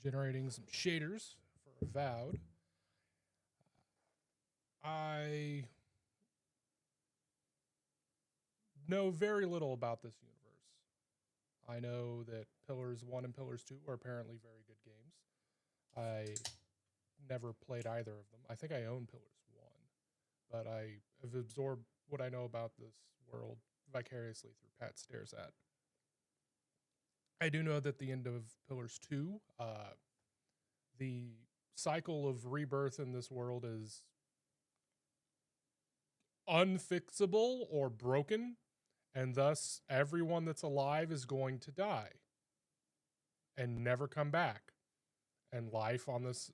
generating some shaders for Avowed. I know very little about this universe. I know that Pillars 1 and Pillars 2 are apparently very good games. I never played either of them. I think I own Pillars 1, but I have absorbed what I know about this world vicariously through Pat Stares At. I do know that the end of Pillars 2, the cycle of rebirth in this world is unfixable or broken, and thus everyone that's alive is going to die and never come back. And life on this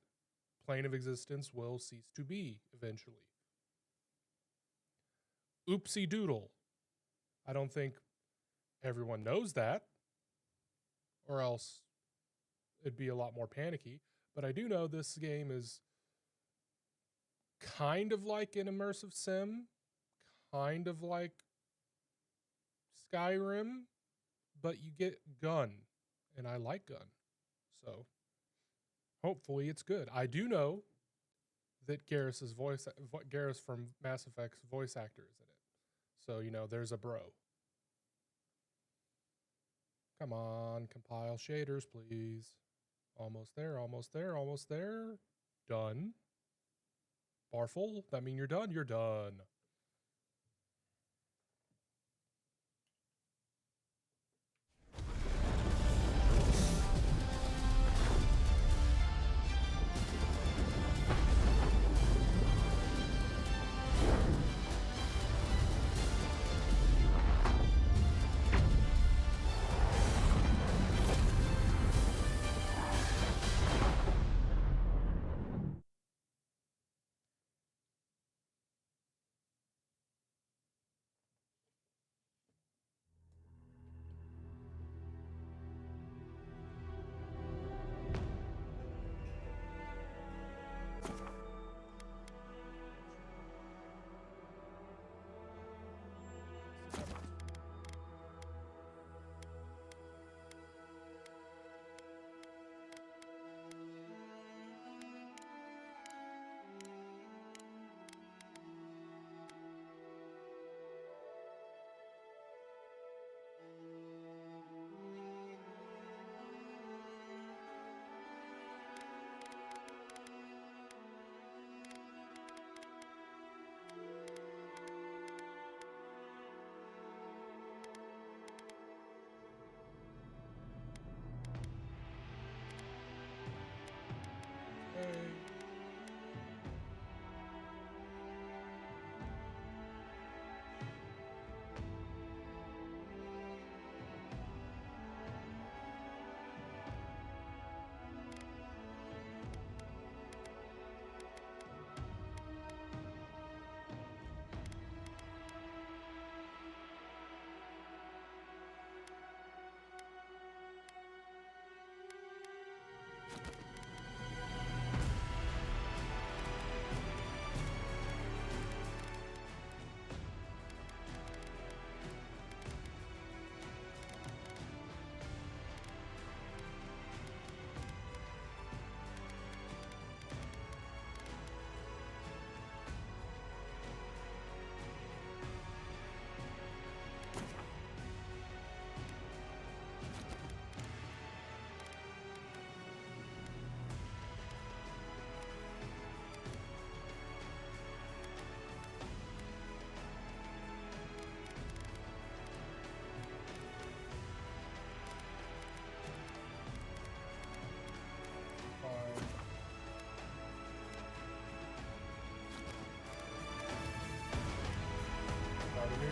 plane of existence will cease to be eventually. Oopsie doodle. I don't think everyone knows that, or else it'd be a lot more panicky. But I do know this game is kind of like an immersive sim, kind of like Skyrim, but you get gun, and I like gun. So hopefully it's good. I do know that Garrus from Mass Effect's voice actor is in it. So, there's a bro. Come on, compile shaders, please. Almost there, almost there, almost there. Done. Barful, that mean you're done? You're done.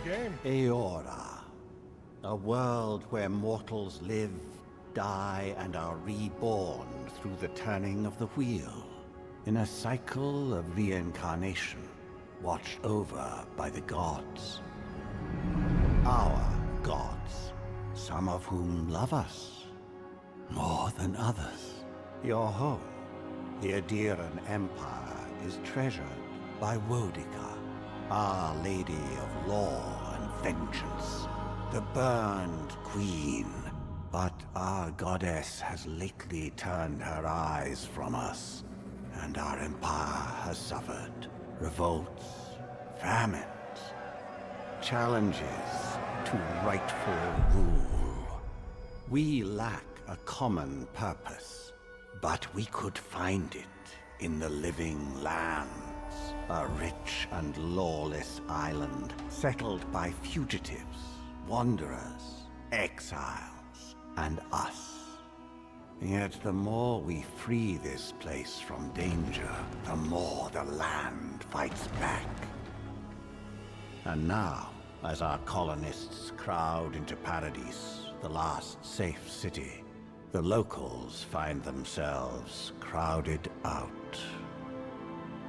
Game. Eora, a world where mortals live, die, and are reborn through the turning of the wheel, in a cycle of reincarnation, watched over by the gods. Our gods, some of whom love us more than others. Your home, the Adiran Empire, is treasured by Wodica, Our Lady of Law and Vengeance, the burned queen But our goddess has lately turned her eyes from us, and our empire has suffered revolts, famines, challenges to rightful rule. We lack a common purpose, but we could find it in the living lands, a rich and lawless island settled by fugitives, wanderers, exiles, and us. Yet the more we free this place from danger, the more the land fights back. And now, as our colonists crowd into Paradise, the last safe city, the locals find themselves crowded out.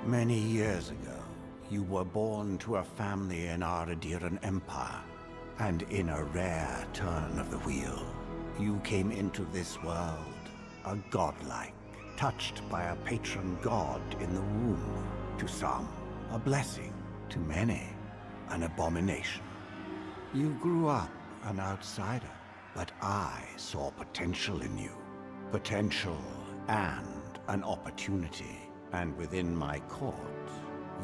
Many years ago, you were born to a family in our Adiran Empire, and in a rare turn of the wheel, you came into this world a godlike, touched by a patron god in the womb. To some, a blessing. To many, an abomination. You grew up an outsider, but I saw potential in you. Potential and an opportunity. And within my court,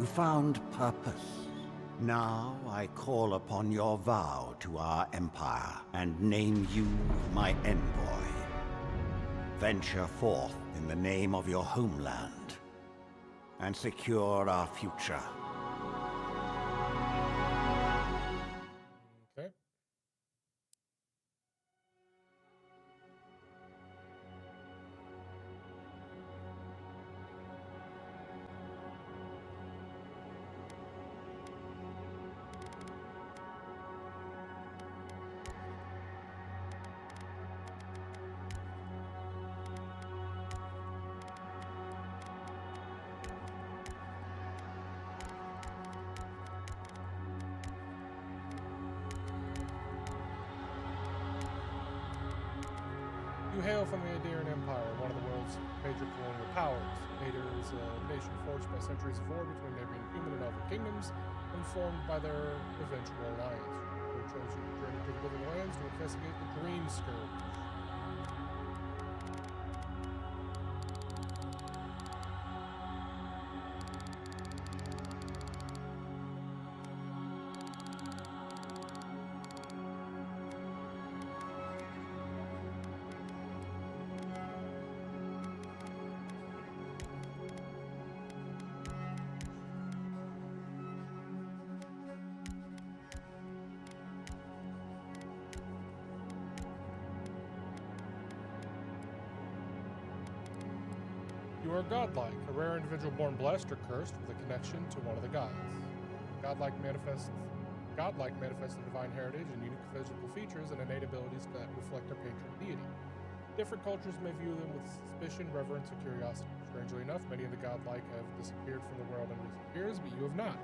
you found purpose. Now I call upon your vow to our empire and name you my envoy. Venture forth in the name of your homeland and secure our future. Okay. You hail from the Adiran Empire, one of the world's major colonial powers. Ader is a nation forged by centuries of war between neighboring human and elven kingdoms, and formed by their eventual alliance. Who chose you to journey to the living lands to investigate the Dream Scourge. You are godlike, a rare individual born blessed or cursed with a connection to one of the gods. Godlike manifests a divine heritage and unique physical features and innate abilities that reflect their patron deity. Different cultures may view them with suspicion, reverence, and curiosity. Strangely enough, many of the godlike have disappeared from the world in recent years, but you have not.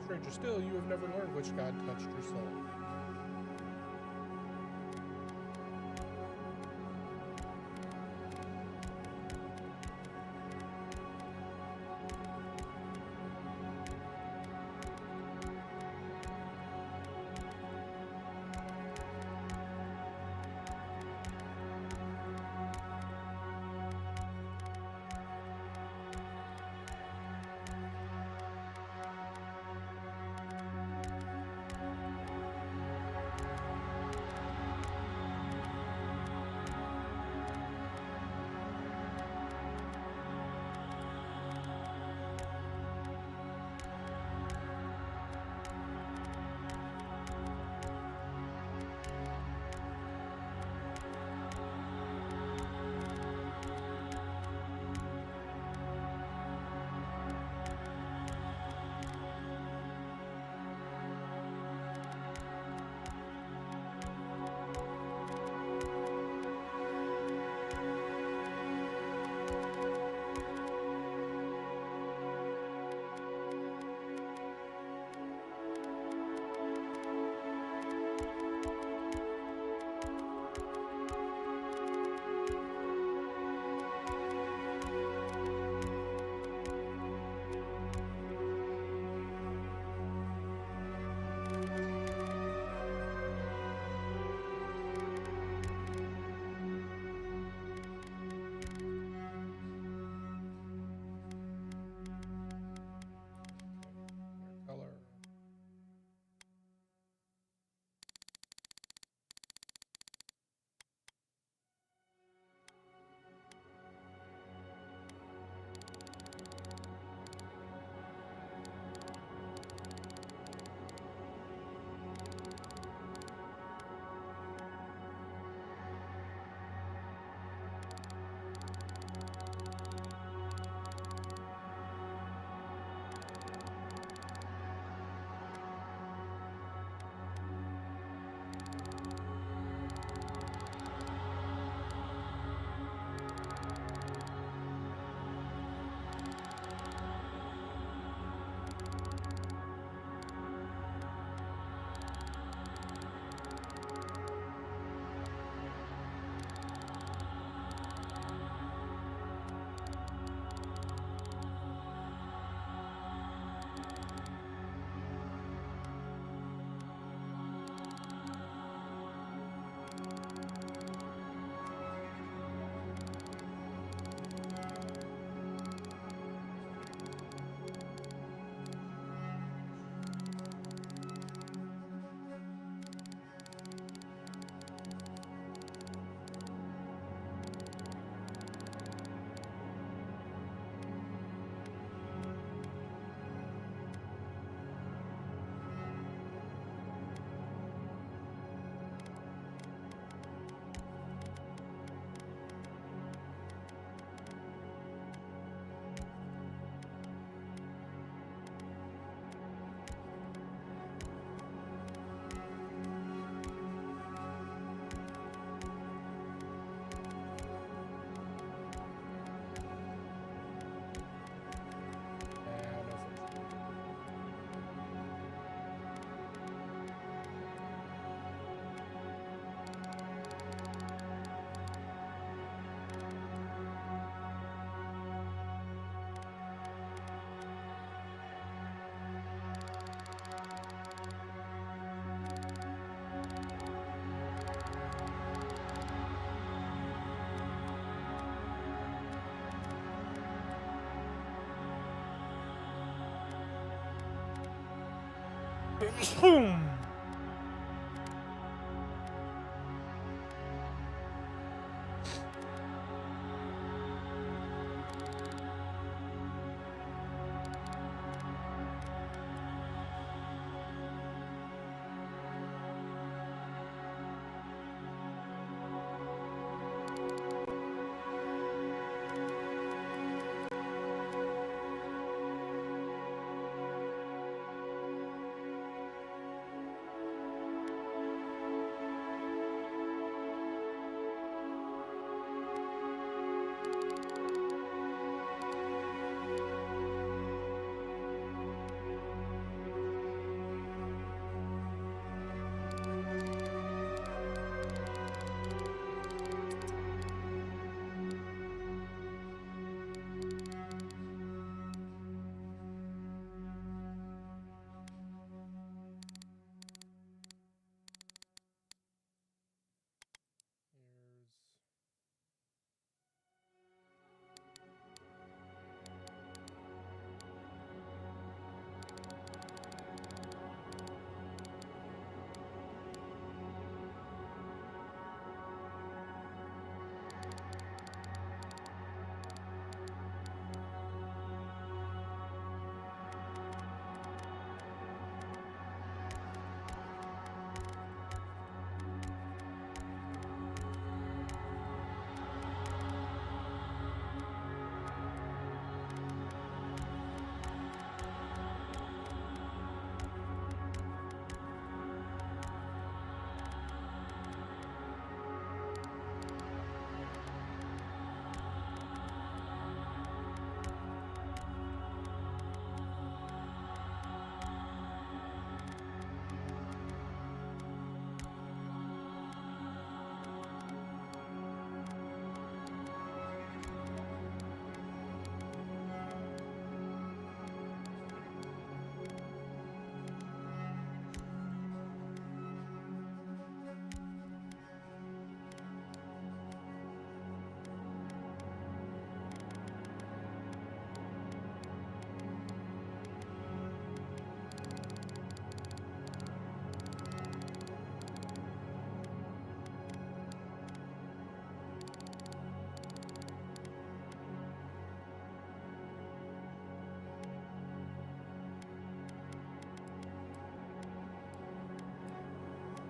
Stranger still, you have never learned which god touched your soul.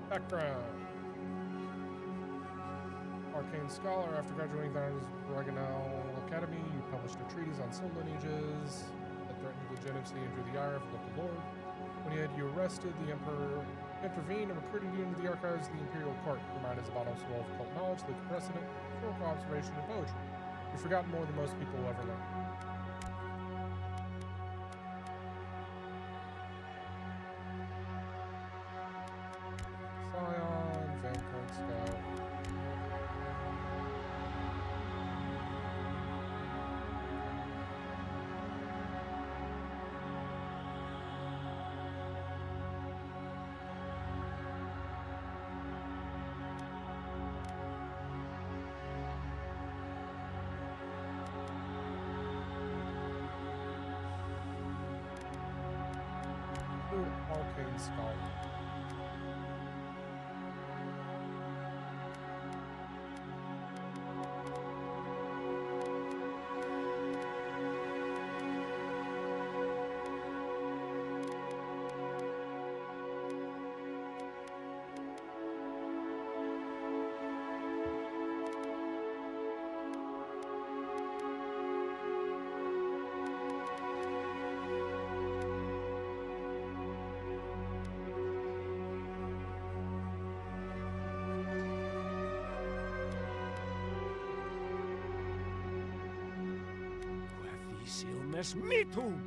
Background. Arcane scholar. After graduating from Ragnall Academy, you published a treatise on soul lineages that threatened the legitimacy and drew the ire of the local lord. When he had you arrested, the Emperor intervened and recruited you into the archives of the Imperial Court. Your mind is a bottomless well of occult knowledge, legal precedent, historical observation, and poetry. You've forgotten more than most people will ever learn. Scion, Vanguard Scout. Arcane Scholar. Silmes mitum!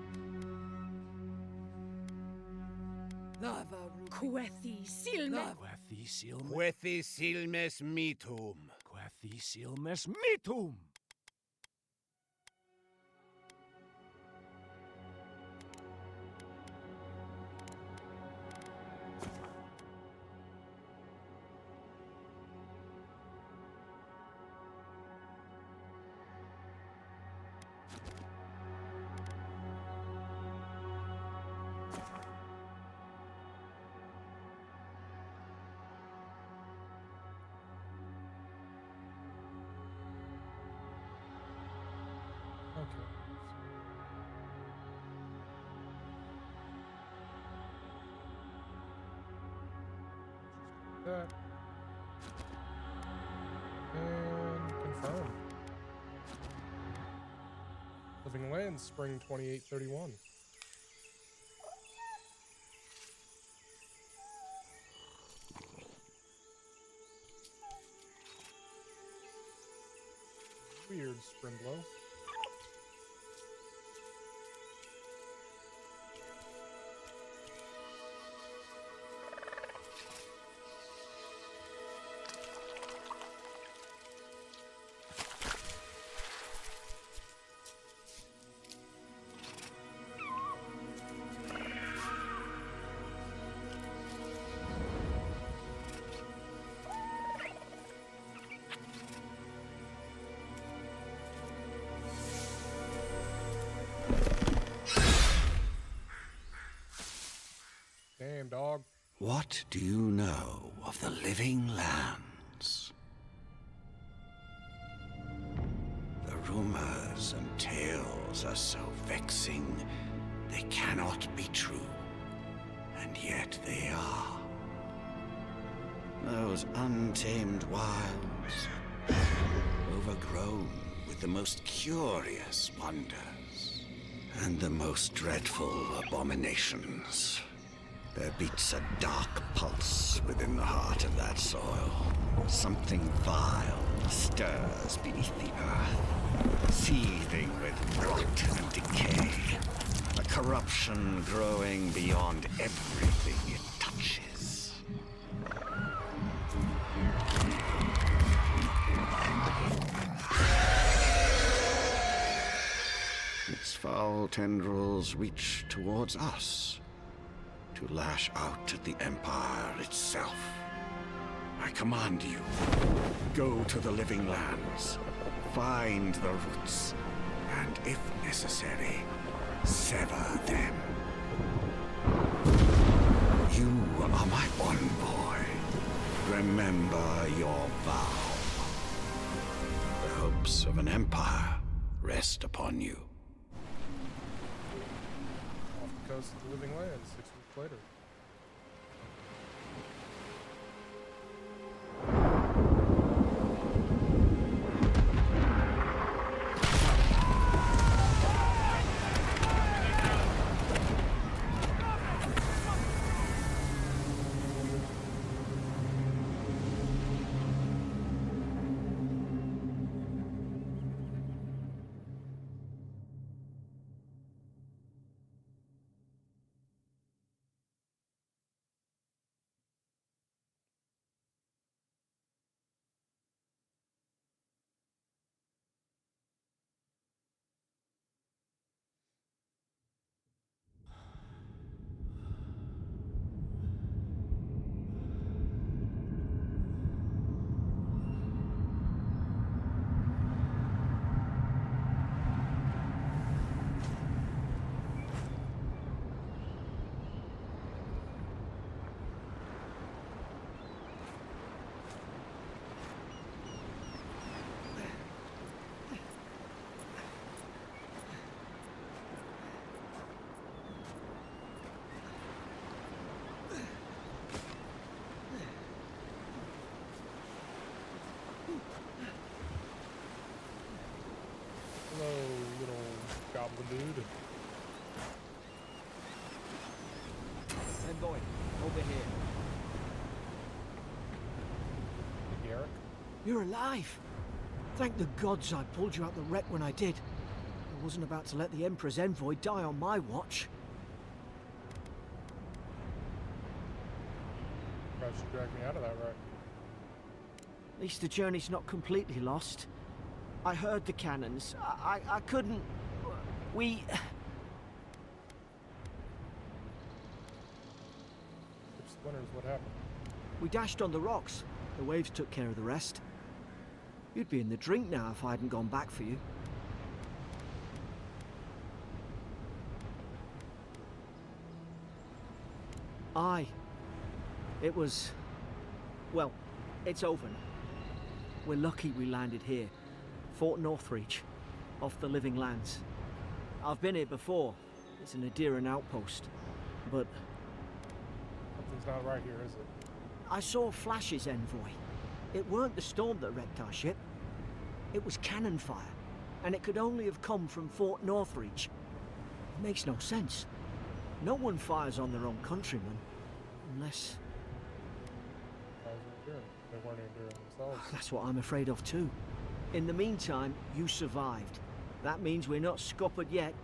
Quethi silme. Quethi silme. Quethi silmes mitum. Quethi silmes mitum! that. And confirm. Living Lands, spring 2831. Weird spring glow. Damn, dog. What do you know of the living lands? The rumors and tales are so vexing, they cannot be true. And yet they are. Those untamed wilds, overgrown with the most curious wonders and the most dreadful abominations. There beats a dark pulse within the heart of that soil. Something vile stirs beneath the earth, seething with rot and decay. A corruption growing beyond everything it touches. Its foul tendrils reach towards us, to lash out at the Empire itself. I command you, go to the living lands, find the roots, and if necessary, sever them. You are my envoy. Remember your vow. The hopes of an empire rest upon you. Off the coast of the Living Lands, 6 weeks later. Hello, little goblin dude. Envoy, over here. Hey, Garrick. You're alive! Thank the gods I pulled you out the wreck when I did. I wasn't about to let the Emperor's envoy die on my watch. Glad you dragged me out of that wreck. At least the journey's not completely lost. I heard the cannons. I couldn't... We... Ship splinters, what happened? We dashed on the rocks. The waves took care of the rest. You'd be in the drink now if I hadn't gone back for you. Aye. It was... Well, it's over now. We're lucky we landed here. Fort Northreach, off the Living Lands. I've been here before. It's an Adiran outpost. But... Something's not right here, is it? I saw flashes, Envoy. It weren't the storm that wrecked our ship. It was cannon fire, and it could only have come from Fort Northreach. It makes no sense. No one fires on their own countrymen, unless... They weren't enduring themselves. That's what I'm afraid of too. In the meantime, you survived. That means we're not scuppered yet.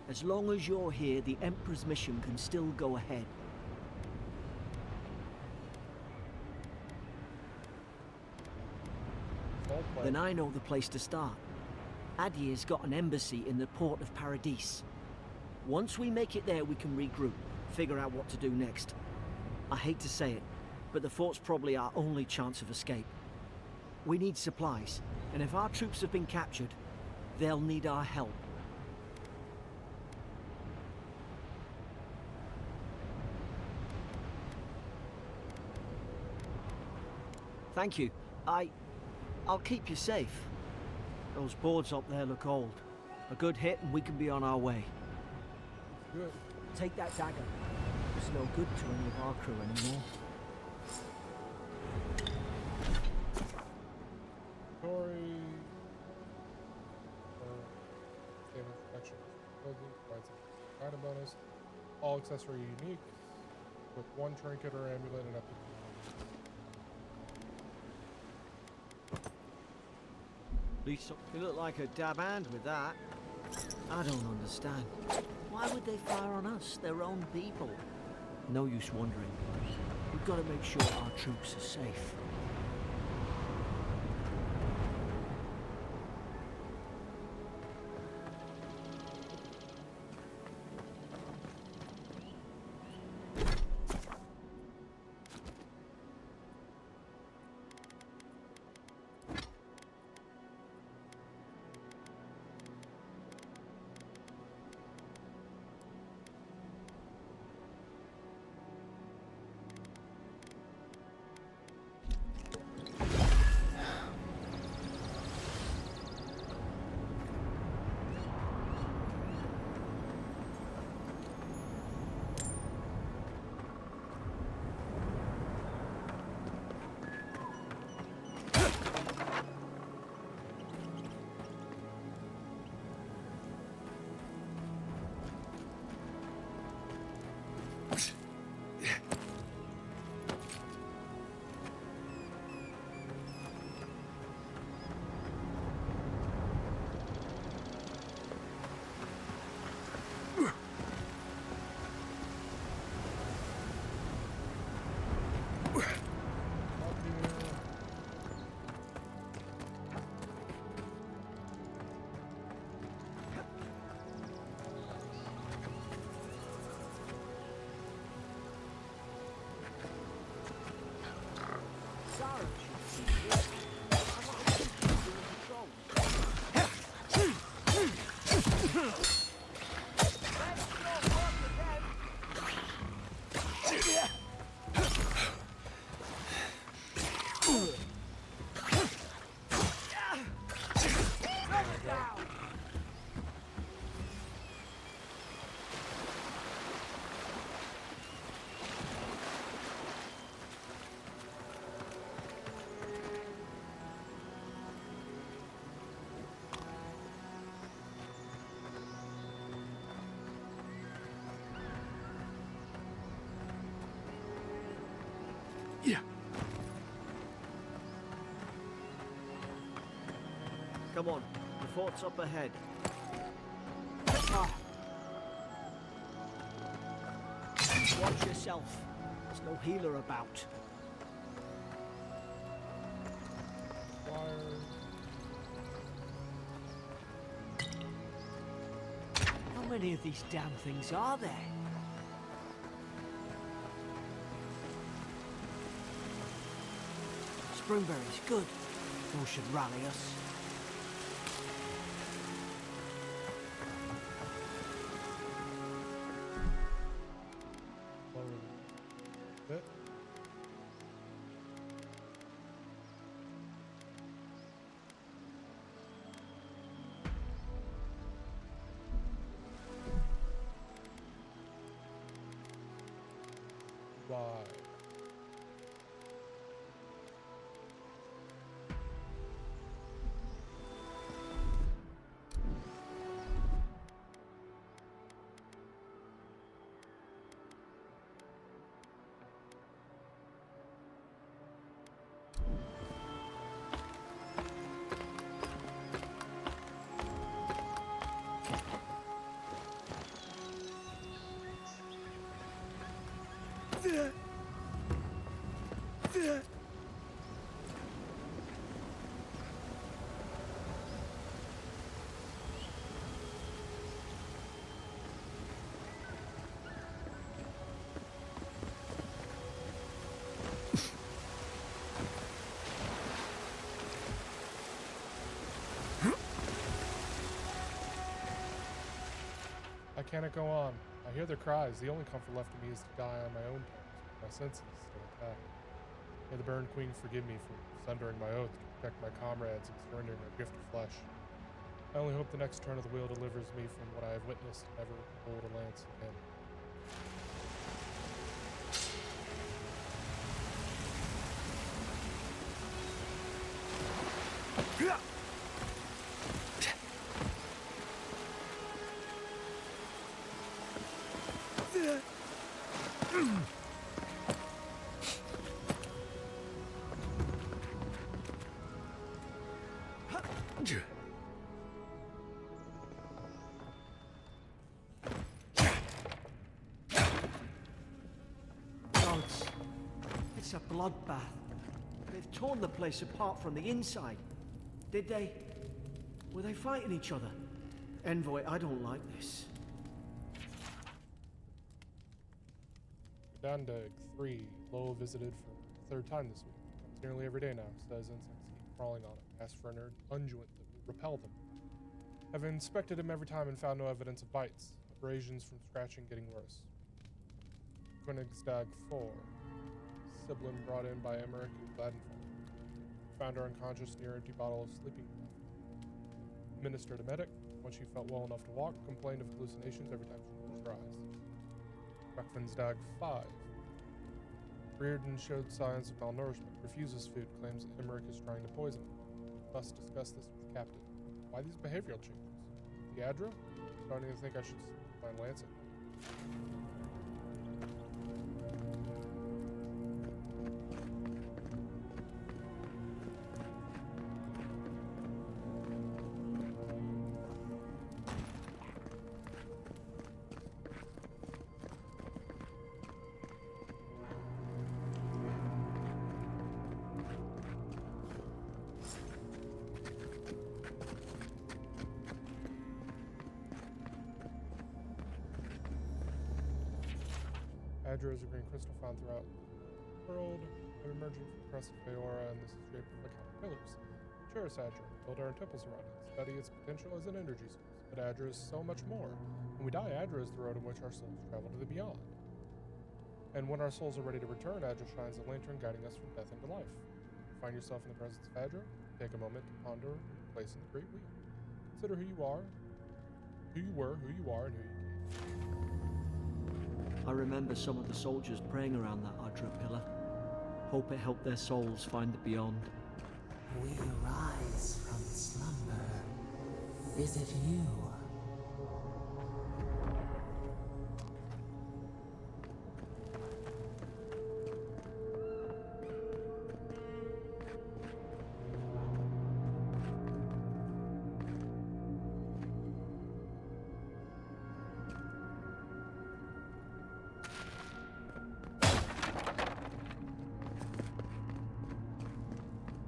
As long as you're here, the Emperor's mission can still go ahead. Then I know the place to start. Adir's got an embassy in the port of Paradis. Once we make it there, we can regroup, figure out what to do next. I hate to say it, but the fort's probably our only chance of escape. We need supplies, and if our troops have been captured, they'll need our help. Thank you. I'll keep you safe. Those boards up there look old. A good hit and we can be on our way. Good. Take that dagger. It's no good to any of our crew anymore. Story. Statement protection. Provides a item bonus. All accessory unique. With one trinket or amulet and up to Lisa, you look like a dab hand with that. I don't understand. Why would they fire on us, their own people? No use wondering. We've got to make sure our troops are safe. Come on, the fort's up ahead. Watch yourself. There's no healer about. How many of these damn things are there? Springberries, good. Those should rally us. I cannot go on. I hear their cries. The only comfort left to me is to die on my own terms. My senses still intact. May the Burn Queen forgive me for sundering my oath to protect my comrades and surrendering their gift of flesh. I only hope the next turn of the wheel delivers me from what I have witnessed and never hold a lance again. Gods, it's a bloodbath. They've torn the place apart from the inside. Did they? Were they fighting each other? Envoy, I don't like this. Dandag 3, Lowell visited for the third time this week. Comes nearly every day now, says insects keep crawling on it. Asks for an unguent that will repel them. I've inspected him every time and found no evidence of bites. Abrasions from scratching getting worse. Königsdag 4, Siblin brought in by Emmerich and Gladenfall. Found her unconscious near an empty bottle of sleeping drug. Administered a medic. When she felt well enough to walk, complained of hallucinations every time she closed her eyes. Rakvensdag 5. Reardon showed signs of malnourishment, refuses food, claims Emmerich is trying to poison him. Must discuss this with the captain. Why these behavioral changes? The Adra? Starting to think I should find Lancet. Adra is a green crystal found throughout the world, emerging from the crest of Feora, and this is shaped like pillars. Cherish Adra, build our temples around it, study its potential as an energy source. But Adra is so much more. When we die, Adra is the road in which our souls travel to the beyond. And when our souls are ready to return, Adra shines a lantern guiding us from death into life. Find yourself in the presence of Adra, take a moment to ponder your place in the great wheel. Consider who you are, who you were, who you are, and who you can be. I remember some of the soldiers praying around that Adra pillar. Hope it helped their souls find the beyond. We arise from slumber. Is it you?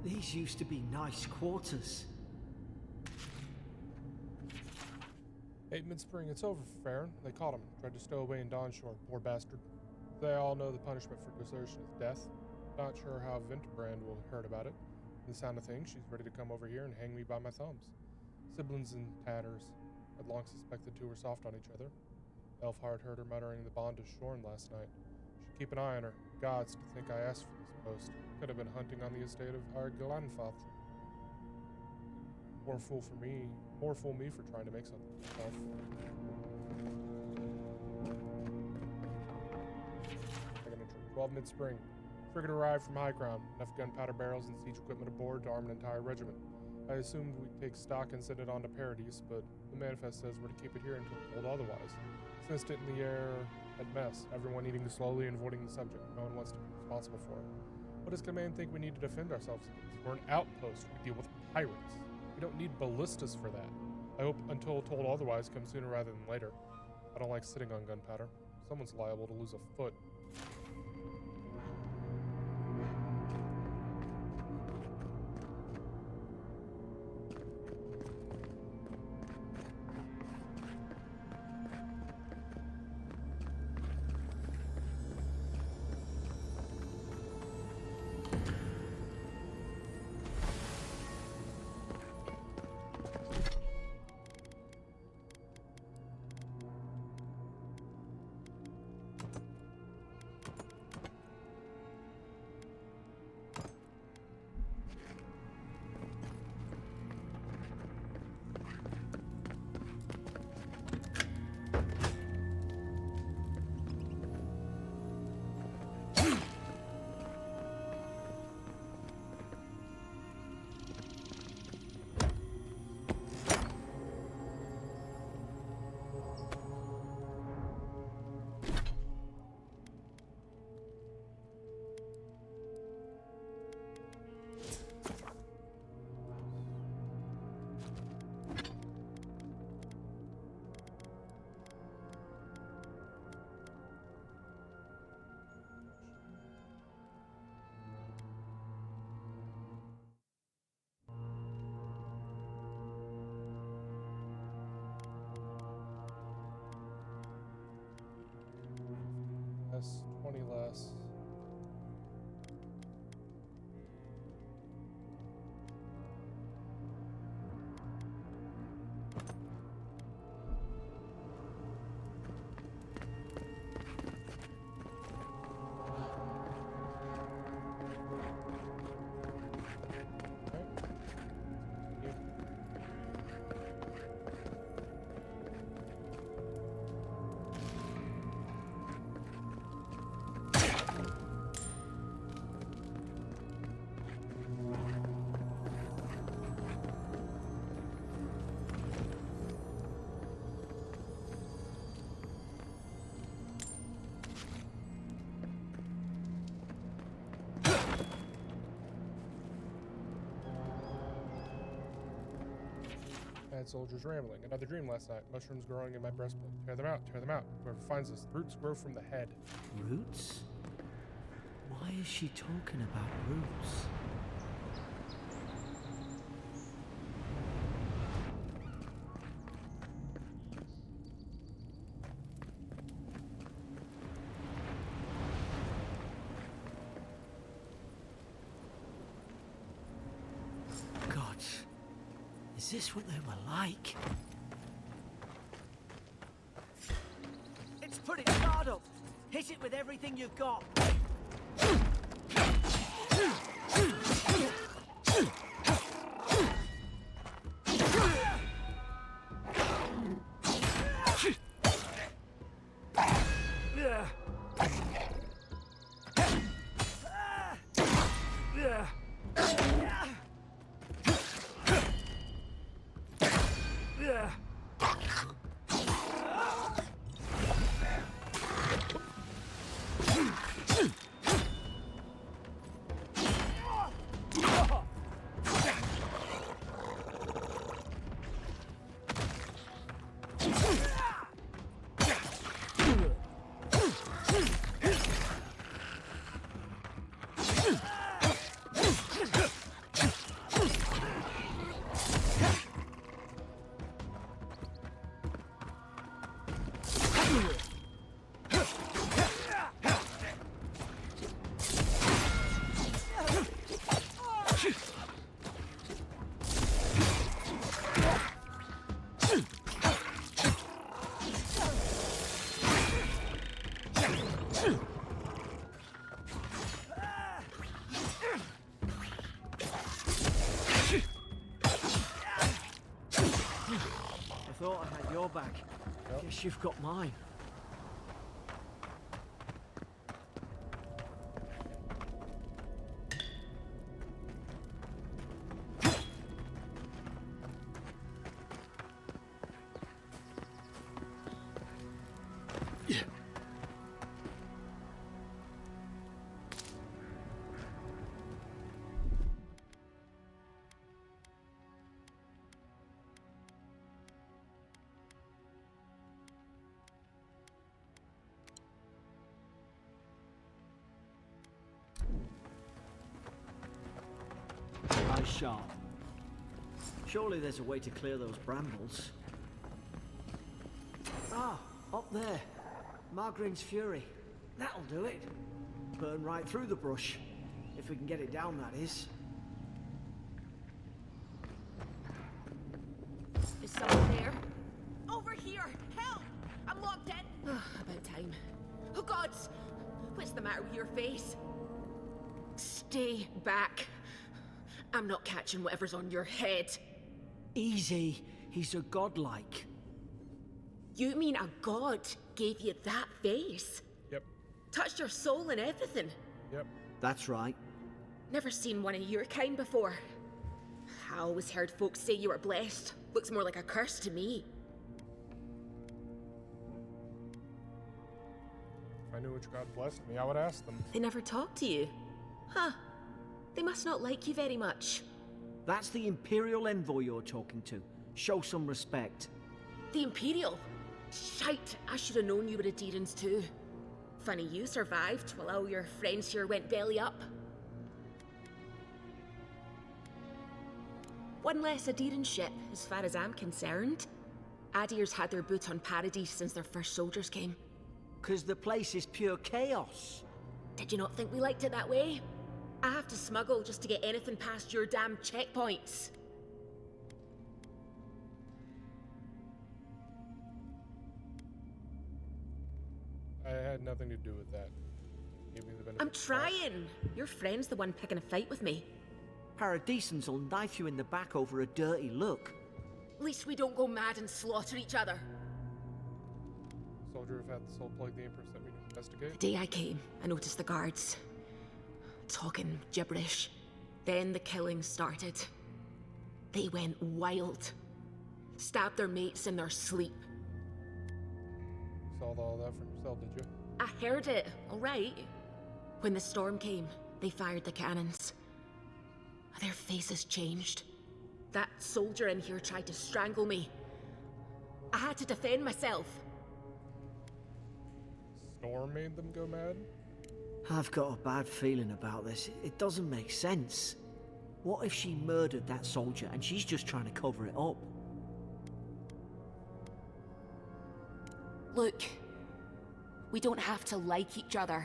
These used to be nice quarters. Hey, Mid-Spring, it's over for Farron. They caught him. Tried to stow away in Dawnshore, poor bastard. They all know the punishment for desertion is death. Not sure how Vinterbrand will have heard about it. From the sound of things, she's ready to come over here and hang me by my thumbs. Siblings in tatters. I'd long suspected the two were soft on each other. Elfhard heard her muttering the bond is shorn last night. Should keep an eye on her. Gods, to think I asked for this post. Could have been hunting on the estate of our Glanfath. More fool me for trying to make something of myself. Second entry, 12 Mid-Spring. Frigate arrived from high ground. Enough gunpowder barrels and siege equipment aboard to arm an entire regiment. I assumed we'd take stock and send it on to Paradise, but the manifest says we're to keep it here until told otherwise. Sensed it in the air at mess, everyone eating slowly and avoiding the subject. No one wants to be responsible for it. What does command think we need to defend ourselves against? We're an outpost. We deal with pirates. We don't need ballistas for that. I hope until told otherwise comes sooner rather than later. I don't like sitting on gunpowder. Someone's liable to lose a foot. That's 20 less. Bad soldiers rambling. Another dream last night. Mushrooms growing in my breastplate. Tear them out. Tear them out. Whoever finds us. Roots grow from the head. Roots? Why is she talking about roots? God, is this what they were like? It's put its guard up. Hit it with everything you've got. I thought I had your back. Yep. Guess you've got mine. Nice shot. Surely there's a way to clear those brambles. Ah, up there. Margarine's Fury. That'll do it. Burn right through the brush. If we can get it down, that is. Is someone there? Over here! Help! I'm locked in! About time. Oh, gods! What's the matter with your face? Stay back. I'm not catching whatever's on your head. Easy. He's a godlike. You mean a god gave you that face? Yep. Touched your soul and everything? Yep. That's right. Never seen one of your kind before. I always heard folks say you were blessed. Looks more like a curse to me. If I knew which god blessed me, I would ask them. They never talk to you? Huh. They must not like you very much. That's the Imperial envoy you're talking to. Show some respect. The Imperial? Shite, I should have known you were Adherents too. Funny you survived while all your friends here went belly up. One less Adherent ship, as far as I'm concerned. Adir's had their boot on Paradise since their first soldiers came. 'Cause the place is pure chaos. Did you not think we liked it that way? I have to smuggle just to get anything past your damn checkpoints. I had nothing to do with that. Give me the benefit I'm of the doubt. trying. Your friend's the one picking a fight with me. Paradisans will knife you in the back over a dirty look. At least we don't go mad and slaughter each other. Soldier have had the soul plague the Emperor sent me to investigate. The day I came, I noticed the guards talking gibberish. Then the killing started. They went wild. Stabbed their mates in their sleep. You saw all that from yourself, did you? I heard it, all right. When the storm came, they fired the cannons. Their faces changed. That soldier in here tried to strangle me. I had to defend myself. Storm made them go mad? I've got a bad feeling about this. It doesn't make sense. What if she murdered that soldier and she's just trying to cover it up? Look, we don't have to like each other,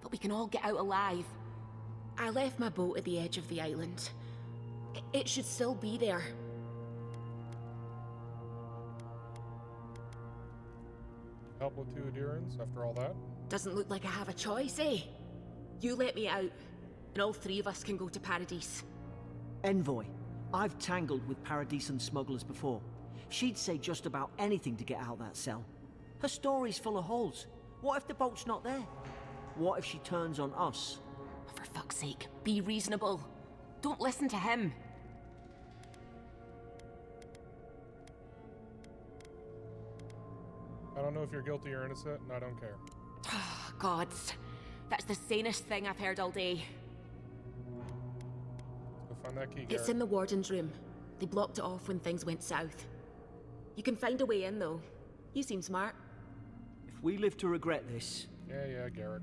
but we can all get out alive. I left my boat at the edge of the island. It should still be there. Help with 2 adherents after all that? Doesn't look like I have a choice, eh? You let me out, and all 3 of us can go to Paradise. Envoy, I've tangled with Paradisan smugglers before. She'd say just about anything to get out of that cell. Her story's full of holes. What if the boat's not there? What if she turns on us? For fuck's sake, be reasonable. Don't listen to him. I don't know if you're guilty or innocent, and I don't care. Gods, that's the sanest thing I've heard all day. Let's go find that key, It's Garrett. in the warden's room. They blocked it off when things went south. You can find a way in, though. You seem smart. If we live to regret this, Yeah, Garrick.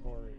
Glory.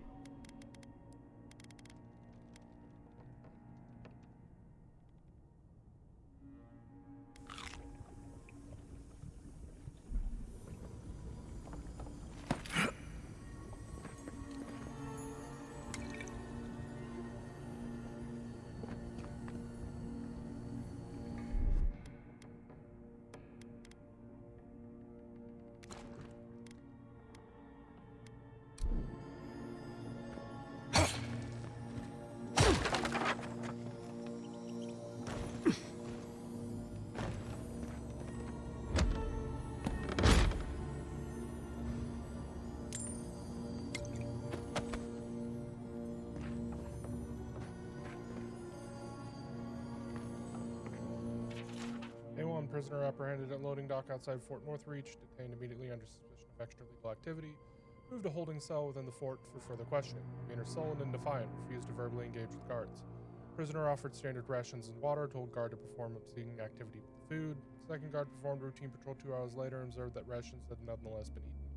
A1 prisoner apprehended at loading dock outside Fort Northreach, detained immediately under suspicion of extra-legal activity, moved to holding cell within the fort for further questioning. Demeanor sullen and defiant, refused to verbally engage with guards. Prisoner offered standard rations and water, told guard to perform obscene activity with the food. Second guard performed routine patrol 2 hours later and observed that rations had nonetheless been eaten.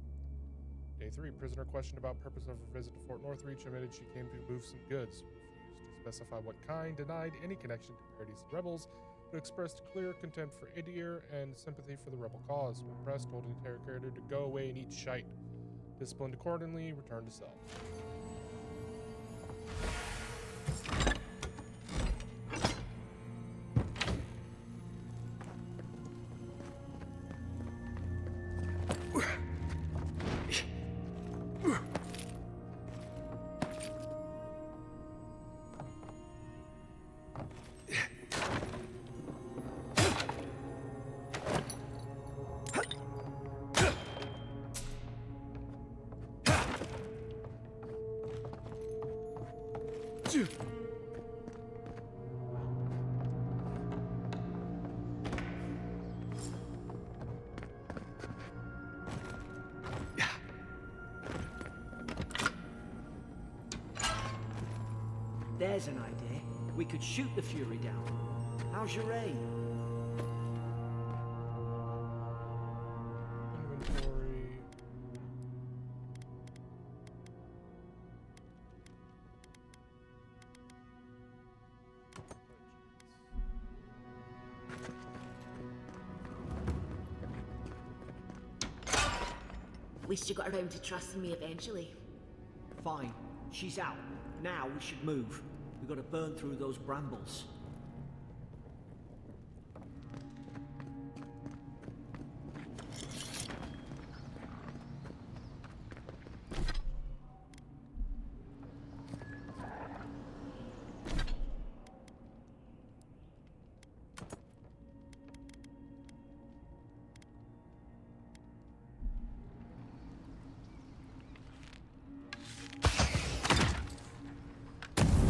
Day 3, prisoner questioned about purpose of her visit to Fort Northreach, admitted she came to move some goods, refused to specify what kind, denied any connection to Paradise rebels, but expressed clear contempt for Idir and sympathy for the rebel cause. When pressed, told the interrogator to go away and eat shite. Disciplined accordingly, returned to cell. There's an idea. We could shoot the Fury down. How's your aim? Inventory. At least you got around to trusting me eventually. Fine. She's out. Now we should move. We've got to burn through those brambles.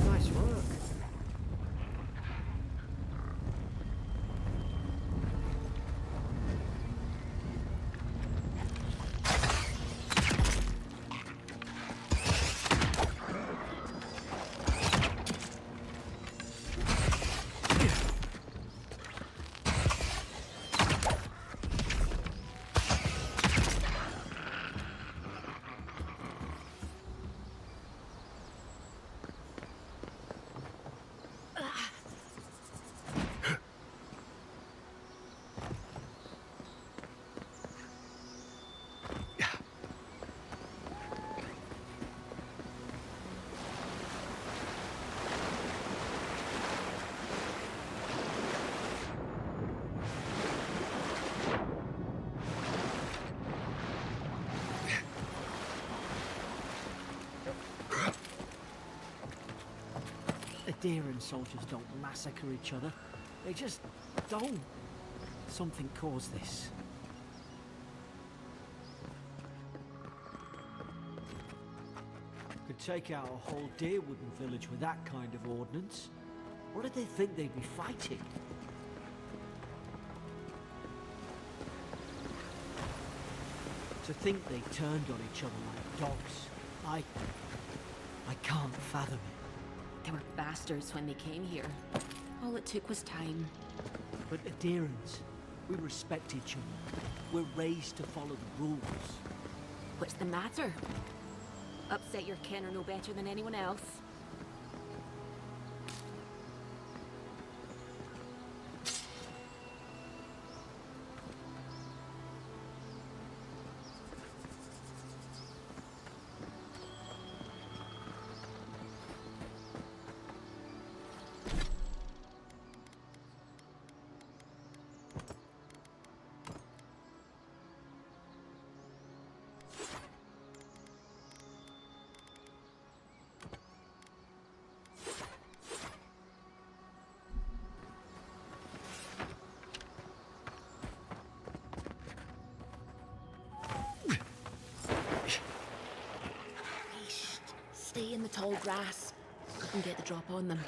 Nice work. Adherent soldiers don't massacre each other. They just don't. Something caused this. Could take out a whole Deerwooden village with that kind of ordnance. What did they think they'd be fighting? To think they turned on each other like dogs. I can't fathom it. They were bastards when they came here. All it took was time. But adherents, we respect each other. We're raised to follow the rules. What's the matter? Upset your kin are no better than anyone else. Stay in the tall grass. I can get the drop on them.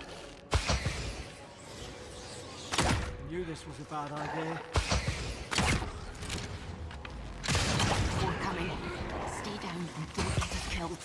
Knew this was a bad idea. More coming. Stay down and don't get us killed.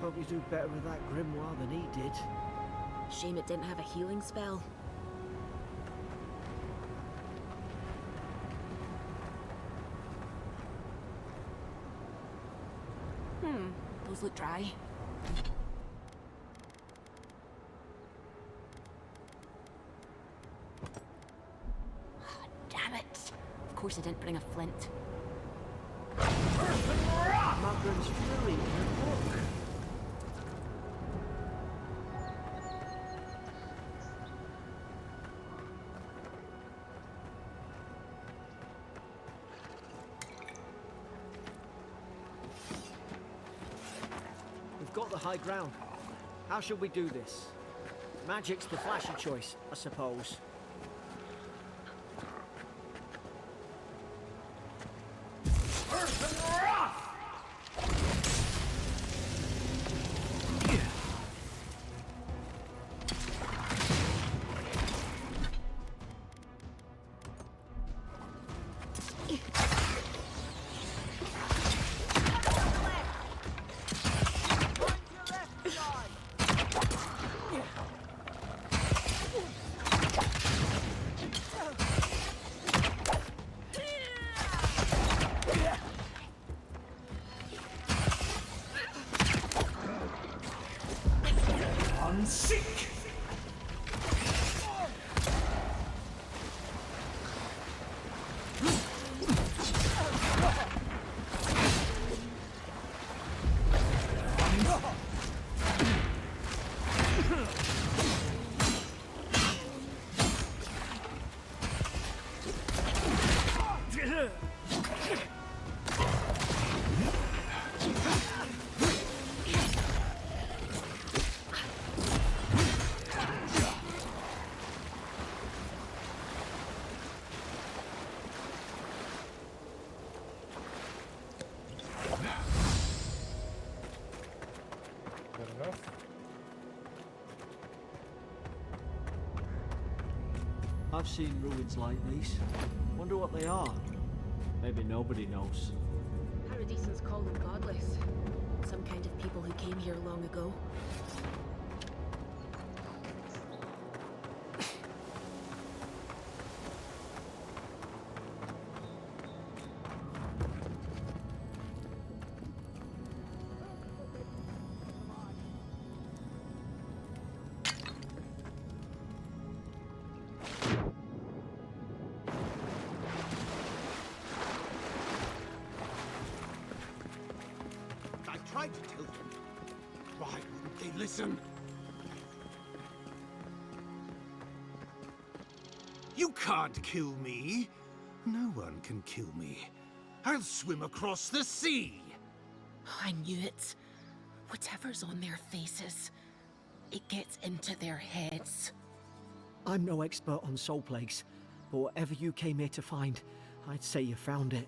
Hope you do better with that grimoire than he did. Shame it didn't have a healing spell. Those look dry. Damn it! Of course I didn't bring a flint. Magran's Fury in her book. We've got the high ground. How should we do this? Magic's the flashy choice, I suppose. I've seen ruins like these. Wonder what they are. Maybe nobody knows. Paradisans call them godless. Some kind of people who came here long ago. I tried to tell them. Why wouldn't they listen? You can't kill me. No one can kill me. I'll swim across the sea. I knew it. Whatever's on their faces, it gets into their heads. I'm no expert on soul plagues, but whatever you came here to find, I'd say you found it.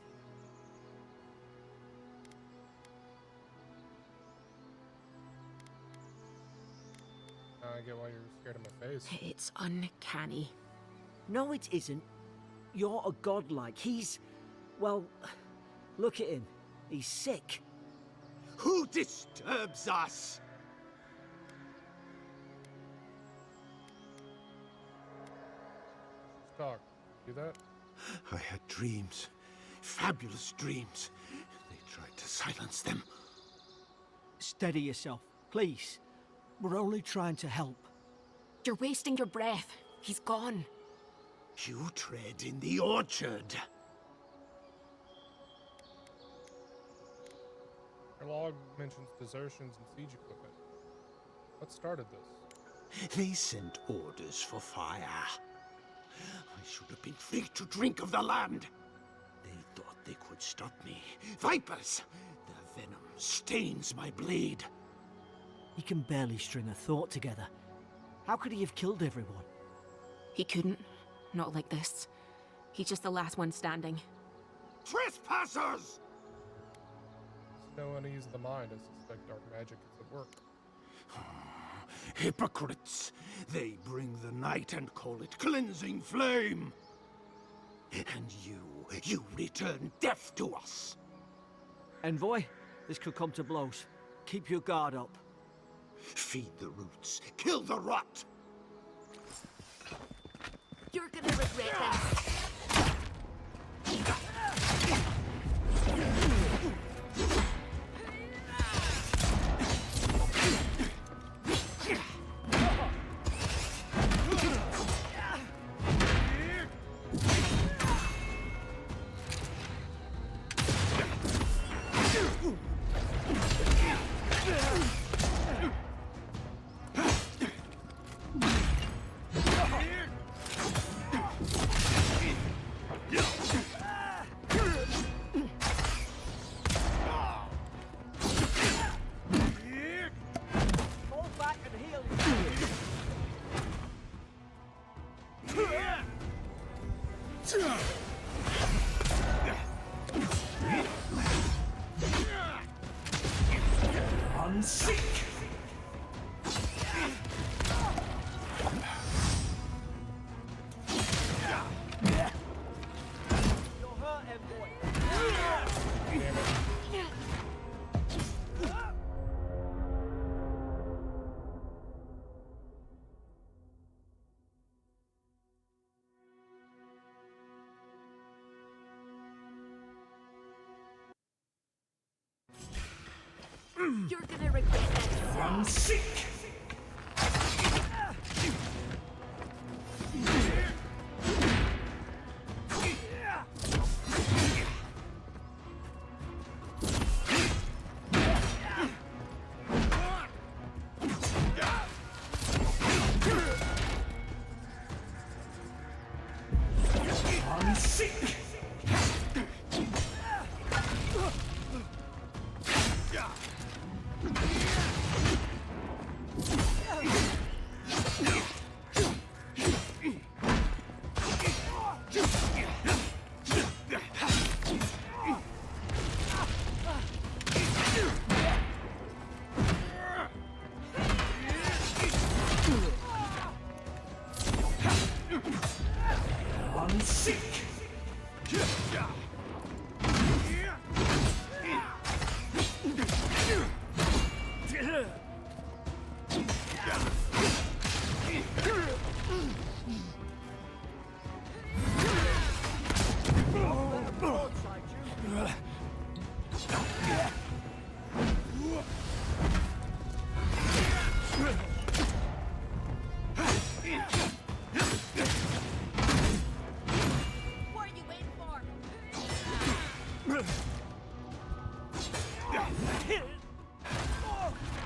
I get why you're scared of my face. It's uncanny. No, it isn't. You're a godlike. He's... well, look at him. He's sick. Who disturbs us? Talk. Do that? I had dreams. Fabulous dreams. They tried to silence them. Steady yourself, please. We're only trying to help. You're wasting your breath. He's gone. You tread in the orchard. Your log mentions desertions and siege equipment. What started this? They sent orders for fire. I should have been free to drink of the land. They thought they could stop me. Vipers! Their venom stains my blade. He can barely string a thought together. How could he have killed everyone? He couldn't. Not like this. He's just the last one standing. Trespassers! No unease of the mind. I suspect dark magic is at work. Hypocrites! They bring the night and call it cleansing flame! And you return death to us! Envoy, this could come to blows. Keep your guard up. Feed the roots, kill the rot! You're gonna regret this. You're gonna regret this. I'm sick! I'm sick! I'm sick! What are you waiting for?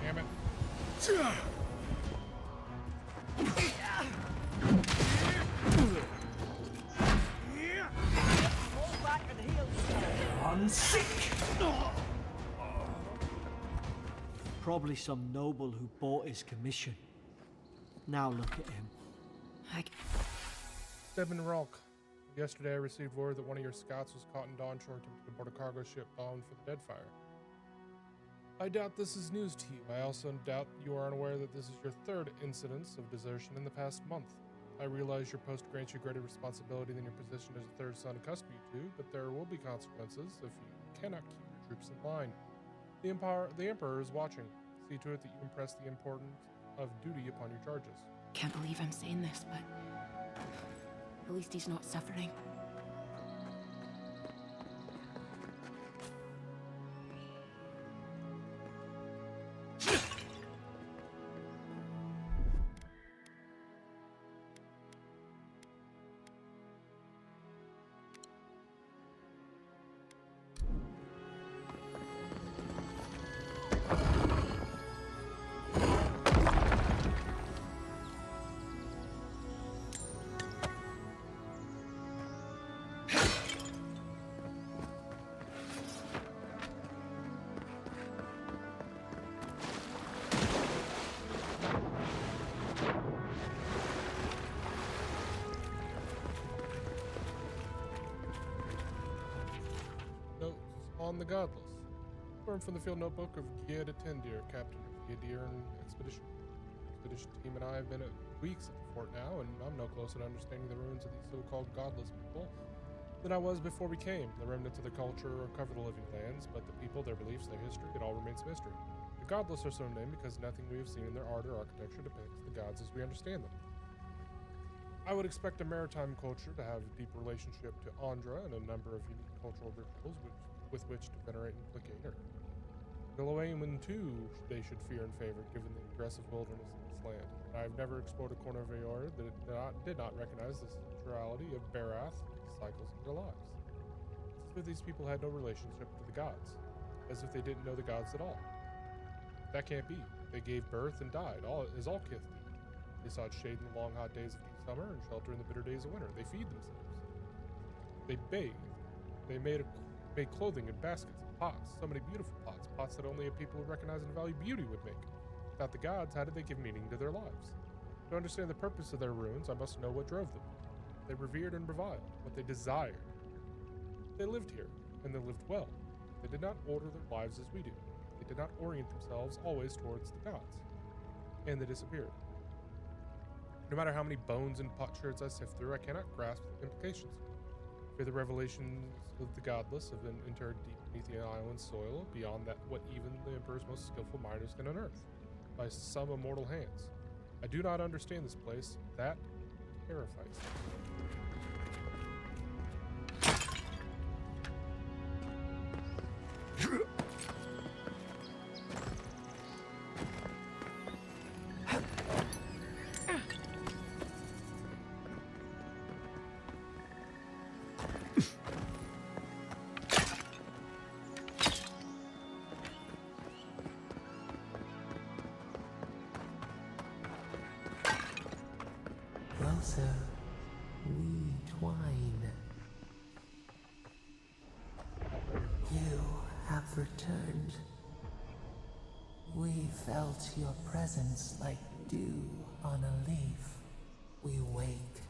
Damn it. I'm sick! Probably some noble who bought his commission. Now look at him. Devin Ralk. Yesterday I received word that one of your scouts was caught in Dawnshore attempting to board a cargo ship bound for the Deadfire. I doubt this is news to you. I also doubt you are unaware that this is your third incidence of desertion in the past month. I realize your post grants you greater responsibility than your position as a third son accustom you to, but there will be consequences if you cannot keep your troops in line. The Emperor is watching. See to it that you impress the importance of duty upon your charges. Can't believe I'm saying this, but at least he's not suffering. on the Godless. Learned from the field notebook of Gia de Tendir, captain of the Adiran expedition. Expedition team and I have been at weeks at the fort now, and I'm no closer to understanding the ruins of these so-called godless people than I was before we came. The remnants of the culture cover the living lands, but the people, their beliefs, their history, it all remains mystery. The godless are so named because nothing we have seen in their art or architecture depicts the gods as we understand them. I would expect a maritime culture to have a deep relationship to Andra and a number of unique cultural rituals with which to venerate and placate her. Galawaymon too, they should fear and favor, given the aggressive wilderness in this land. I've never explored a corner of Aeor that did not recognize the centrality of Barath and the cycles of their lives. It's as if these people had no relationship to the gods, as if they didn't know the gods at all. That can't be. They gave birth and died, as all kith do. They sought shade in the long hot days of deep summer and shelter in the bitter days of winter. They feed themselves. They bathe. They made clothing in baskets and pots, so many beautiful pots that only a people who recognize and value beauty would make. Without the gods, how did they give meaning to their lives? To understand the purpose of their runes, I must know what drove them. They revered and reviled, what they desired. They lived here, and they lived well. They did not order their lives as we do. They did not orient themselves always towards the gods. And they disappeared. No matter how many bones and potsherds I sift through, I cannot grasp the implications. For the revelations of the godless have been interred deep beneath the island's soil, beyond that what even the Emperor's most skillful miners can unearth, by some immortal hands. I do not understand this place. That terrifies me. Closer, we twine. You have returned. We felt your presence like dew on a leaf. We wake.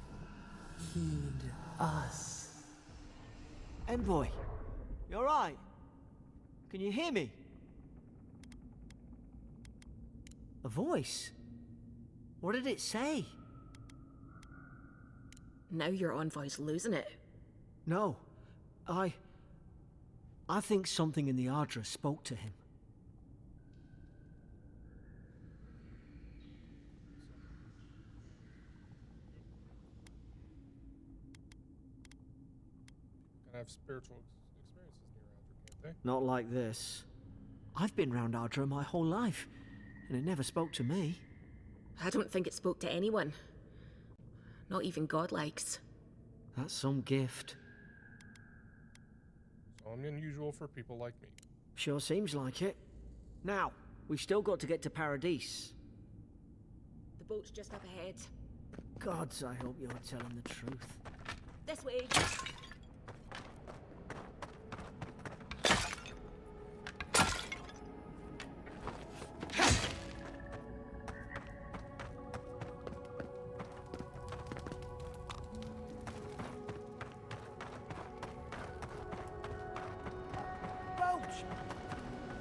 Heed us. Envoy, you alright? Can you hear me? A voice? What did it say? Now your envoy's losing it. No, I think something in the Ardra spoke to him. Can have spiritual experiences near Aldra, can't they? Not like this. I've been round Ardra my whole life, and it never spoke to me. I don't think it spoke to anyone. Not even godlikes. That's some gift. So unusual for people like me. Sure seems like it. Now, we've still got to get to Paradise. The boat's just up ahead. Gods, I hope you're telling the truth. This way.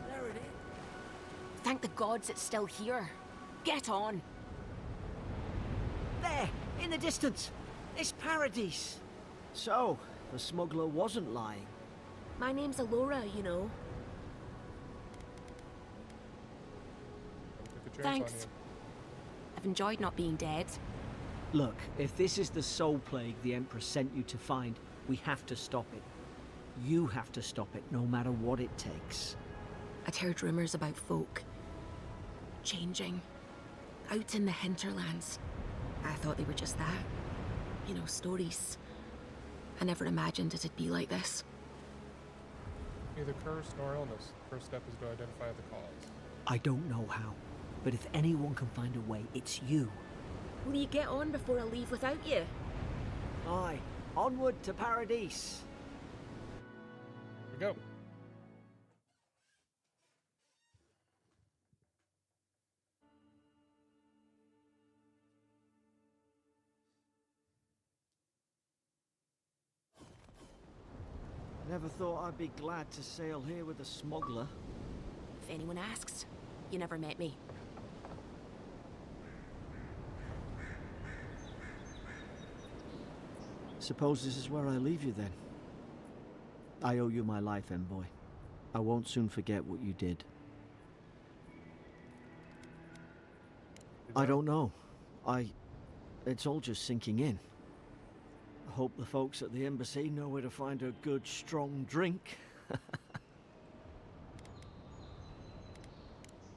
There it is. Thank the gods it's still here. Get on. There, in the distance. It's Paradise. So, the smuggler wasn't lying. My name's Alora, you know. Took a chance Thanks. on you. I've enjoyed not being dead. Look, if this is the soul plague the Emperor sent you to find, we have to stop it. You have to stop it, no matter what it takes. I'd heard rumors about folk changing out in the hinterlands. I thought they were just that. You know, stories. I never imagined it'd be like this. Neither curse nor illness. The first step is to identify the cause. I don't know how, but if anyone can find a way, it's you. Will you get on before I leave without you? Aye, onward to Paradise. Here we go. Never thought I'd be glad to sail here with a smuggler. If anyone asks, you never met me. Suppose this is where I leave you then. I owe you my life, envoy. I won't soon forget what you did. I don't know. It's all just sinking in. I hope the folks at the embassy know where to find a good, strong drink.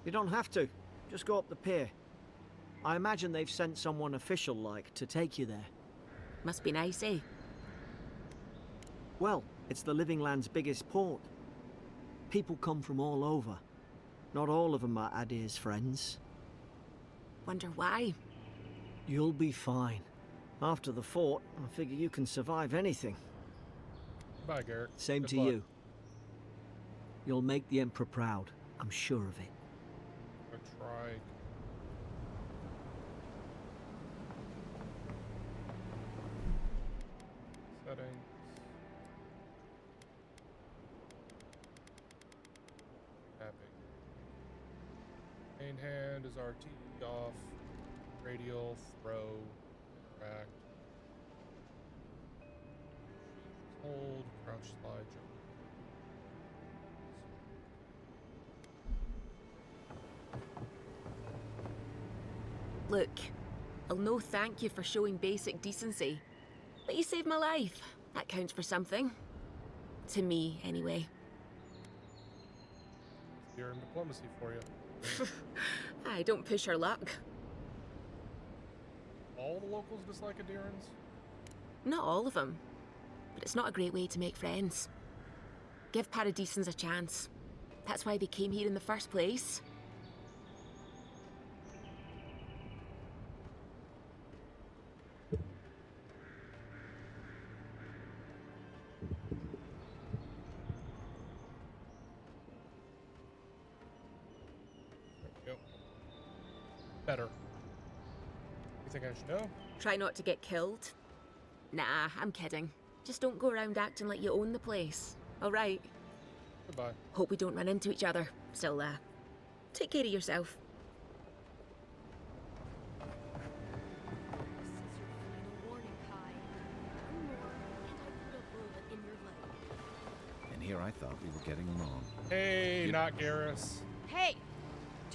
You don't have to. Just go up the pier. I imagine they've sent someone official-like to take you there. Must be nice, eh? Well, it's the Living Land's biggest port. People come from all over. Not all of them are Adir's friends. Wonder why? You'll be fine. After the fort, I figure you can survive anything. Bye, Garrett. Same Good to luck. you. You'll make the Emperor proud. I'm sure of it. I tried. Settings. Tapping. Main hand is RT off. Radial, throw, interact. Hold, crouch, slide, jump. Look, I'll no thank you for showing basic decency. But you saved my life. That counts for something. To me, anyway. You're in diplomacy for you. I don't push her luck. All the locals dislike Adirans? Not all of them. But it's not a great way to make friends. Give Paradisans a chance. That's why they came here in the first place. Yep. Better. You think I should know? Try not to get killed. Nah, I'm kidding. Just don't go around acting like you own the place. Alright? Goodbye. Hope we don't run into each other. Still, take care of yourself. And here I thought we were getting along. Hey, not Garrus. Hey!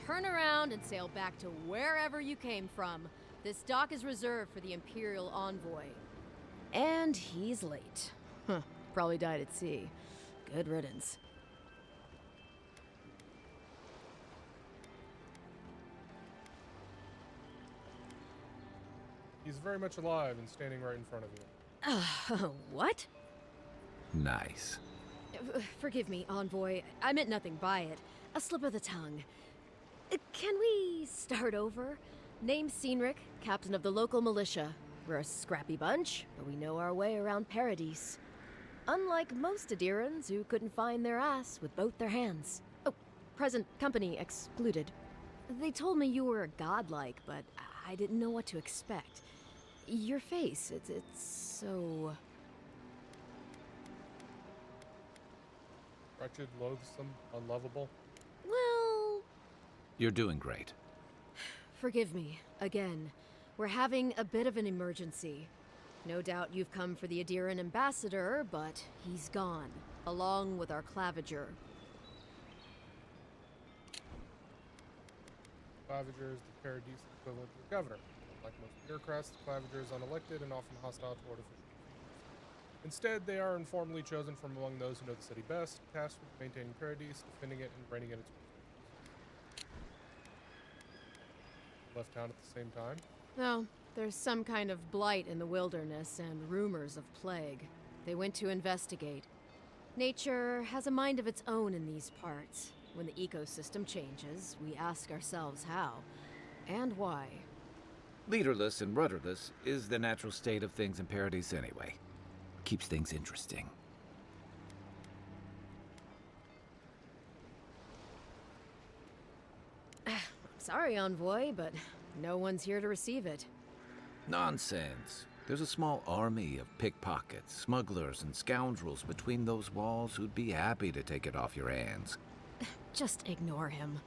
Turn around and sail back to wherever you came from. This dock is reserved for the Imperial Envoy. And he's late. Huh, probably died at sea. Good riddance. He's very much alive and standing right in front of you. What? Nice. Forgive me, Envoy. I meant nothing by it. A slip of the tongue. Can we start over? Name's Cynric, captain of the local militia. We're a scrappy bunch, but we know our way around Paradise. Unlike most Adirans who couldn't find their ass with both their hands. Oh, present company excluded. They told me you were godlike, but I didn't know what to expect. Your face, it's so... Wretched, loathsome, unlovable. Well... You're doing great. Forgive me, again. We're having a bit of an emergency. No doubt you've come for the Adiran ambassador, but he's gone, along with our claviger. Claviger is the Paradise equivalent to the governor. Like most bureaucrats, the claviger is unelected and often hostile toward officials. Instead, they are informally chosen from among those who know the city best, tasked with maintaining Paradise, defending it, and reigning in its left town at the same time. No, there's some kind of blight in the wilderness and rumors of plague. They went to investigate. Nature has a mind of its own in these parts. When the ecosystem changes, we ask ourselves how and why. Leaderless and rudderless is the natural state of things in Paradise anyway. Keeps things interesting. Sorry, Envoy, but no one's here to receive it. Nonsense. There's a small army of pickpockets, smugglers, and scoundrels between those walls who'd be happy to take it off your hands. Just ignore him.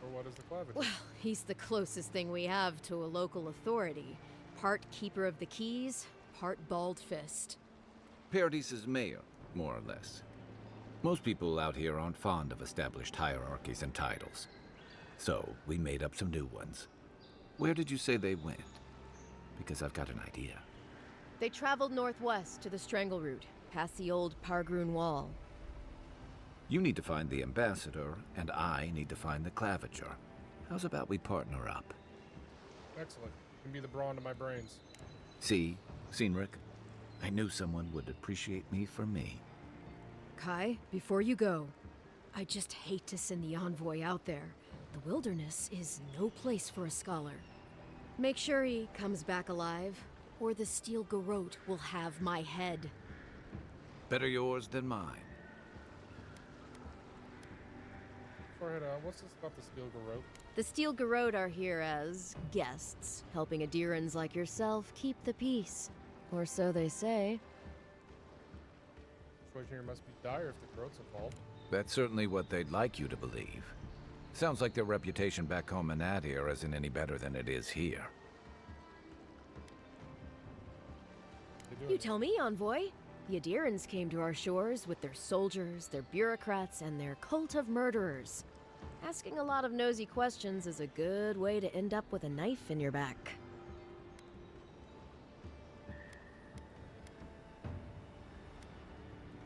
Or what is the clavicle? Well, he's the closest thing we have to a local authority. Part keeper of the keys, part bald fist. Paradise's mayor, more or less. Most people out here aren't fond of established hierarchies and titles. So, we made up some new ones. Where did you say they went? Because I've got an idea. They traveled northwest to the Strangle Route, past the old Pargroon Wall. You need to find the ambassador, and I need to find the claviger. How's about we partner up? Excellent. You can be the brawn to my brains. See, Cynric, I knew someone would appreciate me for me. Kai, before you go, I just hate to send the envoy out there. The wilderness is no place for a scholar. Make sure he comes back alive, or the Steel Garrote will have my head. Better yours than mine. What's this about the Steel Garrote? The Steel Garrote are here as guests, helping Adirans like yourself keep the peace. Or so they say. Situation here must be dire if the Garrote's involved. That's certainly what they'd like you to believe. Sounds like their reputation back home in Adir isn't any better than it is here. You tell me, envoy. The Adirans came to our shores with their soldiers, their bureaucrats, and their cult of murderers. Asking a lot of nosy questions is a good way to end up with a knife in your back.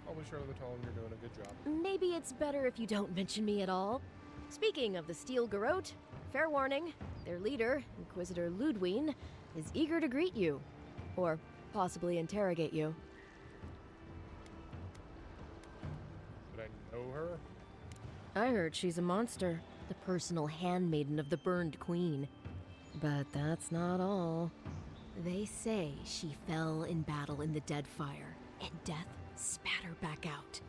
I'll be sure to tell them you're doing a good job. Maybe it's better if you don't mention me at all. Speaking of the Steel Garrote, fair warning, their leader, Inquisitor Ludwine, is eager to greet you. Or possibly interrogate you. Did I know her? I heard she's a monster, the personal handmaiden of the Burned Queen. But that's not all. They say she fell in battle in the Deadfire, and death spat her back out.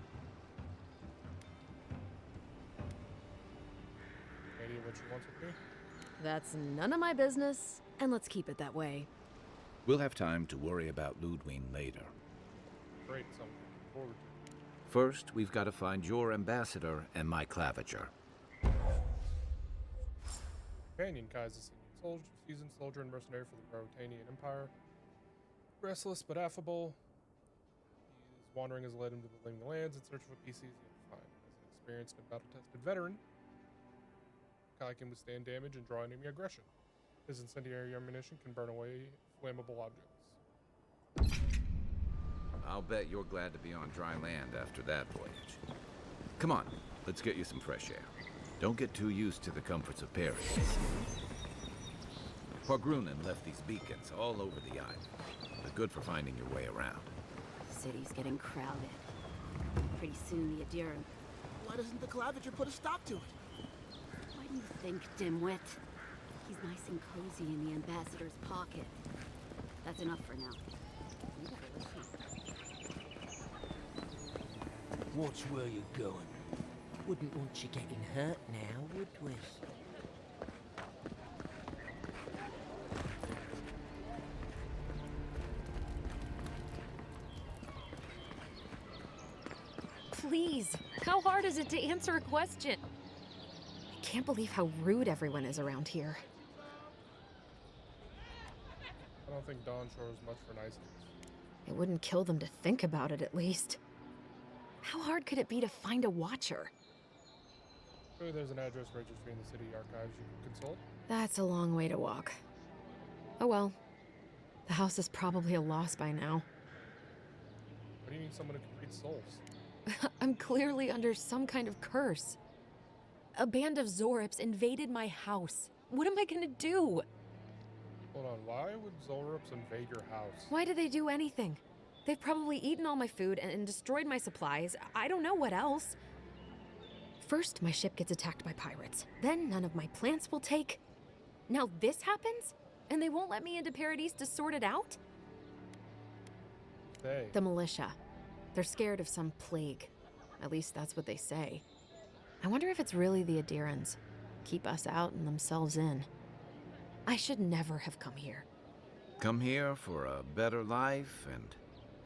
Any idea what she wants with me? That's none of my business, and let's keep it that way. We'll have time to worry about Ludwine later. Great, something to look forward to. First, we've got to find your ambassador and my claviger. Companion Kai is a seasoned soldier and mercenary for the Rotanian Empire. Restless but affable, his wandering has led him to the Living Lands in search of a piece easy to find. As an experienced and battle-tested veteran, Kai can withstand damage and draw enemy aggression. His incendiary ammunition can burn away flammable objects. I'll bet you're glad to be on dry land after that voyage. Come on, let's get you some fresh air. Don't get too used to the comforts of Paradise. Pargrunen left these beacons all over the island. They're good for finding your way around. The city's getting crowded. Pretty soon the Adiran. Why doesn't the claviger put a stop to it? Why do you think, dimwit? He's nice and cozy in the ambassador's pocket. That's enough for now. You gotta listen. Watch where you're going. Wouldn't want you getting hurt now, would we? Please, how hard is it to answer a question? I can't believe how rude everyone is around here. I don't think Dawn shows much for niceness. It wouldn't kill them to think about it, at least. How hard could it be to find a watcher? Surely there's an address registry in the city archives you can consult. That's a long way to walk. Oh well. The house is probably a loss by now. What do you need someone who can read souls? I'm clearly under some kind of curse. A band of Zorips invaded my house. What am I gonna do? Hold on, why would Zolrups invade your house? Why do they do anything? They've probably eaten all my food and destroyed my supplies. I don't know what else. First, my ship gets attacked by pirates. Then none of my plants will take. Now this happens? And they won't let me into Paradise to sort it out? Hey. The militia. They're scared of some plague. At least that's what they say. I wonder if it's really the Adirans. Keep us out and themselves in. I should never have come here. Come here for a better life and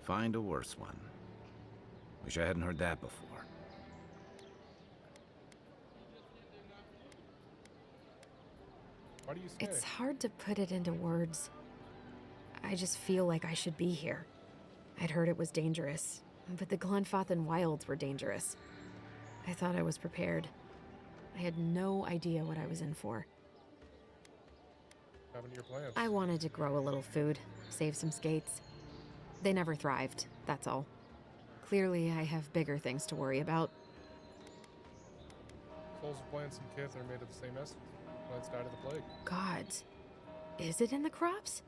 find a worse one. Wish I hadn't heard that before. Why do you say? It's hard to put it into words. I just feel like I should be here. I'd heard it was dangerous, but the Glenfathan wilds were dangerous. I thought I was prepared. I had no idea what I was in for. Having your plans. I wanted to grow a little food, save some skates. They never thrived, that's all. Clearly, I have bigger things to worry about. Souls of plants and kith are made of the same essence. Plants died of the plague. Gods. Is it in the crops?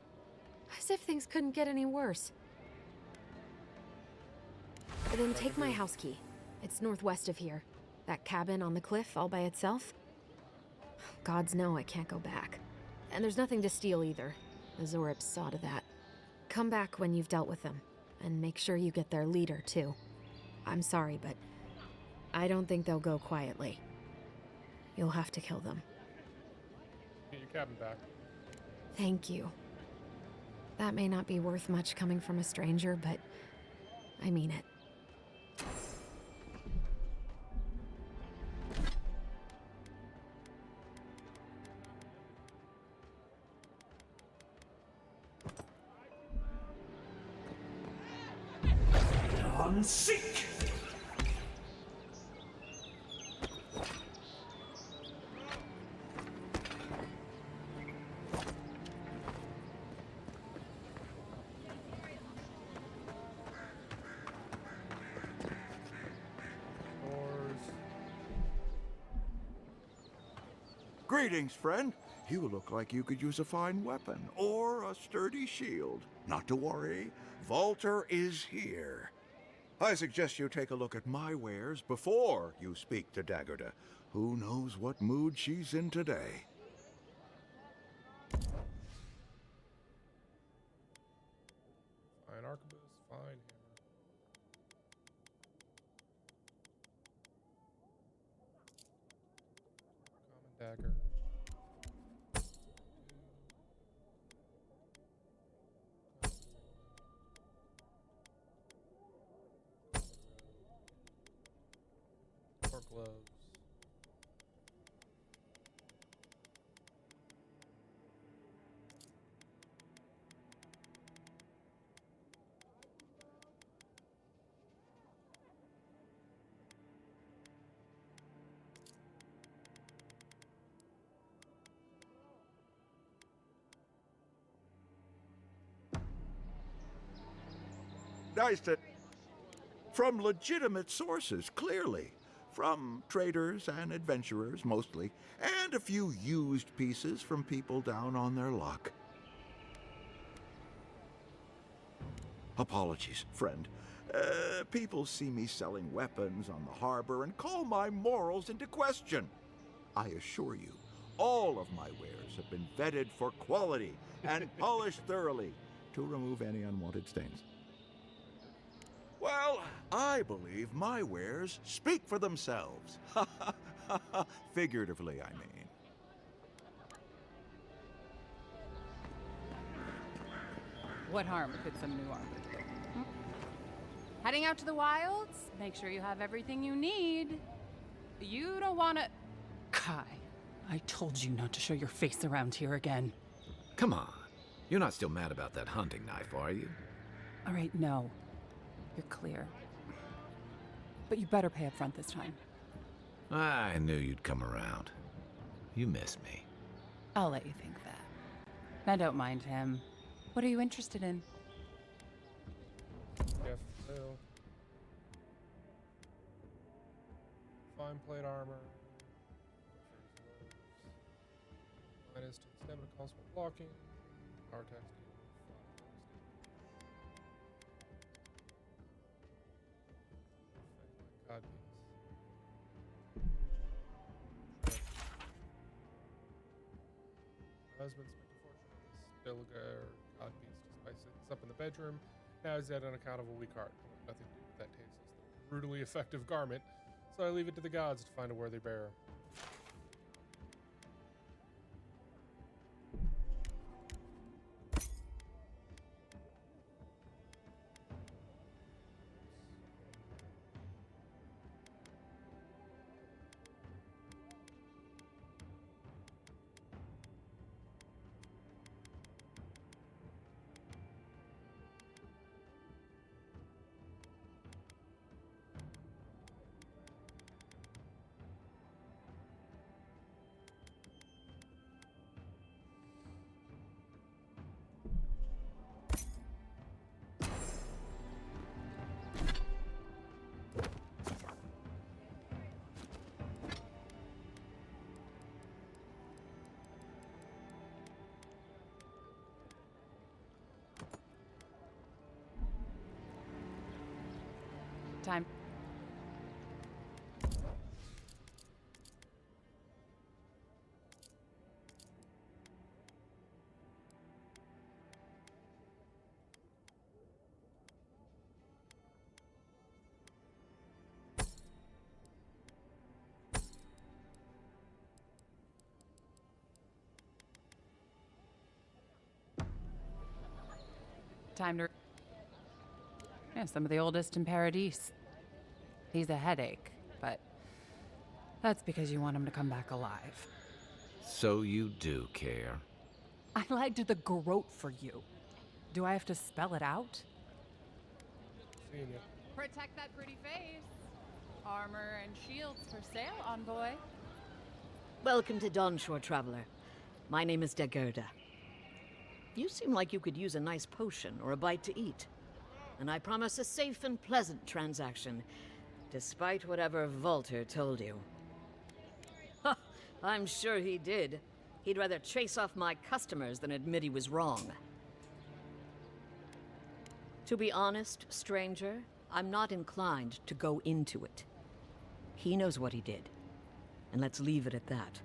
As if things couldn't get any worse. Then take my house key. It's northwest of here. That cabin on the cliff all by itself. Gods know I can't go back. And there's nothing to steal either. The Zorips saw to that. Come back when you've dealt with them. And make sure you get their leader, too. I'm sorry, but I don't think they'll go quietly. You'll have to kill them. Get your cabin back. Thank you. That may not be worth much coming from a stranger, but I mean it. Seek! Greetings, friend. You look like you could use a fine weapon or a sturdy shield. Not to worry, Volter is here. I suggest you take a look at my wares before you speak to Daggerda. Who knows what mood she's in today? Fine arquebus, fine hammer. Common dagger. Gloves. Nice to... From legitimate sources, clearly. From traders and adventurers, mostly, and a few used pieces from people down on their luck. Apologies, friend. People see me selling weapons on the harbor and call my morals into question. I assure you, all of my wares have been vetted for quality and polished thoroughly to remove any unwanted stains. Well, I believe my wares speak for themselves. Figuratively, I mean. What harm could some new armor do? Hmm? Heading out to the wilds? Make sure you have everything you need. You don't want to... Kai, I told you not to show your face around here again. Come on. You're not still mad about that hunting knife, are you? All right, no. You're clear. But you better pay up front this time. I knew you'd come around. You miss me. I'll let you think that. Now don't mind him. What are you interested in? Yes, sale. Fine plate armor. Minus 2 stamina cost for blocking. Power attack steal. God piece. My husband spent a fortune on this Dilliger God piece to spice things up in the bedroom. Now he's dead on account of a weak heart. Nothing to do with that tasteless, brutally effective garment. So I leave it to the gods to find a worthy bearer. Time. Time to. Yeah, some of the oldest in Paradise. He's a headache, but that's because you want him to come back alive. So you do care. I lied to the Garrote for you. Do I have to spell it out? Seeing you. Protect that pretty face. Armor and shields for sale, envoy. Welcome to Dawnshore, Traveler. My name is Dagerda. You seem like you could use a nice potion or a bite to eat. And I promise a safe and pleasant transaction, despite whatever Volter told you. Ha! I'm sure he did. He'd rather chase off my customers than admit he was wrong. To be honest, stranger, I'm not inclined to go into it. He knows what he did. And let's leave it at that.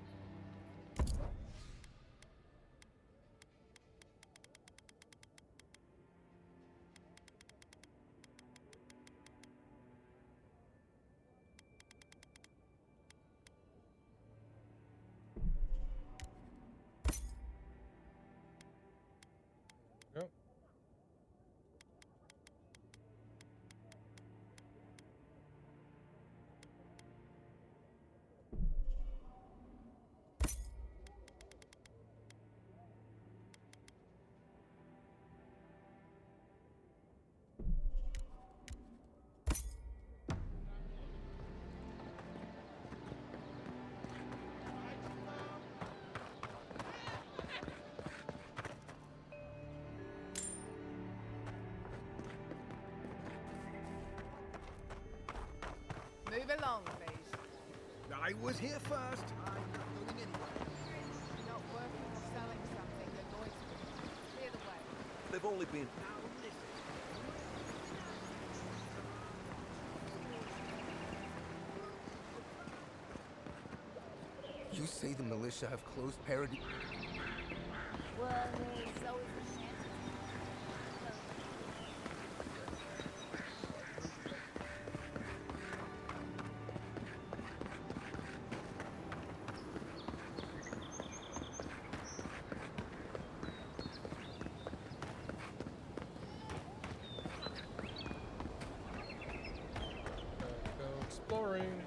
Go. Move along, please. I was here first. I'm not going anywhere. You're not working or selling something that annoys me. Clear the way. They've only been. You say the militia have closed Paradise? Well, there's always a chance. Go exploring.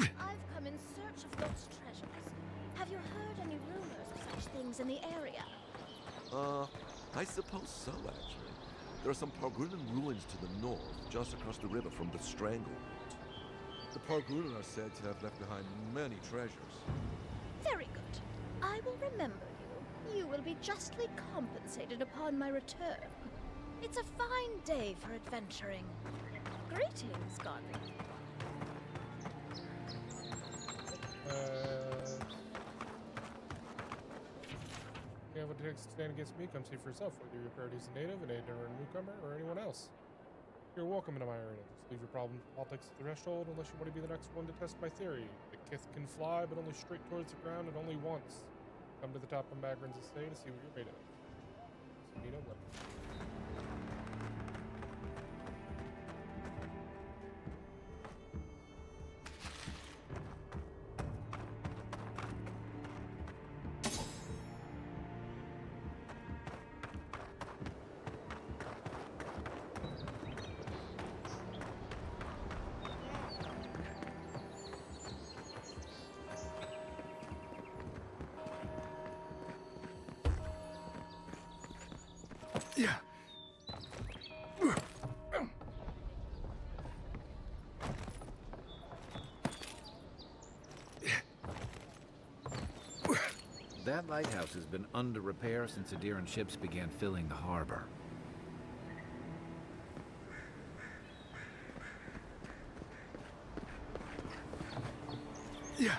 I've come in search of those treasures. Have you heard any rumors of such things in the area? I suppose so, actually. There are some Pargrunan ruins to the north, just across the river from the Stranglehold. The Pargrunan are said to have left behind many treasures. Very good. I will remember you. You will be justly compensated upon my return. It's a fine day for adventuring. Greetings, Godfrey. You have what it takes to stand against me, come see for yourself, whether you're a Paradise native, an Aiden or a newcomer, or anyone else. You're welcome into my arena. Just leave your problems and politics at the threshold unless you want to be the next one to test my theory. The Kith can fly, but only straight towards the ground and only once. Come to the top of Magrin's estate to see what you're made of. Sabina, what? Yeah. That lighthouse has been under repair since Adiran ships began filling the harbor. Yeah.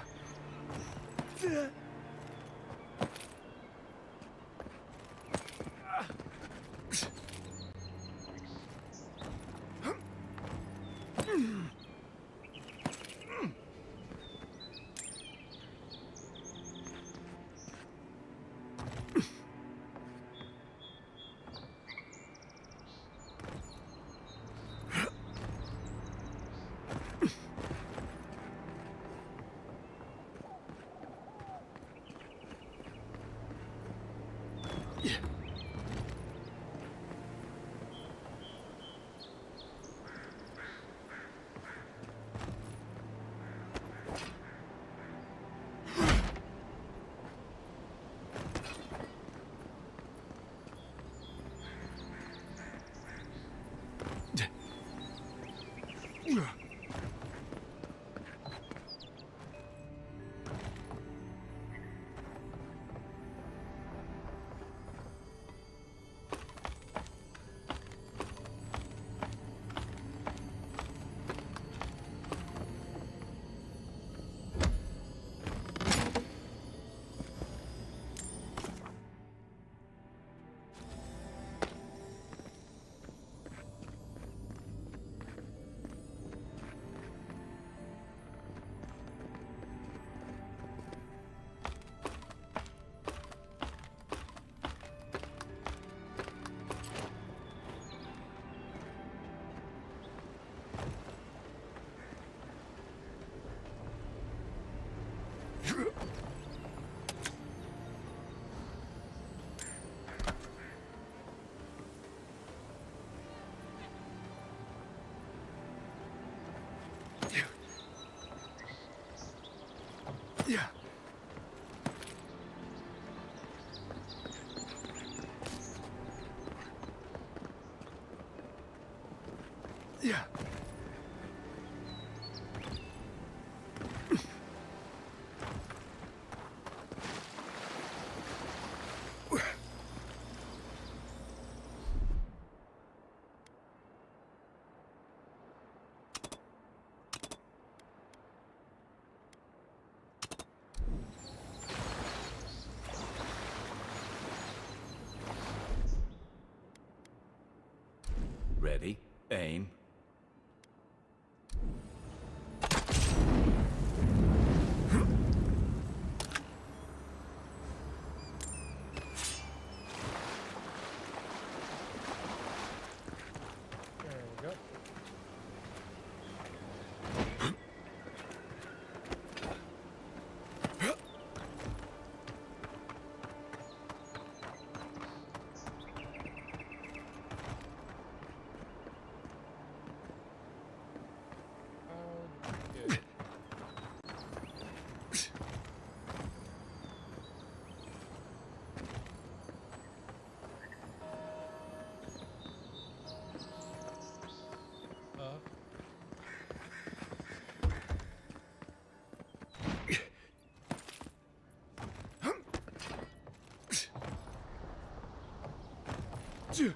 Yeah. Yeah. Ready, aim. There we go. Okay.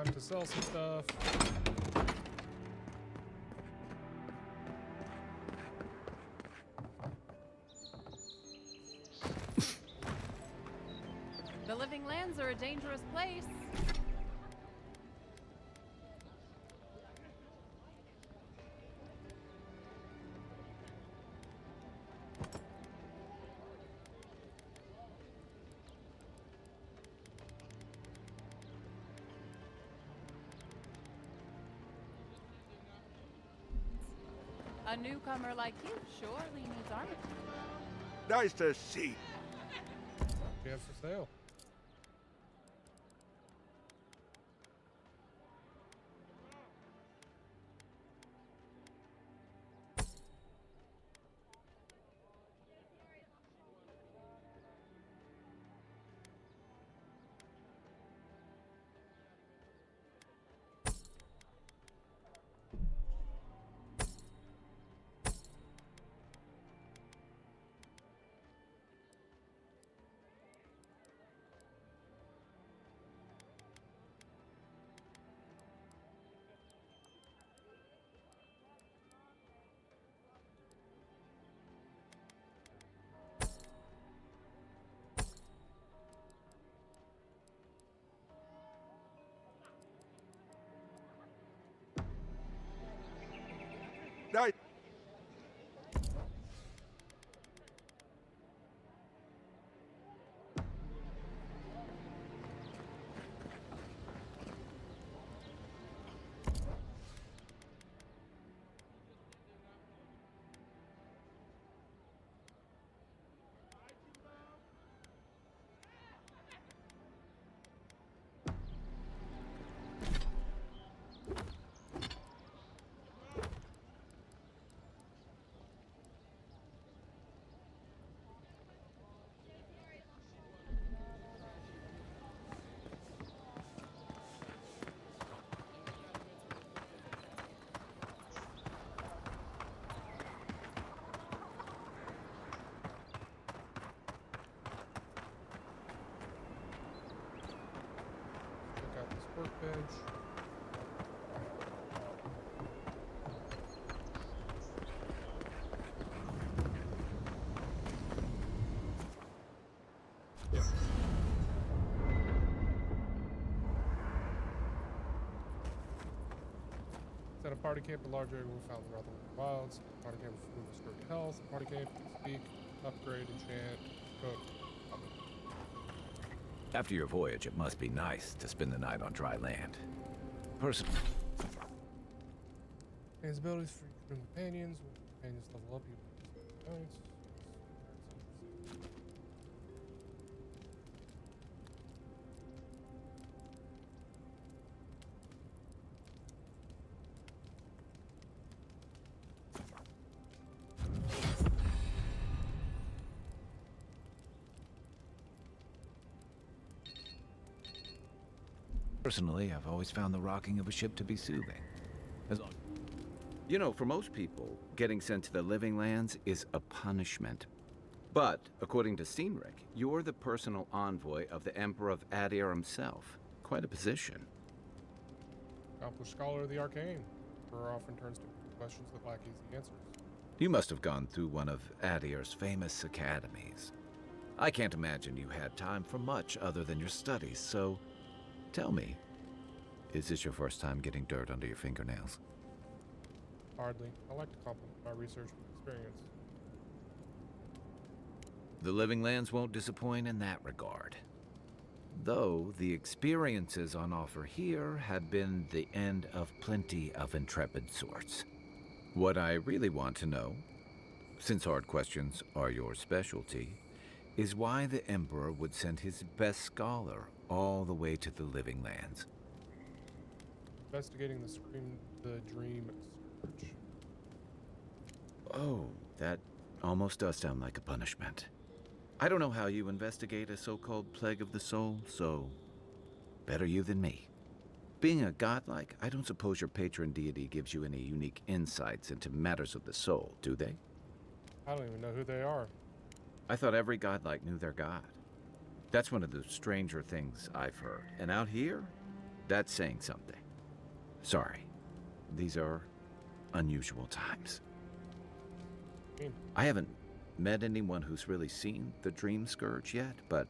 Time to sell some stuff. The Living Lands are a dangerous place. A newcomer like you surely needs armor. Nice to see. What do you have for sale? Nice. Check out this workbench. Set a party camp in a large area we found throughout the wilds. Party camp with food, restore your health. Party camp, speak, upgrade, enchant, cook. After your voyage, it must be nice to spend the night on dry land. Personally, His abilities for your companions. When companions level up, you points. Personally, I've always found the rocking of a ship to be soothing. As long... You know, for most people, getting sent to the Living Lands is a punishment. But, according to Cynric, you're the personal envoy of the Emperor of Adir himself. Quite a position. Accomplished scholar of the arcane. Emperor often turns to questions that lack easy answers. You must have gone through one of Adir's famous academies. I can't imagine you had time for much other than your studies, so tell me, is this your first time getting dirt under your fingernails? Hardly. I like to complement my research with experience. The Living Lands won't disappoint in that regard. Though the experiences on offer here have been the end of plenty of intrepid sorts. What I really want to know, since hard questions are your specialty, is why the Emperor would send his best scholar all the way to the Living Lands. Investigating the dream search. Oh, that almost does sound like a punishment. I don't know how you investigate a so-called plague of the soul, so better you than me. Being a godlike, I don't suppose your patron deity gives you any unique insights into matters of the soul, do they? I don't even know who they are. I thought every godlike knew their god. That's one of the stranger things I've heard. And out here, That's saying something. Sorry. These are unusual times. I haven't met anyone who's really seen the Dream Scourge yet, but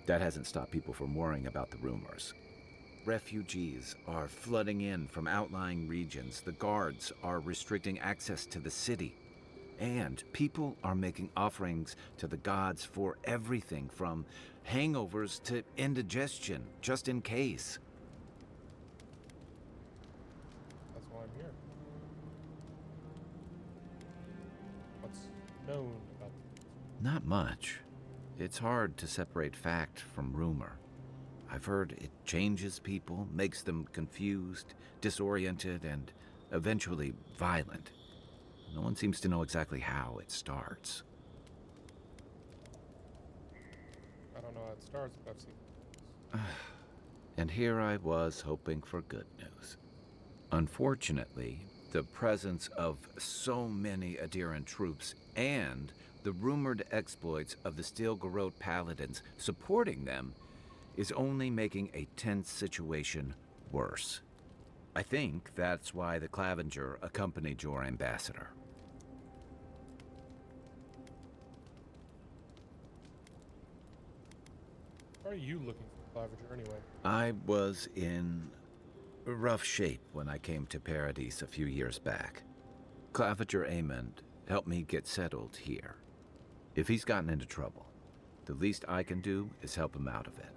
that hasn't stopped people from worrying about the rumors. Refugees are flooding in from outlying regions. The guards are restricting access to the city. And people are making offerings to the gods for everything from hangovers to indigestion, just in case. That's why I'm here. What's known about them? Not much. It's hard to separate fact from rumor. I've heard it changes people, makes them confused, disoriented, and eventually violent. No one seems to know exactly how it starts. I don't know how it starts, but I've seen it. And here I was hoping for good news. Unfortunately, the presence of so many Adiran troops and the rumored exploits of the Steel Garrote paladins supporting them is only making a tense situation worse. I think that's why the Clavenger accompanied your ambassador. Why are you looking for Clavenger anyway? I was in rough shape when I came to Paradise a few years back. Clavenger Amond helped me get settled here. If he's gotten into trouble, the least I can do is help him out of it.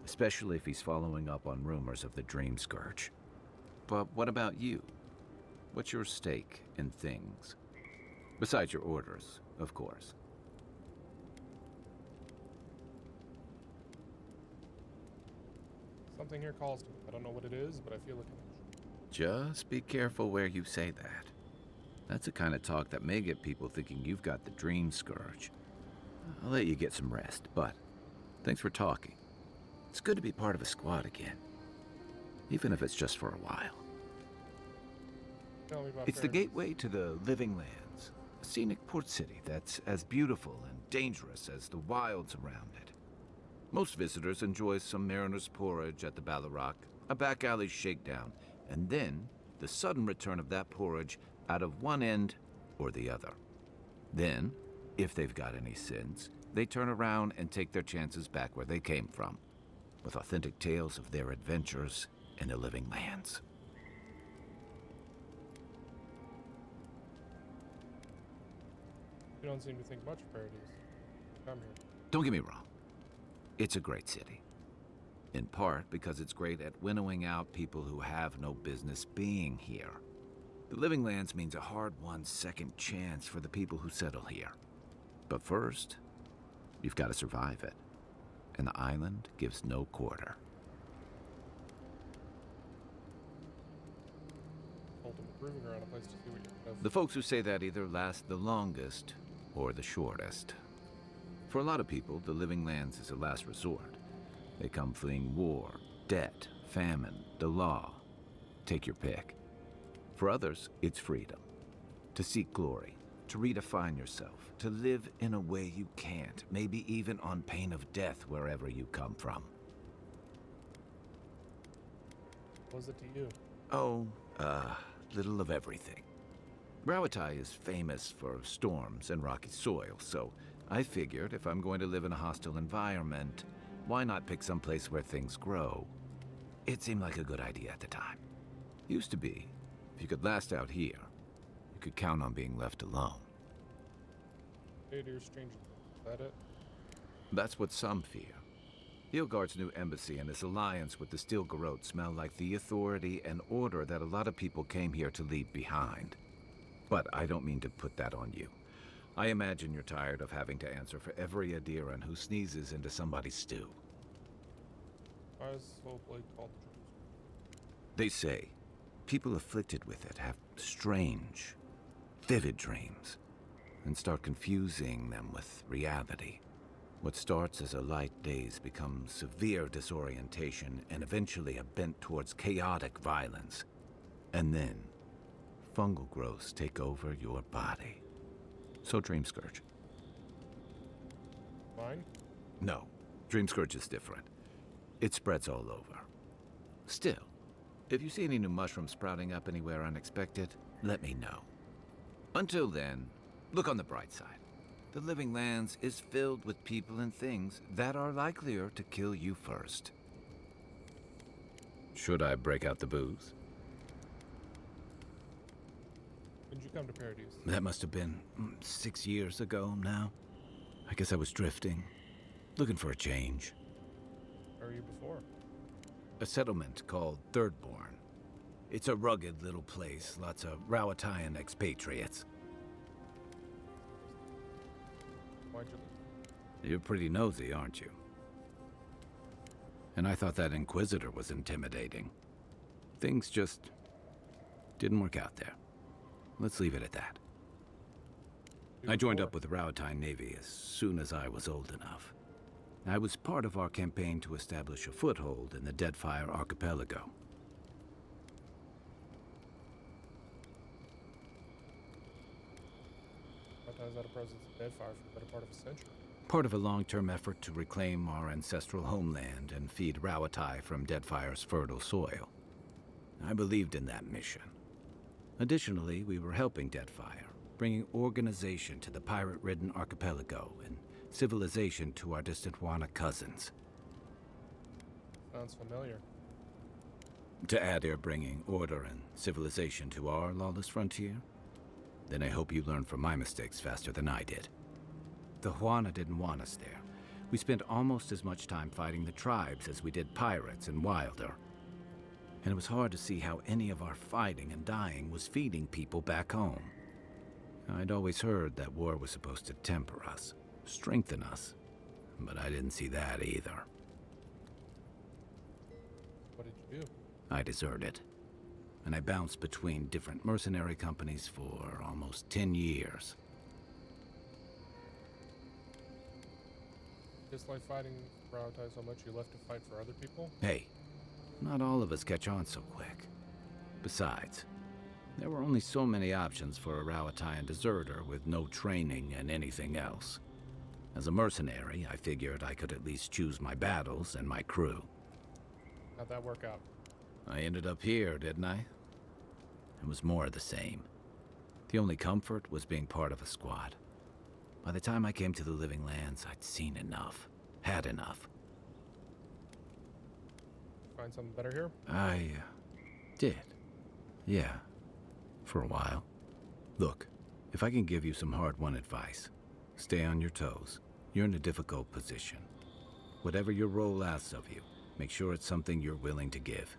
Especially if he's following up on rumors of the Dream Scourge. But what about you? What's your stake in things? Besides your orders, of course. Something here calls to me. I don't know what it is, but I feel a connection. Just be careful where you say that. That's the kind of talk that may get people thinking you've got the Dream Scourge. I'll let you get some rest, but thanks for talking. It's good to be part of a squad again. Even if it's just for a while. Tell me about It's the Paradise. gateway to the Living Lands, a scenic port city that's as beautiful and dangerous as the wilds around it. Most visitors enjoy some mariner's porridge at the Ballarrock, a back alley shakedown, and then the sudden return of that porridge out of one end or the other. Then, if they've got any sins, they turn around and take their chances back where they came from, with authentic tales of their adventures in the Living Lands. You don't seem to think much of Paradise. Come here. Don't get me wrong. It's a great city. In part because it's great at winnowing out people who have no business being here. The Living Lands means a hard-won second chance for the people who settle here. But first, you've got to survive it. And the island gives no quarter. Ultimate proving ground, a place to see what you're made of. The folks who say that either last the longest or the shortest. For a lot of people, the Living Lands is a last resort. They come fleeing war, debt, famine, the law. Take your pick. For others, it's freedom. To seek glory, to redefine yourself, to live in a way you can't, maybe even on pain of death wherever you come from. What was it to you? Oh, little of everything. Rawatai is famous for storms and rocky soil, so I figured if I'm going to live in a hostile environment, why not pick some place where things grow? It seemed like a good idea at the time. Used to be. If you could last out here, you could count on being left alone. Hey, dear stranger. Is that it? That's what some fear. Hilgard's new embassy and his alliance with the Steel Garrote smell like the authority and order that a lot of people came here to leave behind. But I don't mean to put that on you. I imagine you're tired of having to answer for every Adiran who sneezes into somebody's stew. Why is this whole place called the Dream Scourge? They say people afflicted with it have strange, vivid dreams and start confusing them with reality. What starts as a light daze becomes severe disorientation and eventually a bent towards chaotic violence. And then, fungal growths take over your body. So Dream Scourge. Mine? No, Dream Scourge is different. It spreads all over. Still, if you see any new mushrooms sprouting up anywhere unexpected, let me know. Until then, look on the bright side. The Living Lands is filled with people and things that are likelier to kill you first. Should I break out the booze? When did you come to Paradise? That must have been 6 years ago now. I guess I was drifting, looking for a change. Where were you before? A settlement called Thirdborn. It's a rugged little place, lots of Rowatayan expatriates. Why'd you leave? You're pretty nosy, aren't you? And I thought that Inquisitor was intimidating. Things just didn't work out there. Let's leave it at that. I joined up with the Rowatayan Navy as soon as I was old enough. I was part of our campaign to establish a foothold in the Deadfire Archipelago. Rowatai's had a presence in Deadfire for the better part of a century. Part of a long-term effort to reclaim our ancestral homeland and feed Rowatai from Deadfire's fertile soil. I believed in that mission. Additionally, we were helping Deadfire, bringing organization to the pirate-ridden archipelago and civilization to our distant Wana cousins. Sounds familiar. To add, they're bringing order and civilization to our lawless frontier? Then I hope you learn from my mistakes faster than I did. The Wana didn't want us there. We spent almost as much time fighting the tribes as we did pirates and Wilder. And it was hard to see how any of our fighting and dying was feeding people back home. I'd always heard that war was supposed to temper us, strengthen us, but I didn't see that either. What did you do? I deserted, and I bounced between different mercenary companies for almost 10 years. Dislike fighting Rowatai so much you left to fight for other people? Hey, not all of us catch on so quick. Besides, there were only so many options for a Rowatayan deserter with no training and anything else. As a mercenary, I figured I could at least choose my battles and my crew. How'd that work out? I ended up here, didn't I? It was more of the same. The only comfort was being part of a squad. By the time I came to the Living Lands, I'd seen enough. Had enough. Find something better here? I did. Yeah. For a while. Look, if I can give you some hard-won advice, stay on your toes. You're in a difficult position. Whatever your role asks of you, make sure it's something you're willing to give.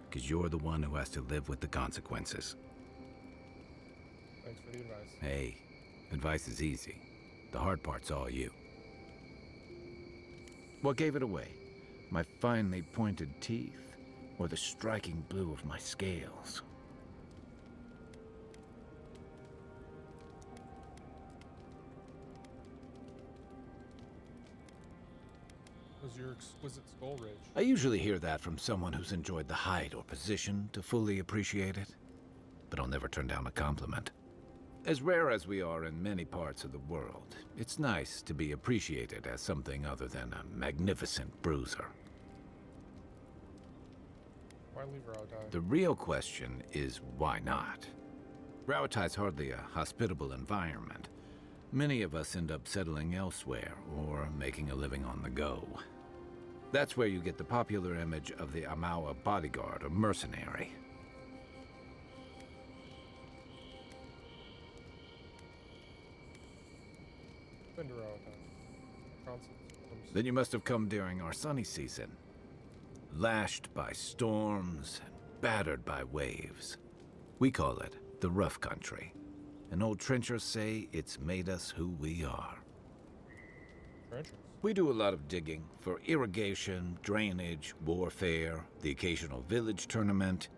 Because you're the one who has to live with the consequences. Thanks for the advice. Hey, advice is easy. The hard part's all you. What gave it away? My finely pointed teeth, or the striking blue of my scales? Was your exquisite skull ridge? I usually hear that from someone who's enjoyed the height or position to fully appreciate it, but I'll never turn down a compliment. As rare as we are in many parts of the world, it's nice to be appreciated as something other than a magnificent bruiser. Why leave Rowatai? The real question is why not? Rowatai's hardly a hospitable environment. Many of us end up settling elsewhere or making a living on the go. That's where you get the popular image of the Amawa bodyguard or mercenary. Been to Rowatai. Constant storms. Then you must have come during our sunny season. Lashed by storms and battered by waves. We call it the rough country. And old trenchers say it's made us who we are. Trenchers? We do a lot of digging for irrigation, drainage, warfare, the occasional village tournament.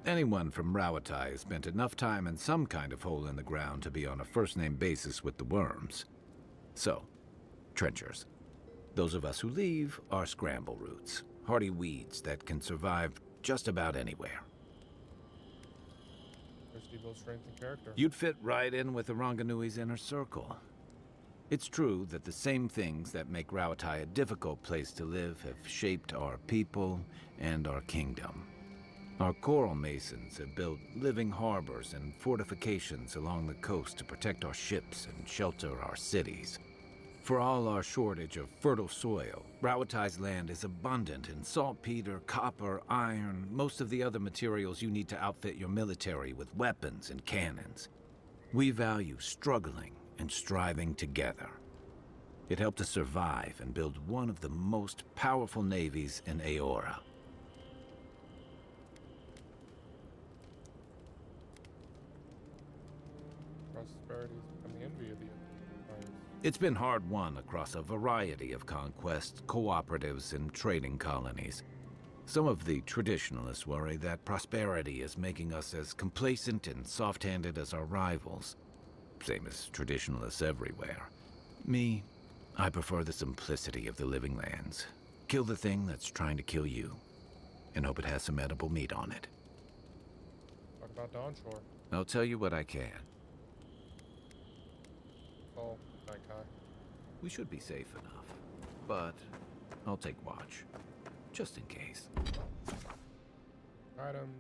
Anyone from Rowatai has spent enough time in some kind of hole in the ground to be on a first-name basis with the worms. So, trenchers. Those of us who leave are scramble roots, hardy weeds that can survive just about anywhere. Thirsty builds strength and character. You'd fit right in with the Ronganui's inner circle. It's true that the same things that make Rauatai a difficult place to live have shaped our people and our kingdom. Our coral masons have built living harbors and fortifications along the coast to protect our ships and shelter our cities. For all our shortage of fertile soil, Rauatai's land is abundant in saltpeter, copper, iron, most of the other materials you need to outfit your military with weapons and cannons. We value struggling and striving together. It helped us survive and build one of the most powerful navies in Aora. Prosperity has become the envy of the empires. It's been hard-won across a variety of conquests, cooperatives, and trading colonies. Some of the traditionalists worry that prosperity is making us as complacent and soft-handed as our rivals. Same as traditionalists everywhere. Me, I prefer the simplicity of the living lands. Kill the thing that's trying to kill you, and hope it has some edible meat on it. Talk about Dawnshore. I'll tell you what I can. Oh, that guy. We should be safe enough, but I'll take watch, just in case. Items.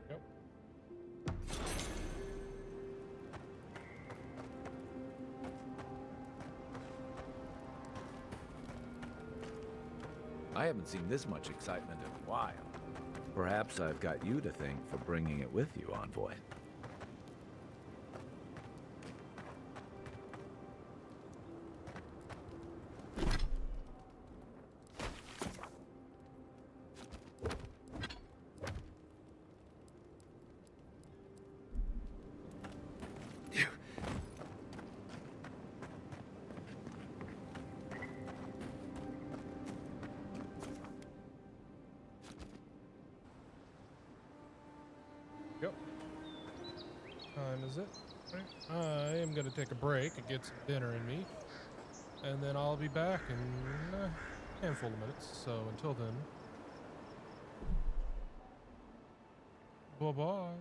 Yep. I haven't seen this much excitement in a while. Perhaps I've got you to thank for bringing it with you, Envoy. Yep. Time is it? Right. I am gonna take a break and get some dinner in me, and then I'll be back in a handful of minutes. So until then, bye-bye.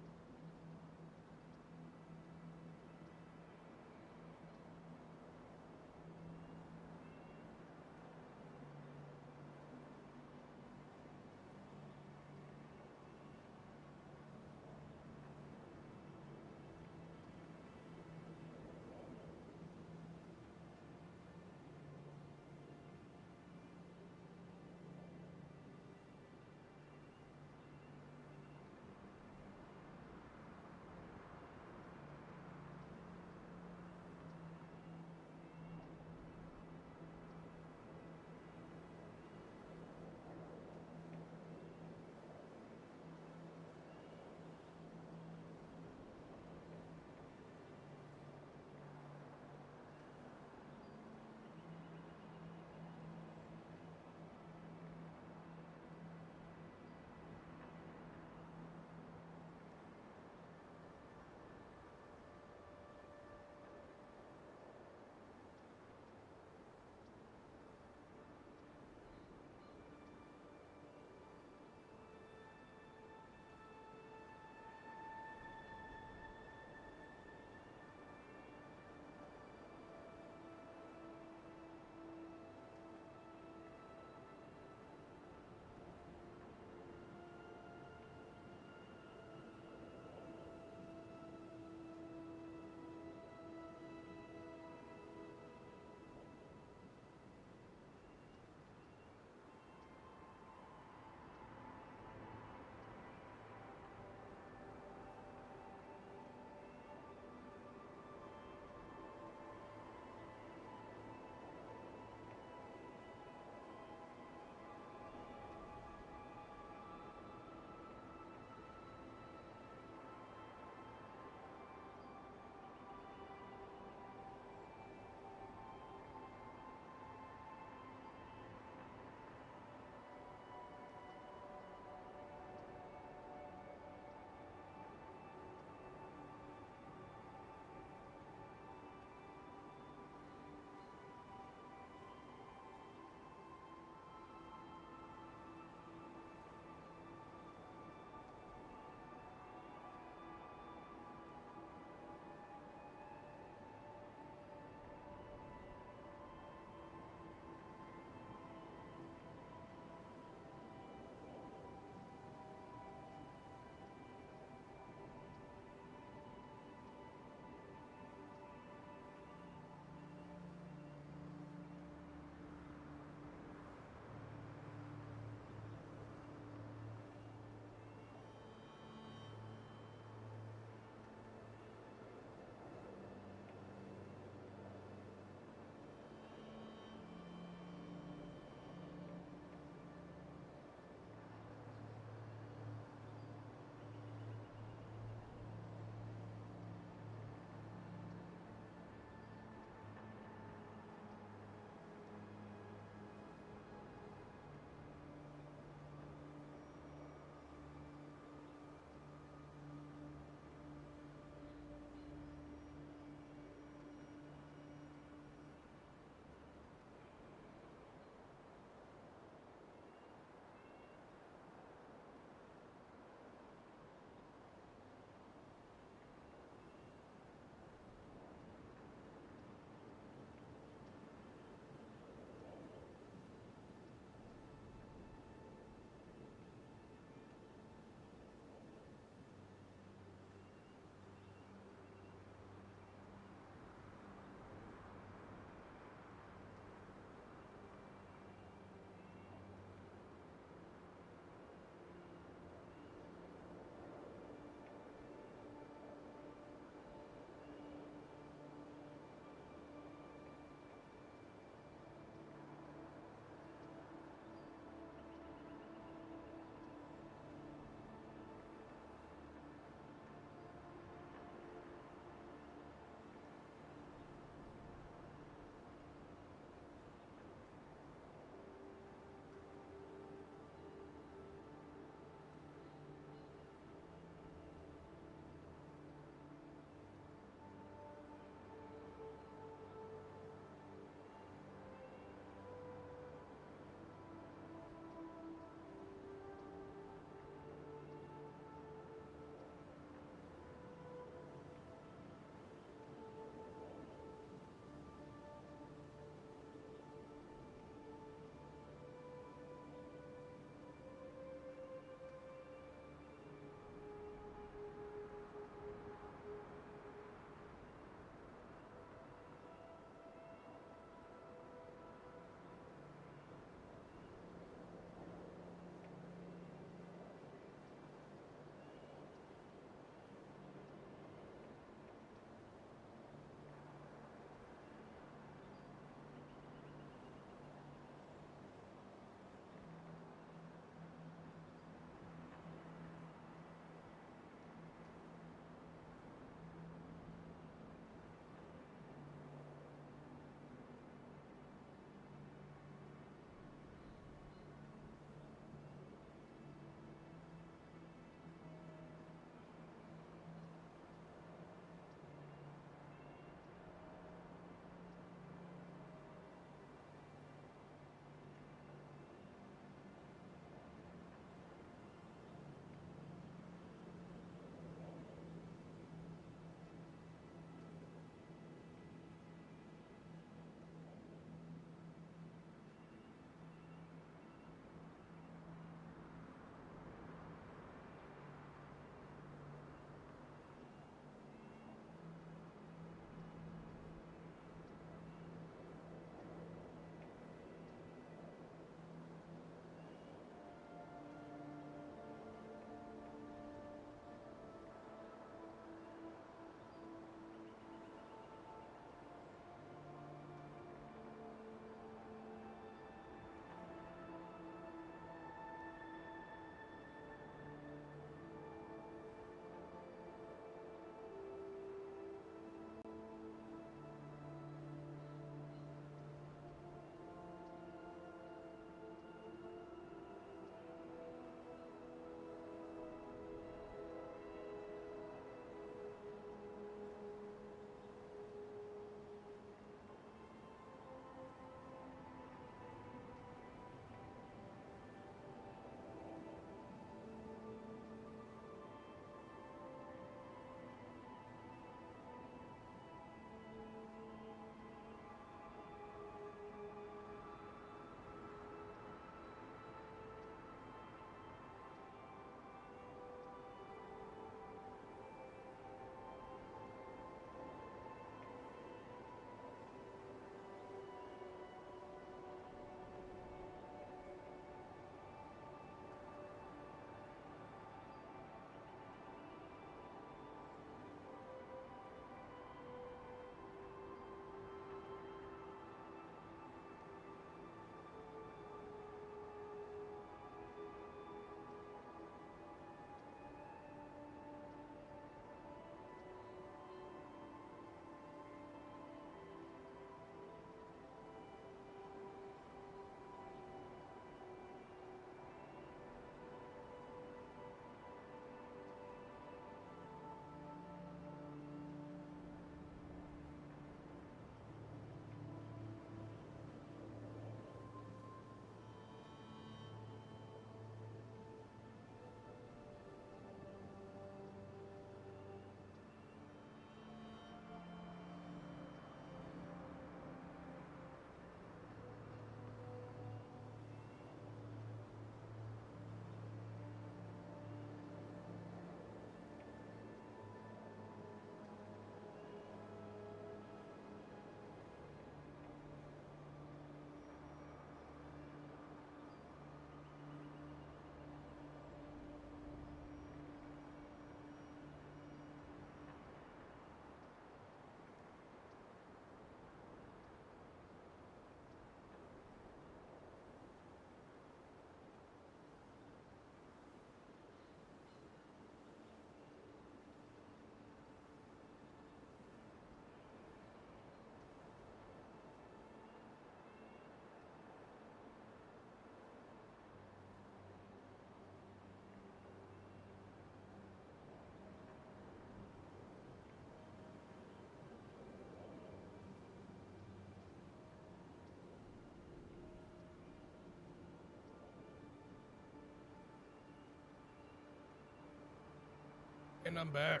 And I'm back.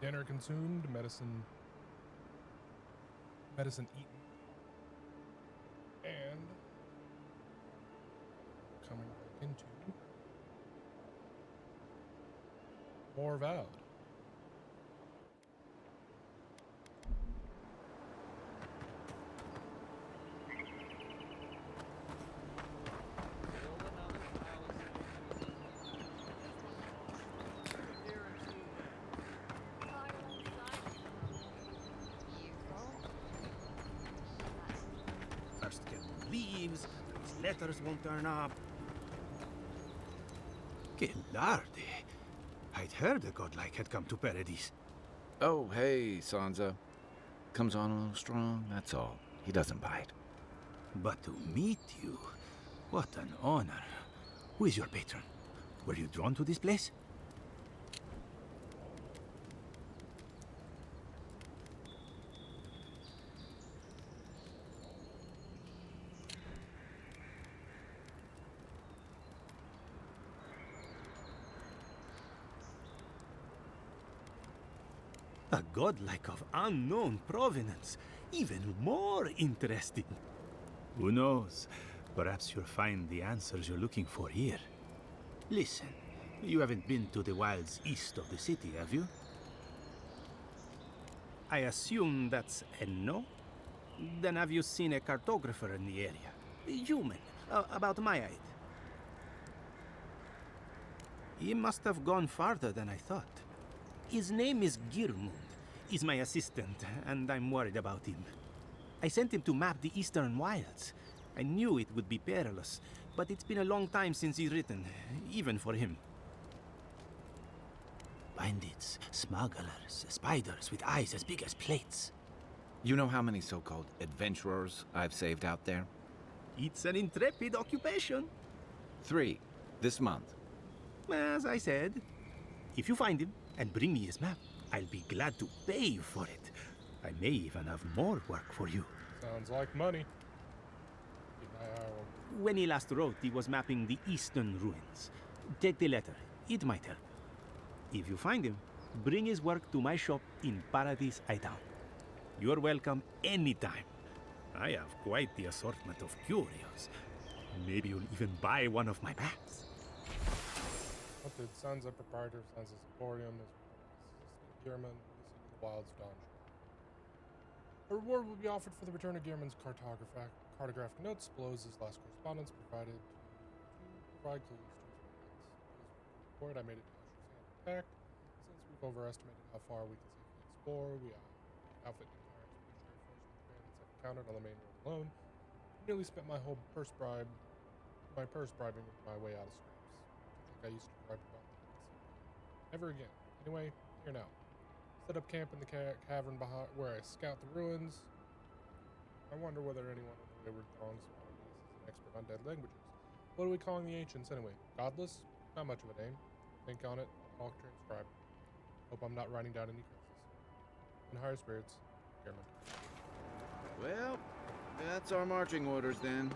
Dinner consumed, medicine eaten. And coming back into more Avowed. First get leaves, these letters won't turn up. Que larde. I'd heard a godlike had come to Paradise. Oh, hey, Sansa. Comes on a little strong, that's all. He doesn't bite. But to meet you, what an honor. Who is your patron? Were you drawn to this place? A godlike of unknown provenance. Even more interesting. Who knows? Perhaps you'll find the answers you're looking for here. Listen, you haven't been to the wilds east of the city, have you? I assume that's a no? Then have you seen a cartographer in the area? A human, about my height. He must have gone farther than I thought. His name is Girmund. He's my assistant, and I'm worried about him. I sent him to map the eastern wilds. I knew it would be perilous, but it's been a long time since he's written, even for him. Bandits, smugglers, spiders with eyes as big as plates. You know how many so-called adventurers I've saved out there? It's an intrepid occupation. 3, this month. As I said, if you find him and bring me his map, I'll be glad to pay you for it. I may even have more work for you. Sounds like money. Keep my eye on. When he last wrote, he was mapping the eastern ruins. Take the letter. It might help. If you find him, bring his work to my shop in Paradise Island. You're welcome anytime. I have quite the assortment of curios. Maybe you'll even buy one of my maps. What did Sansa, proprietor of Sansa's Emporium, is Gehrman, listening to the wilds of Dawn. A reward will be offered for the return of Gehrman's cartographic notes below his last correspondence provided to provide clues to his plans. For it, I made it to Asher's hand back. Since we've overestimated how far we can safely explore, we outfit the entire expeditionary force with the bandits I've encountered on the main road alone. I nearly spent my whole purse bribing my way out of scrapes. I think I used to gripe about things. Never again. Anyway, here now. Set up camp in the cavern behind where I scout the ruins. I wonder whether anyone in the wayward throngs is an expert on dead languages. What are we calling the ancients anyway? Godless? Not much of a name. Think on it. I'll transcribe. Hope I'm not writing down any curses. In higher spirits, Gehrman. Well, that's our marching orders then.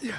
Yeah.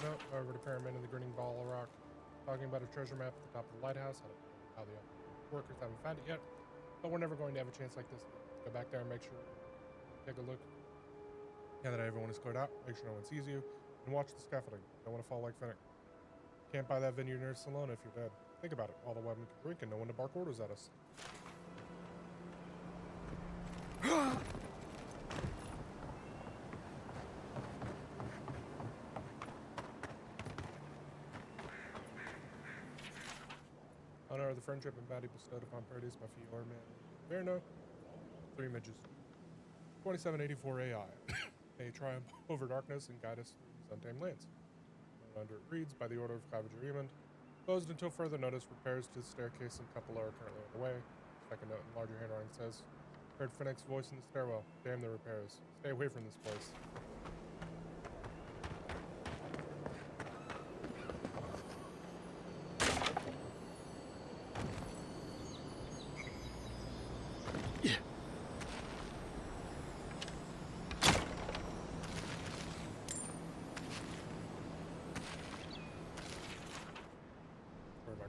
Note, however, the pyramid in the grinning ball of rock, talking about a treasure map at the top of the lighthouse. How the workers haven't found it yet, but we're never going to have a chance like this. Go back there and make sure, take a look. Now that everyone is cleared out, make sure no one sees you, and watch the scaffolding. Don't want to fall like Finnick. Can't buy that vineyard near Salona if you're dead. Think about it. All the wine we can drink and no one to bark orders at us. Honor of the friendship and bounty bestowed upon Paradis, my Fior man. Verno, 3 midges. 2784 AI. May triumph over darkness and guide us through these untamed lands. Under it reads, by the order of Cavager Eamon, closed until further notice, repairs to the staircase and cupola are currently underway. Second note in larger handwriting says, heard Finnick's voice in the stairwell. Damn the repairs. Stay away from this place.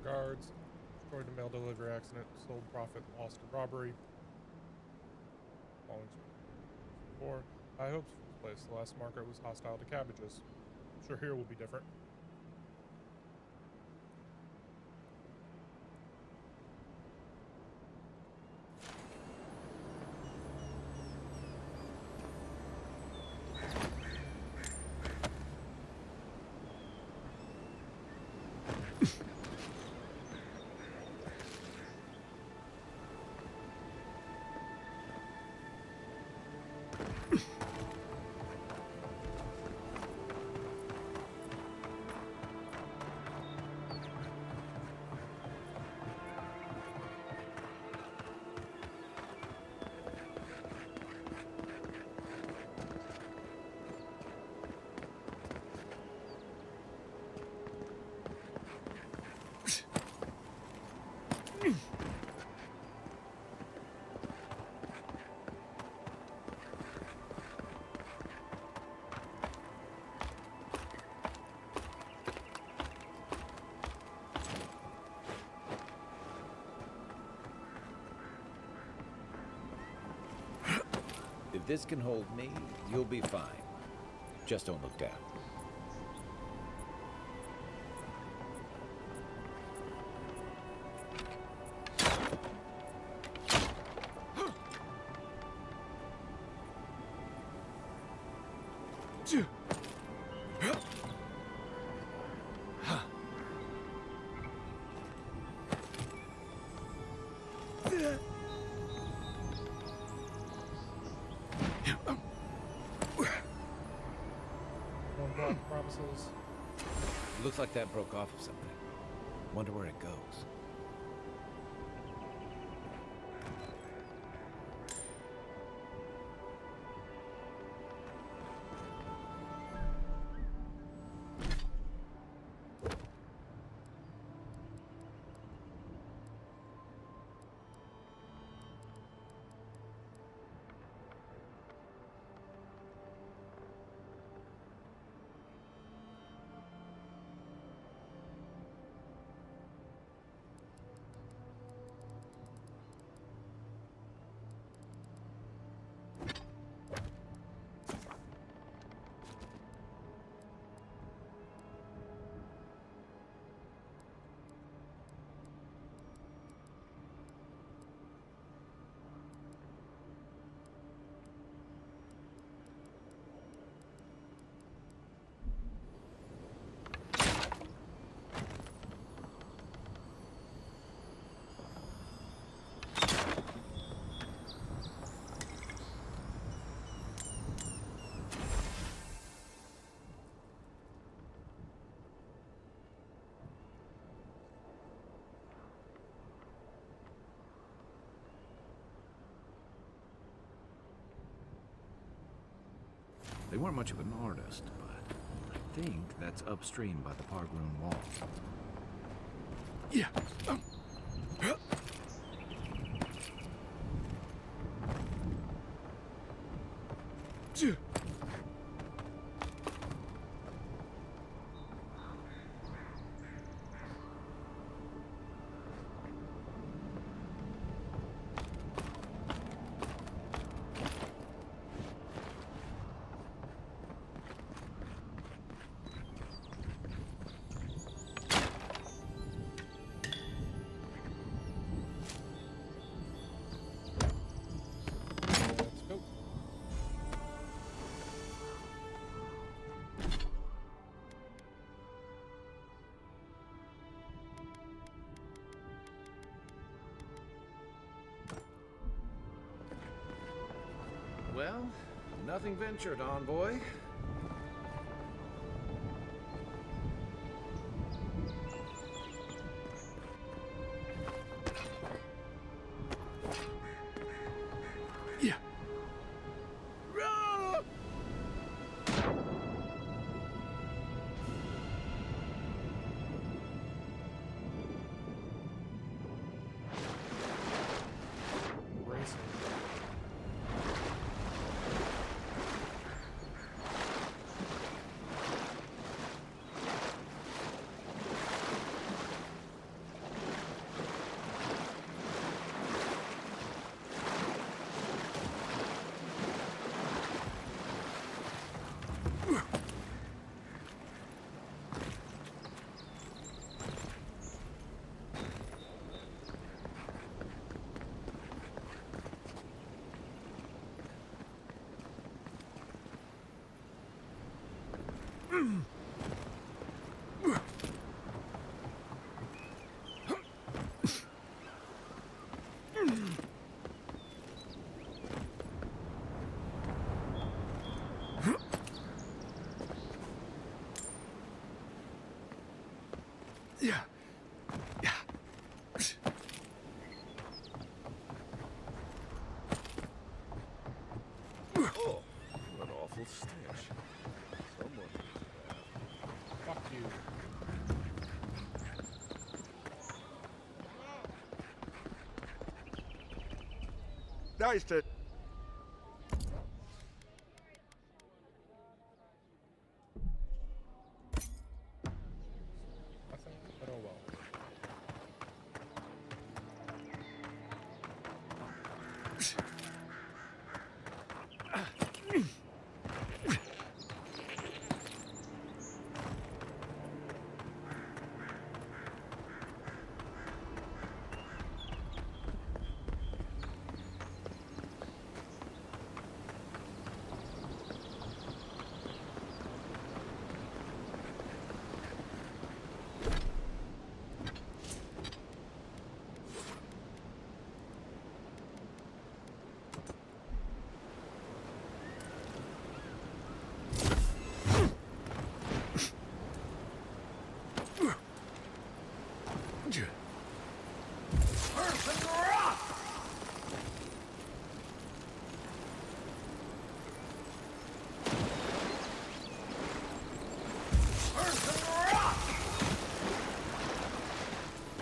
Guards, destroyed a mail delivery accident, sold profit, lost to robbery. Falling before. High hopes for this place. The last market was hostile to cabbages. I'm sure here will be different. If this can hold me, you'll be fine. Just don't look down. Promises. Looks like that broke off of something. Wonder where it goes. They weren't much of an artist, but I think that's upstream by the Pargroon Wall. Yeah. Let's go. Well, nothing ventured, envoy. Yeah. Racing. Yeah. Yeah. Oh, what an awful stench. Someone. Fuck you. Nice to... Nothing, but oh well.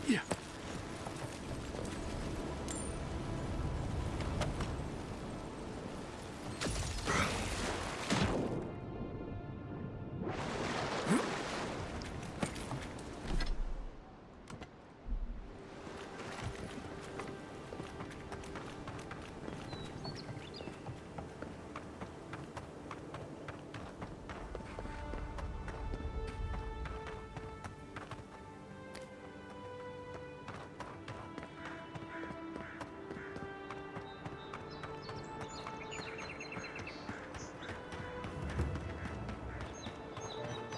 Yeah.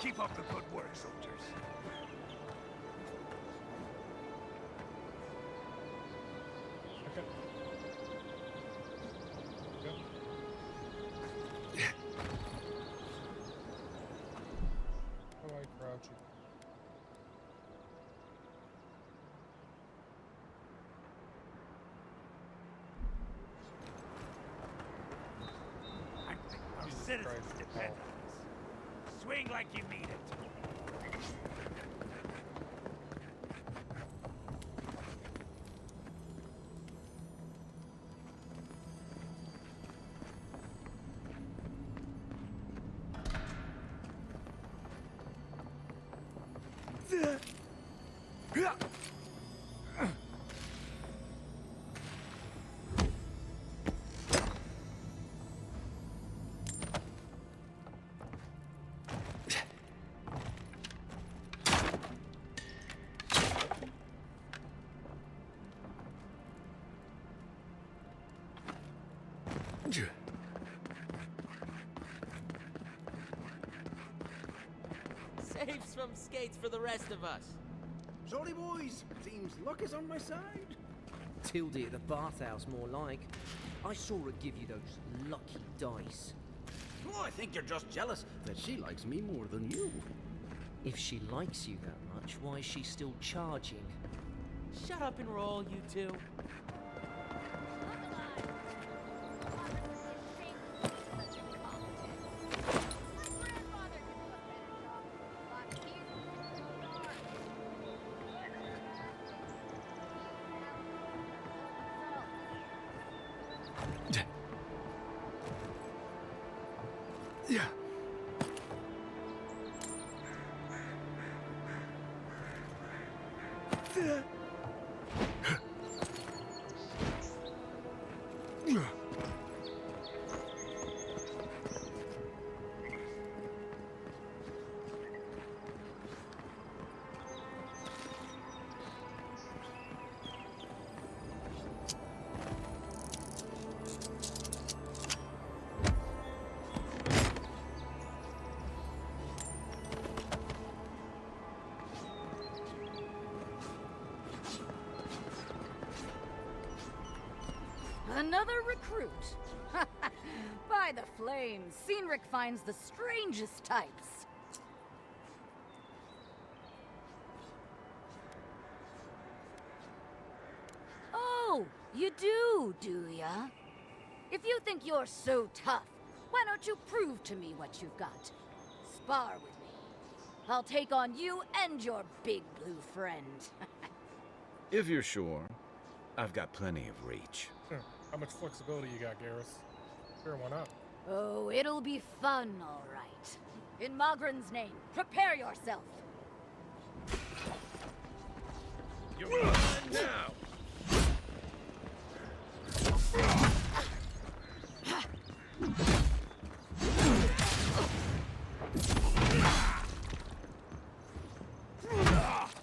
Keep up the good work, soldiers. Okay. Go. How do I crouch again? Christ. depend on us. Swing like you mean it. Saves from skates for the rest of us. Jolly boys! Seems luck is on my side. Tildy at the bathhouse, more like. I saw her give you those lucky dice. Oh, I think you're just jealous that she likes me more than you. If she likes you that much, why is she still charging? Shut up and roll, you two. Yeah. Another recruit. By the flames, Cynric finds the strangest types. Oh, you do ya? If you think you're so tough, why don't you prove to me what you've got? Spar with me. I'll take on you and your big blue friend. If you're sure, I've got plenty of reach. How much flexibility you got, Garrus? Sure, why not? Oh, it'll be fun, all right. In Mogren's name, prepare yourself. You're mine now!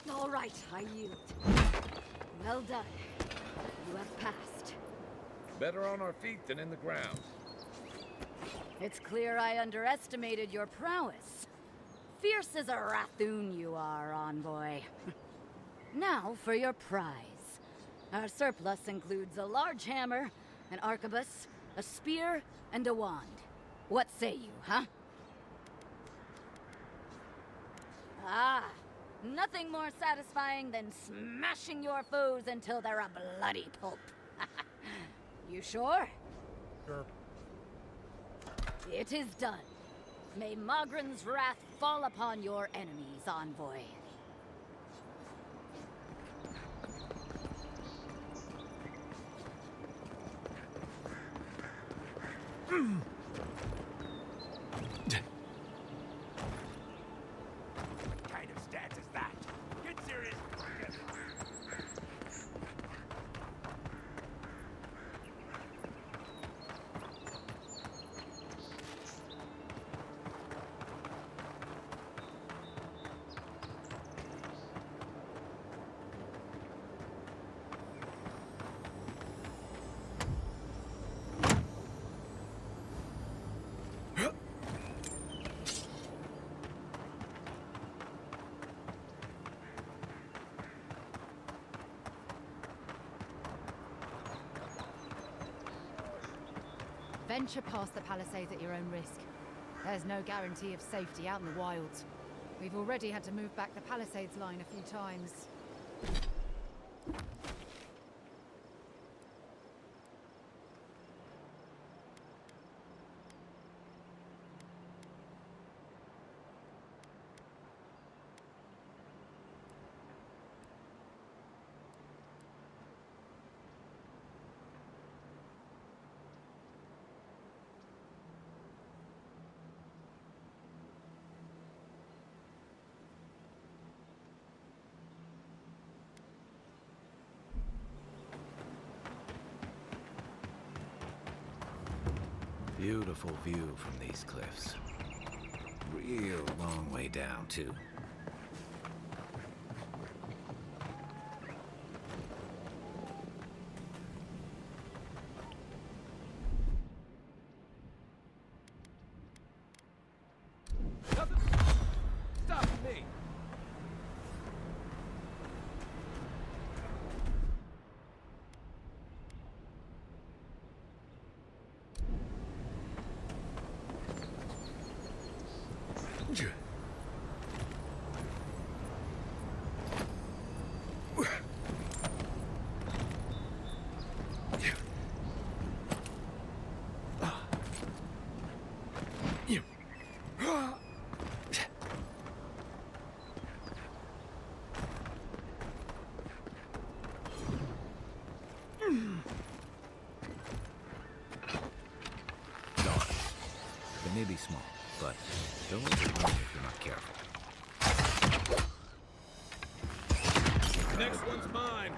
All right, I yield. Well done. You have passed. Better on our feet than in the ground. It's clear I underestimated your prowess. Fierce as a Rathoon you are, envoy. Now for your prize. Our surplus includes a large hammer, an arquebus, a spear, and a wand. What say you, huh? Ah, nothing more satisfying than smashing your foes until they're a bloody pulp. You sure? Sure. It is done. May Mogren's wrath fall upon your enemies, envoy. What kind of stance is that? Get serious. Venture past the palisades at your own risk. There's no guarantee of safety out in the wilds. We've already had to move back the palisades line a few times. Beautiful view from these cliffs. Real long way down, too. Stop me! They may be small, but they'll overrun if you're not careful. Next one's mine!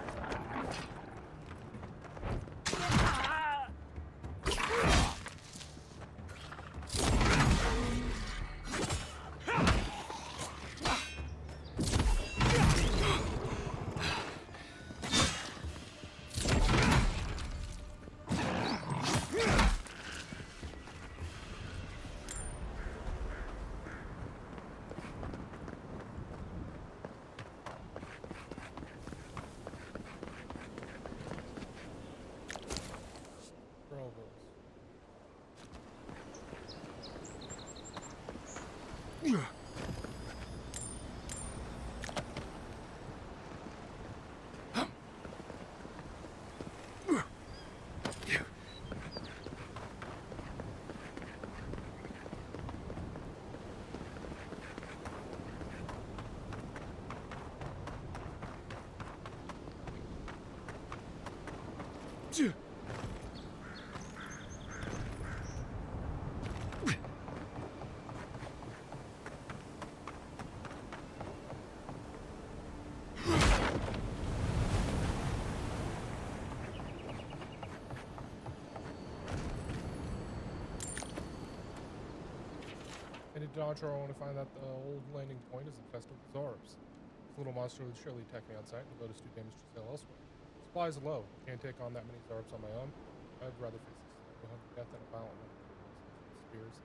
And at Dontra, I want to find out the old landing point is infested with Zorbs. This little monster would surely attack me on sight and devote us to damage to sail elsewhere. Supplies low. Can't take on that many Zorbs on my own. I'd rather face this slow hungry death than a violent one with spears.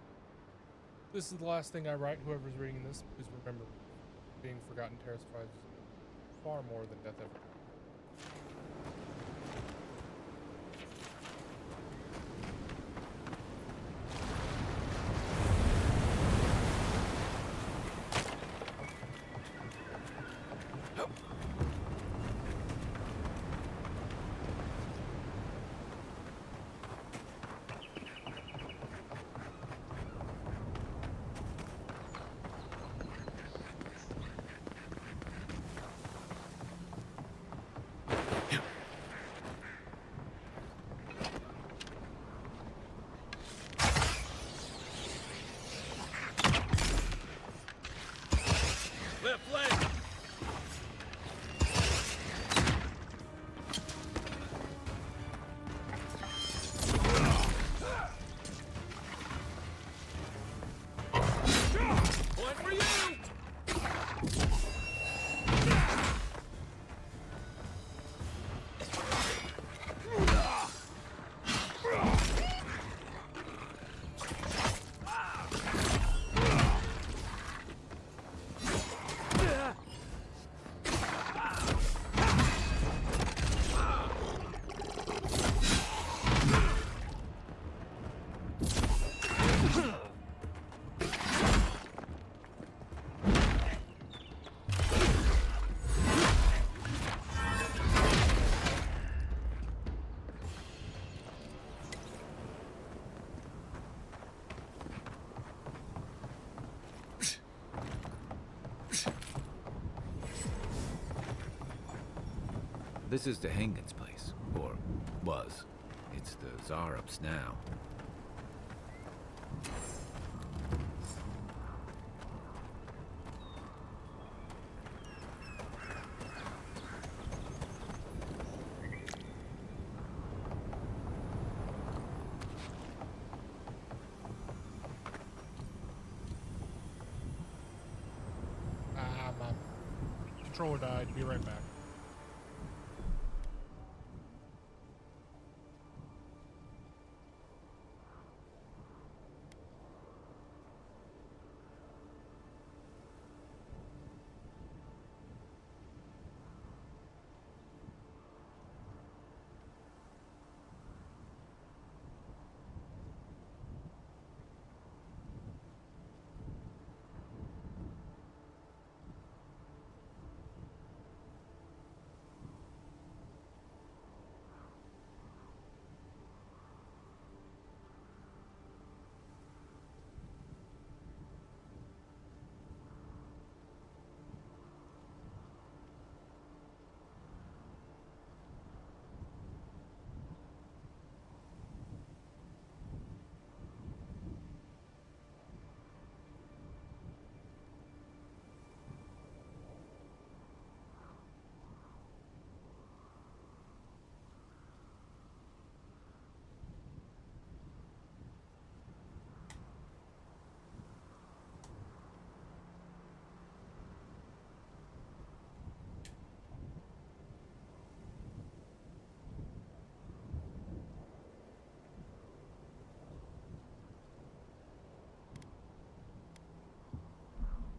This is the last thing I write. Whoever's reading this, please remember, being forgotten terrifies far more than death ever could. Left leg! Point for you! This is the Hengen's place, or was. It's the Zarups now. controller died. Be right back.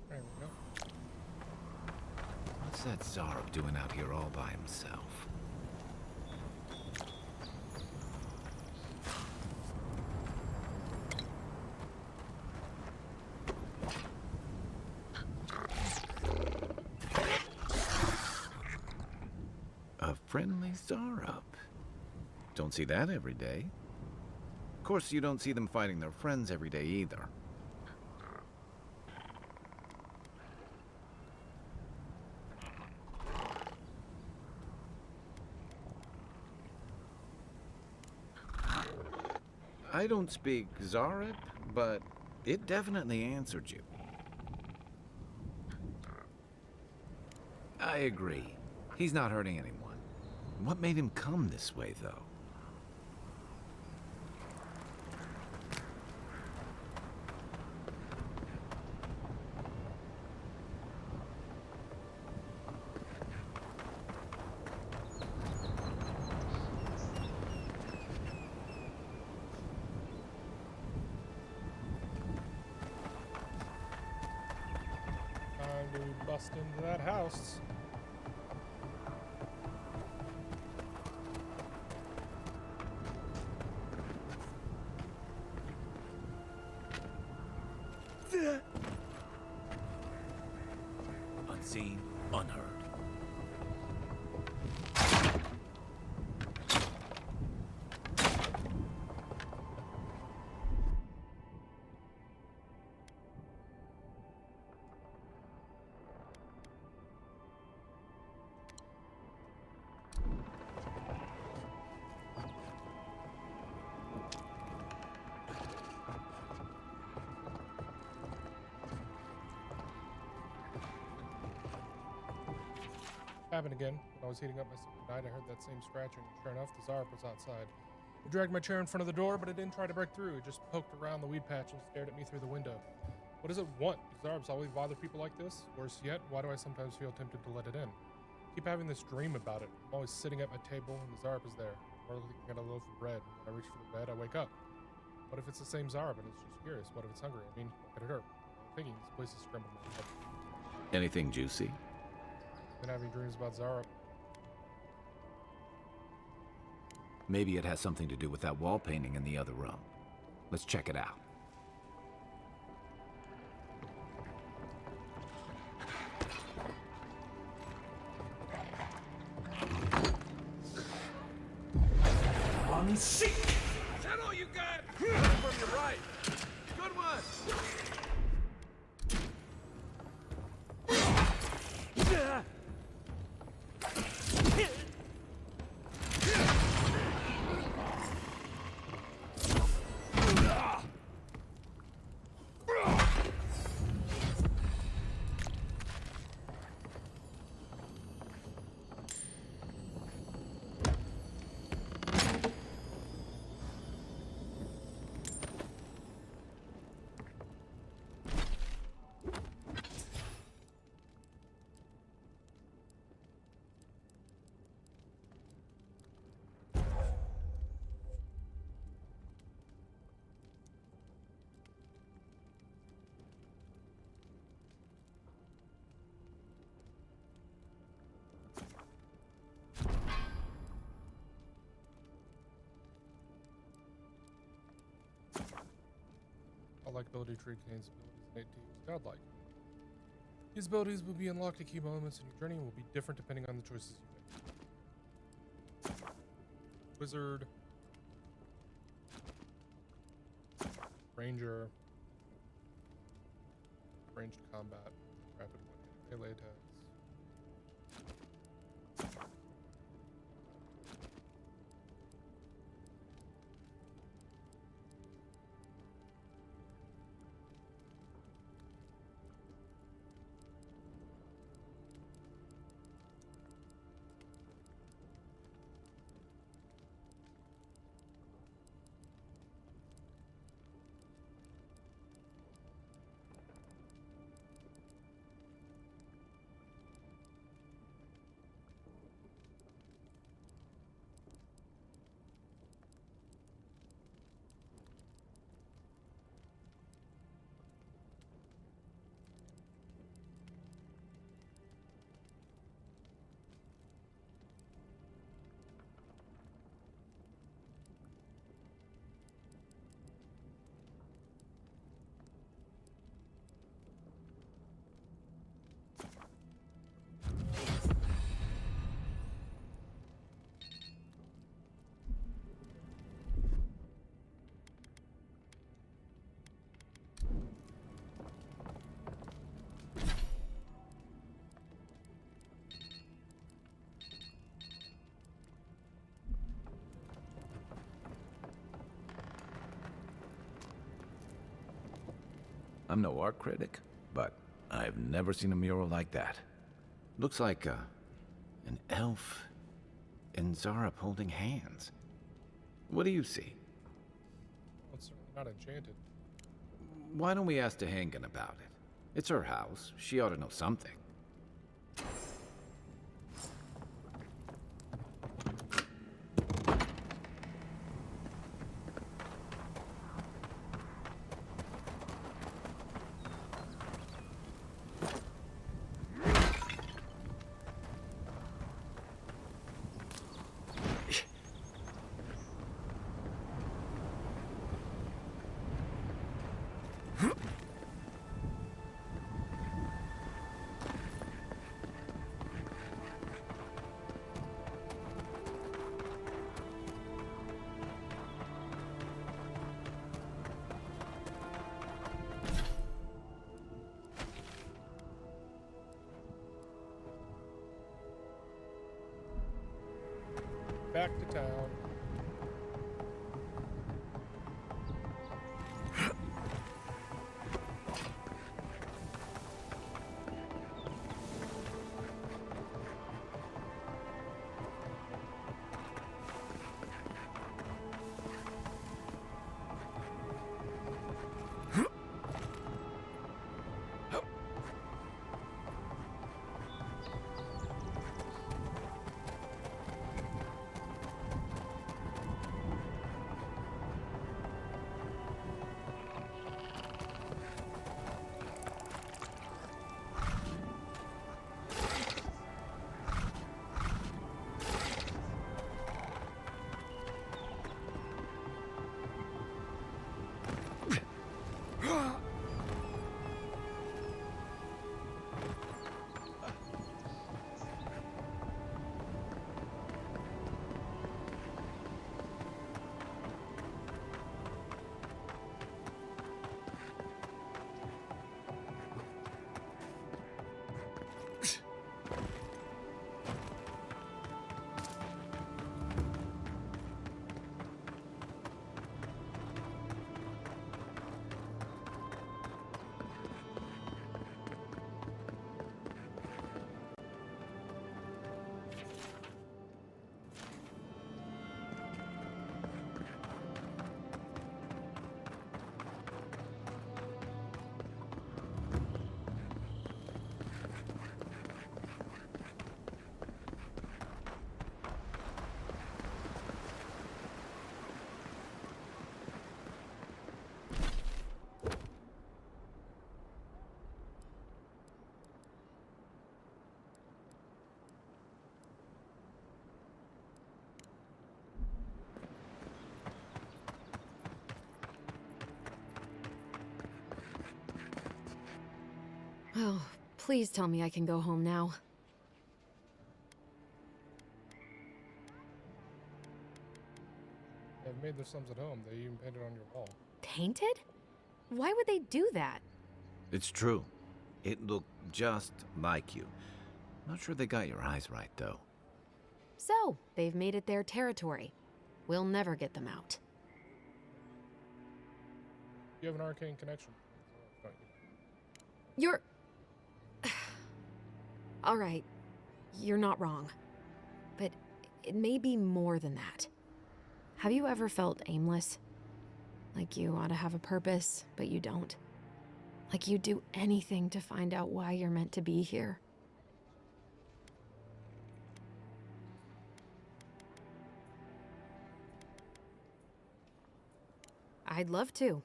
There we go. What's that Zarb doing out here all by himself? A friendly Zarb. Don't see that every day. Of course, you don't see them fighting their friends every day either. I don't speak Zarab, but it definitely answered you. I agree. He's not hurting anyone. What made him come this way, though? Time to bust into that house. Unseen, unheard. Happened again. When I was heating up my soup at night, I heard that same scratching, and sure enough, the Zarb was outside. I dragged my chair in front of the door, but it didn't try to break through. It just poked around the weed patch and stared at me through the window. What does it want? Do Zarbs always bother people like this? Worse yet, why do I sometimes feel tempted to let it in? I keep having this dream about it. I'm always sitting at my table and the Zarb is there, or looking at a loaf of bread. When I reach for the bed, I wake up. What if it's the same Zarb and it's just curious? What if it's hungry? I mean, what could it hurt? I'm thinking this place is scrambled my head. Anything juicy? Been having dreams about Zarb. Maybe it has something to do with that wall painting in the other room. Let's check it out. I'm sick! Is that all you got? From your right. Good one! Godlike ability tree contains abilities innate to use godlike. These abilities will be unlocked at key moments in your journey and will be different depending on the choices you make. Wizard. Ranger. Ranged combat. Rapid one melee attacks. I'm no art critic, but I've never seen a mural like that. Looks like an elf and Zarep holding hands. What do you see? Well, it's certainly not enchanted. Why don't we ask Tehangan about it? It's her house. She ought to know something. Back to town. Oh, please tell me I can go home now. They've made their sums at home. They even painted on your wall. Painted? Why would they do that? It's true. It looked just like you. Not sure they got your eyes right, though. So, they've made it their territory. We'll never get them out. You have an arcane connection, don't you? You're... Alright, you're not wrong. But it may be more than that. Have you ever felt aimless? Like you ought to have a purpose, but you don't? Like you'd do anything to find out why you're meant to be here? I'd love to.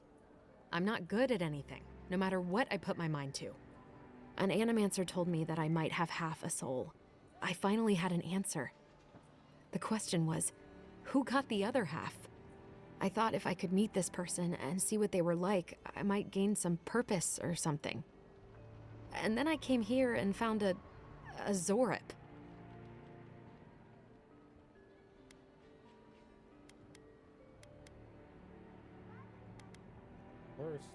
I'm not good at anything, no matter what I put my mind to. An animancer told me that I might have half a soul. I finally had an answer. The question was, who got the other half? I thought if I could meet this person and see what they were like, I might gain some purpose or something. And then I came here and found a Zorip. First,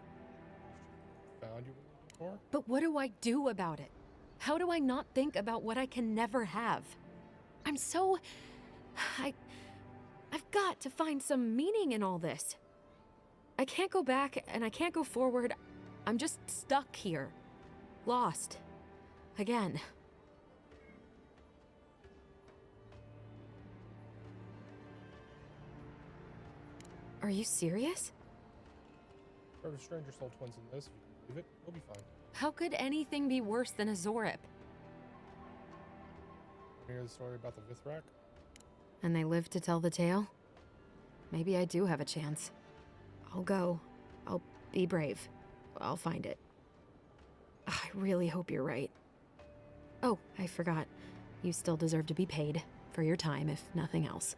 found you were looking for? But what do I do about it? How do I not think about what I can never have? I'm so... I've got to find some meaning in all this. I can't go back and I can't go forward. I'm just stuck here. Lost. Again. Are you serious? There were stranger soul twins in this. If you can believe it, we'll be fine. How could anything be worse than a Zorip? Hear the story about the Vithrak? And they live to tell the tale? Maybe I do have a chance. I'll go. I'll be brave. I'll find it. I really hope you're right. Oh, I forgot. You still deserve to be paid for your time, if nothing else.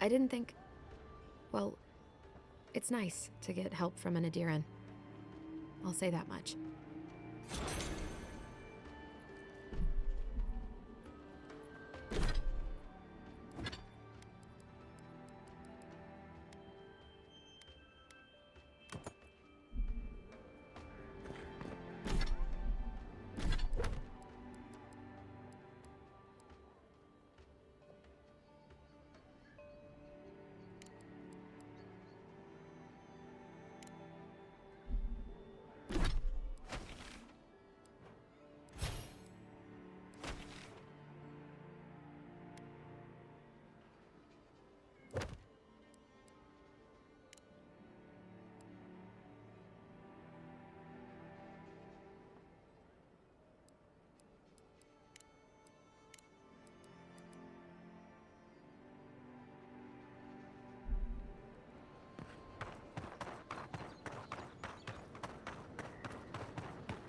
I didn't think... Well, it's nice to get help from an Adiran. I'll say that much.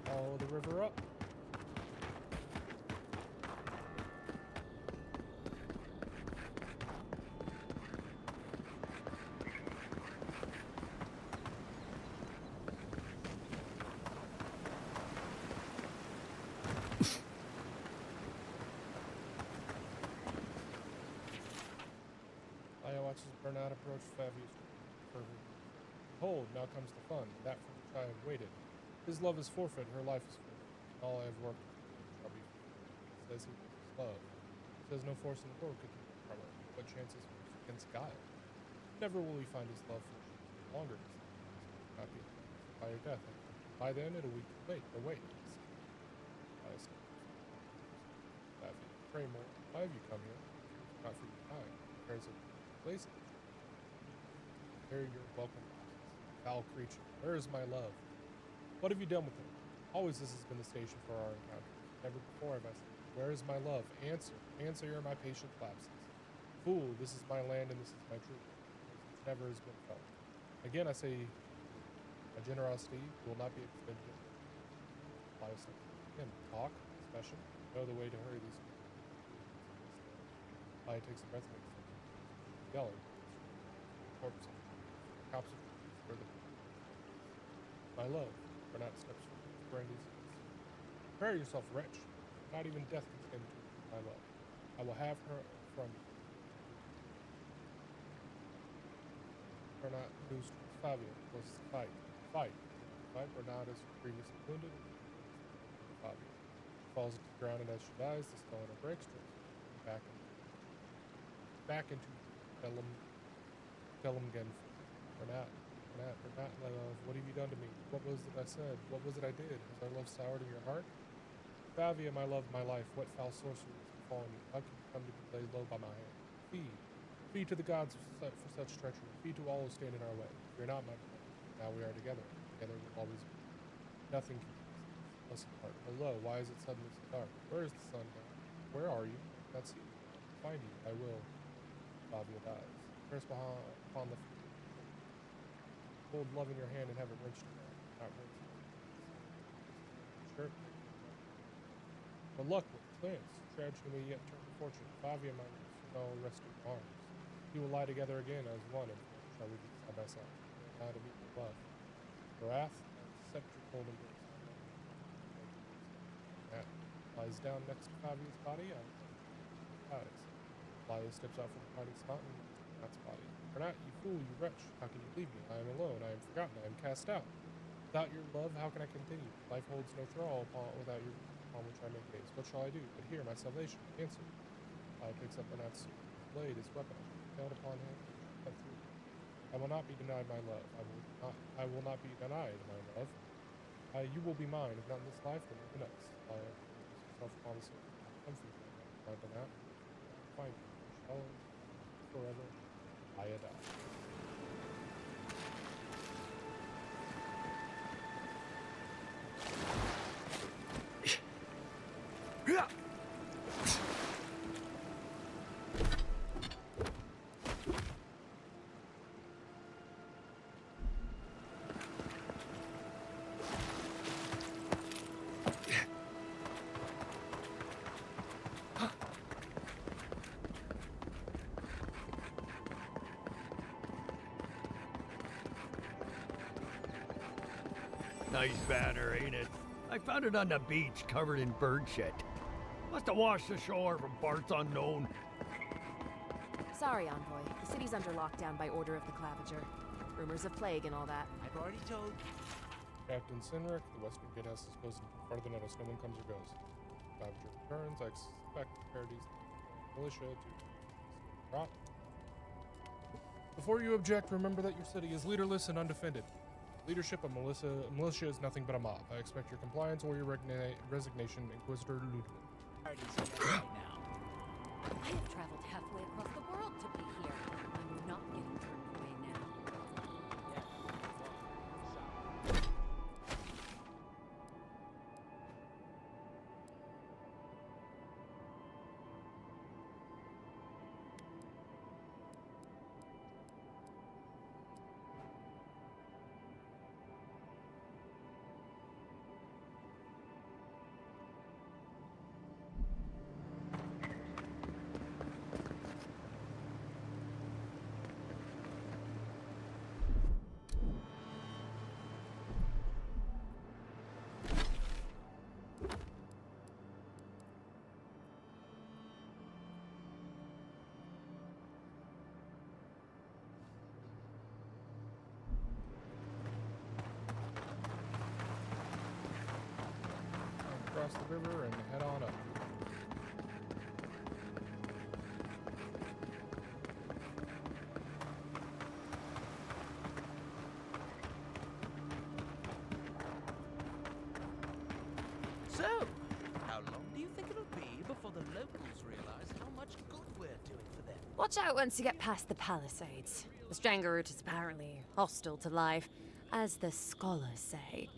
Follow the river up. Aya watches Bernard approach Fabius. Behold, now comes the fun, that for which I have waited. His love is forfeit, her life is forfeit. All I have worked shall be forfeit. Says he was his love. Says no force in the world could keep him from her. What chance is force against guile? Never will he find his love for her longer. Not be by her death. By then it'll be too late. Or wait. I say. Pray more. Why have you come here? Not for your time. Cares of places. Here you're welcome. Foul creature. Where is my love? What have you done with him? Always this has been the station for our encounter. Never before have I said, where is my love? Answer. Answer your my patient lapses. Fool, this is my land and this is my truth. Which never has been felt. Again I say, my generosity will not be extended. Again, talk, discussion, know the way to hurry these people. Aya takes a breath and makes yelling. Corpse. Cops for the my love. Bernat steps forward. Brandy's Prepare yourself, wretch. Not even death can stand between my love. I will have her from you. Bernat moves towards Fabio. Let's fight. Fight. Fight. Bernat is previously wounded. Fabio falls to the ground, and as she dies, the stone breaks. Back into Delumgen. Bernat, my love, what have you done to me? What was it I said? What was it I did? Has our love soured in your heart? Favia, my love, my life, what foul sorcery has befallen you? How can you come to be laid low by my hand? Feed to the gods for such treachery. Feed to all who stand in our way. You're not my brother. Now we are together. Together we'll always be. Nothing can keep us apart. Hello, why is it suddenly so dark? Where is the sun gone? Where are you? That's you. Find you. I will. Favia dies. Curse upon the hold love in your hand and have it wrenched away. Not wrenched. Sure. But luck with Lance. Tragedy may yet turn to fortune. Favia, my all rest in arms. We will lie together again as one, and shall we be side by side. Now to meet with love. Wrath and scepter cold embrace. Matt lies down next to Fabia's body and dies. Laya steps out from the party's fountain. Matt's body. Bernat, you fool, you wretch, how can you leave me? I am alone, I am forgotten, I am cast out. Without your love, how can I continue? Life holds no thrall without your upon which I make haste. What shall I do? But here, my salvation. Answer. I picks up Bernat's blade, his weapon, held upon him, cut through. I will not be denied my love. I will not be denied my love. You will be mine, if not in this life, then in the next. I have myself upon the sword. Come for you, my Bernat. Find you. Shall forever. I die. Nice banner, ain't it? I found it on the beach, covered in bird shit. Must have washed ashore from parts unknown. Sorry, Envoy. The city's under lockdown by order of the Clavager. Rumors of plague and all that. I've already told. Captain Sinric, the western gatehouse is closed farther than notice. No one comes or goes. Clavager returns. I expect the Paradise militia to drop. Before you object, remember that your city is leaderless and undefended. Leadership of militia is nothing but a mob. I expect your compliance or your resignation, Inquisitor Ludwig. I have traveled halfway across the world to be here. I'm not getting turned away now. Cross the river and head on up. So, how long do you think it'll be before the locals realize how much good we're doing for them? Watch out once you get past the palisades. The Strangle is apparently hostile to life, as the scholars say.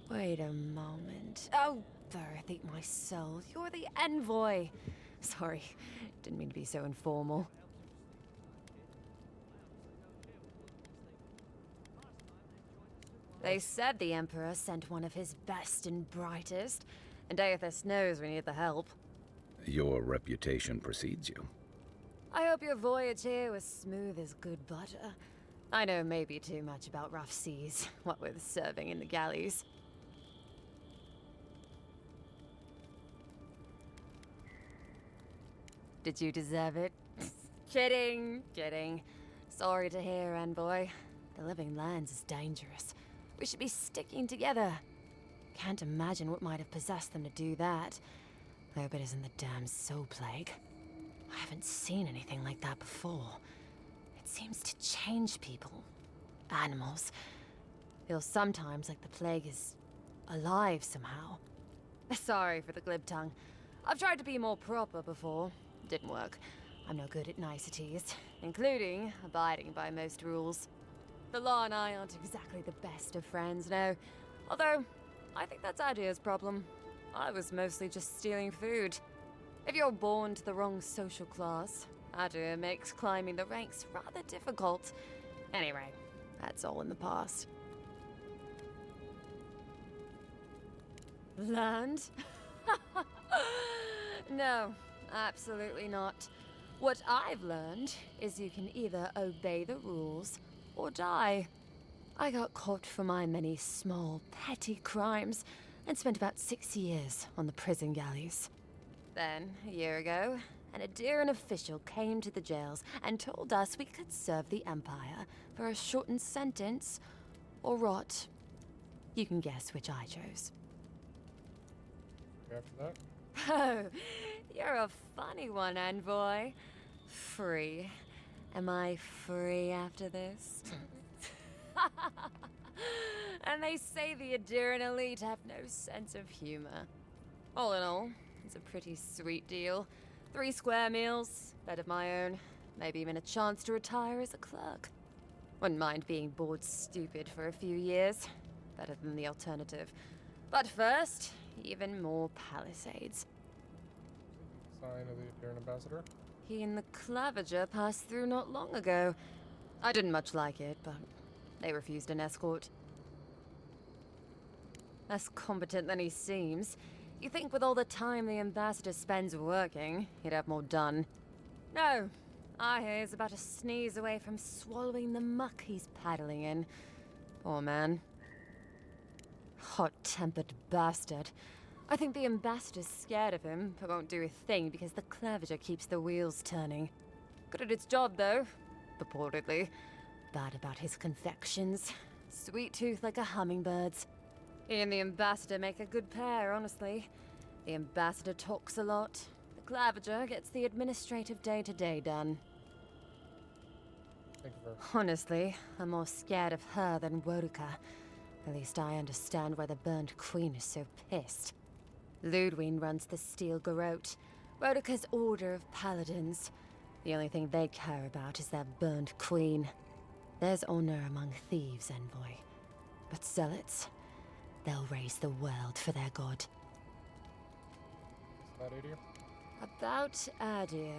Wait a moment. Oh, Earth, eat my soul. You're the envoy. Sorry, didn't mean to be so informal. They said the Emperor sent one of his best and brightest, and Aethys knows we need the help. Your reputation precedes you. I hope your voyage here was smooth as good butter. I know maybe too much about rough seas, what with serving in the galleys. Did you deserve it? Kidding, kidding. Sorry to hear, Envoy. The Living Lands is dangerous. We should be sticking together. Can't imagine what might have possessed them to do that. Hope it isn't the damn soul plague. I haven't seen anything like that before. It seems to change people. Animals. Feels sometimes like the plague is alive somehow. Sorry for the glib tongue. I've tried to be more proper before. Didn't work. I'm no good at niceties, including abiding by most rules. The law and I aren't exactly the best of friends, no. Although, I think that's Adia's problem. I was mostly just stealing food. If you're born to the wrong social class, Adia makes climbing the ranks rather difficult. Anyway, that's all in the past. Learned? No, absolutely not. What I've learned is you can either obey the rules or die. I got caught for my many small, petty crimes and spent about 6 years on the prison galleys. Then, a year ago, an Adiran official came to the jails and told us we could serve the Empire for a shortened sentence or rot. You can guess which I chose. After that? Oh, you're a funny one, Envoy. Free. Am I free after this? And they say the Adiran elite have no sense of humor. All in all, it's a pretty sweet deal. 3 square meals, bed of my own, maybe even a chance to retire as a clerk. Wouldn't mind being bored stupid for a few years. Better than the alternative. But first, even more palisades. Sign of the Adiran ambassador? He and the Clavager passed through not long ago. I didn't much like it, but they refused an escort. Less competent than he seems. You think with all the time the ambassador spends working, he'd have more done. No, I hear he's about to sneeze away from swallowing the muck he's paddling in. Poor man. Hot-tempered bastard. I think the ambassador's scared of him, but won't do a thing because the Clavager keeps the wheels turning. Good at its job, though. Purportedly. Bad about his confections. Sweet tooth like a hummingbird's. He and the ambassador make a good pair, honestly. The ambassador talks a lot. The Clavager gets the administrative day-to-day done. Thank you for... Honestly, I'm more scared of her than Wodika. At least I understand why the Burnt Queen is so pissed. Ludwig runs the Steel Garrote, Wodika's order of paladins. The only thing they care about is their Burnt Queen. There's honor among thieves, Envoy. But zealots, they'll raise the world for their god. About Adir? About Adir.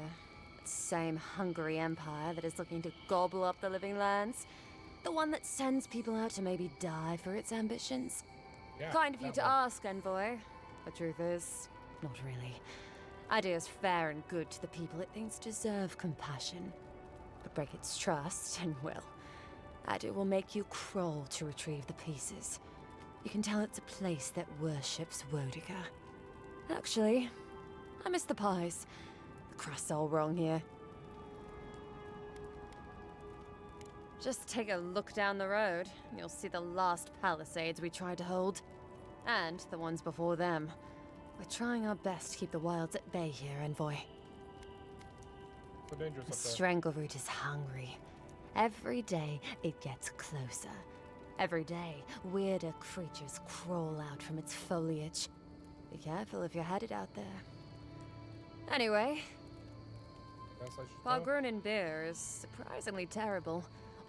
That same hungry empire that is looking to gobble up the Living Lands. The one that sends people out to maybe die for its ambitions. Yeah, Kind of you that to one. ask, Envoy. The truth is, not really. Adir's fair and good to the people it thinks deserve compassion. But break its trust, and well, Adir will make you crawl to retrieve the pieces. You can tell it's a place that worships Wodika. Actually, I miss the pies. The crust's all wrong here. Just take a look down the road, and you'll see the last palisades we tried to hold. And the ones before them. We're trying our best to keep the wilds at bay here, Envoy. So dangerous The up there. Strangleroot is hungry. Every day, it gets closer. Every day, weirder creatures crawl out from its foliage. Be careful if you're headed out there. Anyway, Guess I should while go. Grunin beer is surprisingly terrible,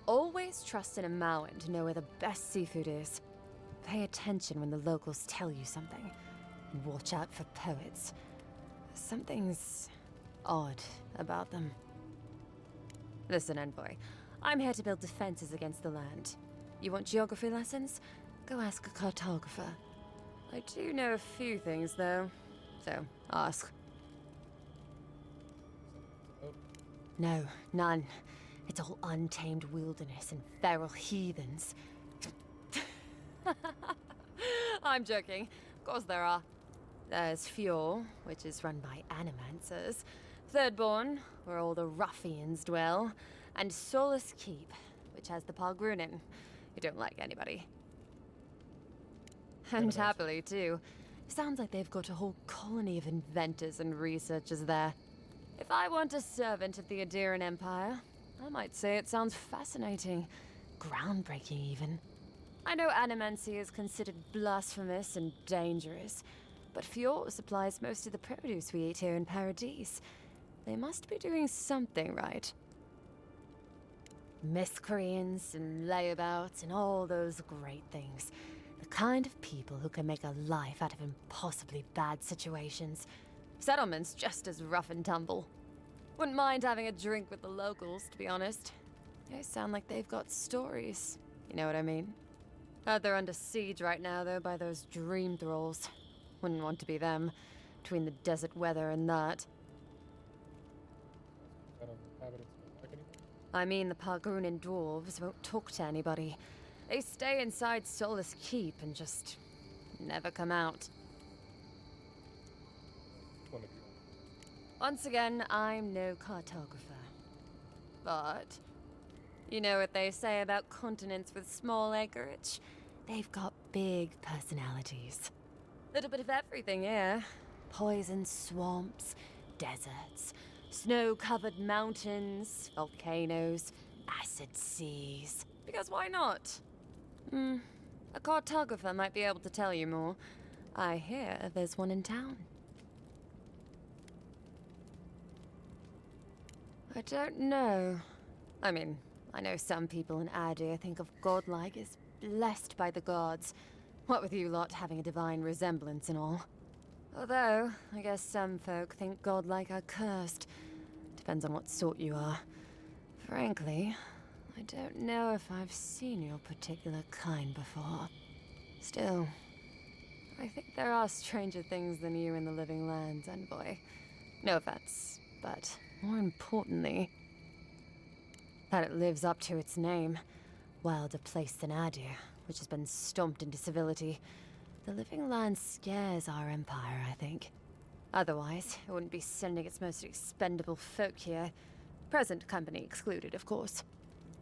always trust in a Mauen to know where the best seafood is. Pay attention when the locals tell you something, and watch out for poets. Something's odd about them. Listen, Envoy, I'm here to build defenses against the land. You want geography lessons? Go ask a cartographer. I do know a few things, though, so ask. No, none. It's all untamed wilderness and feral heathens. I'm joking. Of course there are. There's Fjord, which is run by animancers. Thirdborn, where all the ruffians dwell, and Solace Keep, which has the Pargrunin, who don't like anybody. And happily, too. Sounds like they've got a whole colony of inventors and researchers there. If I want a servant of the Adiran Empire, I might say it sounds fascinating. Groundbreaking, even. I know animancy is considered blasphemous and dangerous, but Fjord supplies most of the produce we eat here in Paradise. They must be doing something right. Miscreants and layabouts and all those great things. The kind of people who can make a life out of impossibly bad situations. Settlements just as rough and tumble. Wouldn't mind having a drink with the locals, to be honest. They sound like they've got stories. You know what I mean? Heard they're under siege right now, though, by those dream thralls. Wouldn't want to be them, between the desert weather and that. I mean, the Pargrunin dwarves won't talk to anybody. They stay inside Solace Keep and just never come out. Once again, I'm no cartographer. But you know what they say about continents with small acreage? They've got big personalities. Little bit of everything here. Poison swamps, deserts, snow-covered mountains, volcanoes, acid seas. Because why not? A cartographer might be able to tell you more. I hear there's one in town. I don't know. I mean, I know some people in Adir think of godlike as blessed by the gods. What with you lot having a divine resemblance and all. Although, I guess some folk think godlike are cursed. Depends on what sort you are. Frankly, I don't know if I've seen your particular kind before. Still, I think there are stranger things than you in the living lands, envoy. No offense, but more importantly, that it lives up to its name. Wilder place than Adir, which has been stomped into civility. The living land scares our empire, I think. Otherwise, it wouldn't be sending its most expendable folk here. Present company excluded, of course.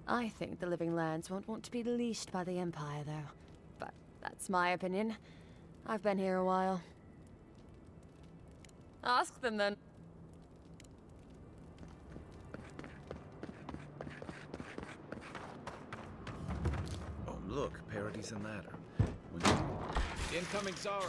I think the living lands won't want to be leashed by the empire, though. But that's my opinion. I've been here a while. Ask them, then. Oh, look, Paradise and Ladder. Incoming Zara.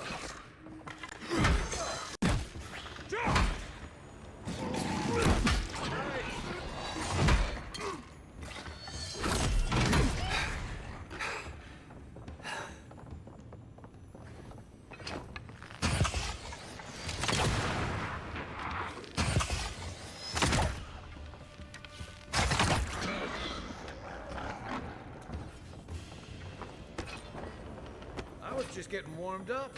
I was just getting warmed up.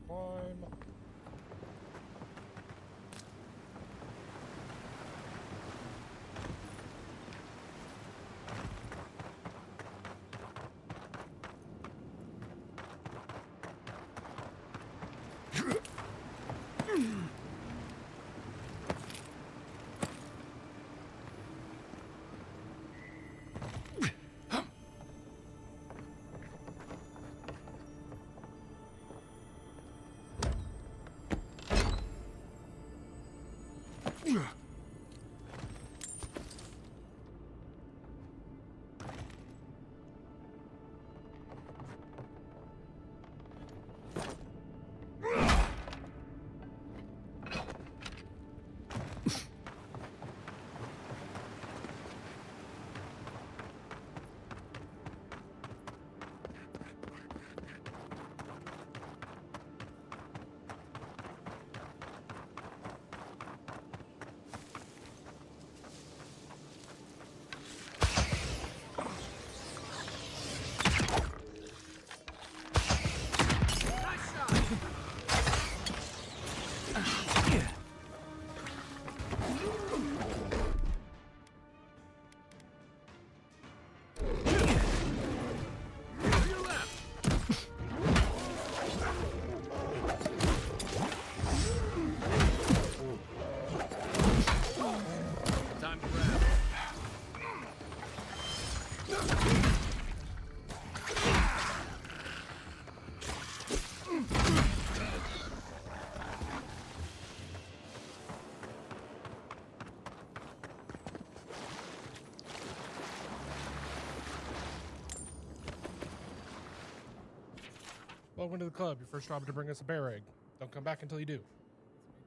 Climb. Welcome to the club. Your first job is to bring us a bear egg. Don't come back until you do.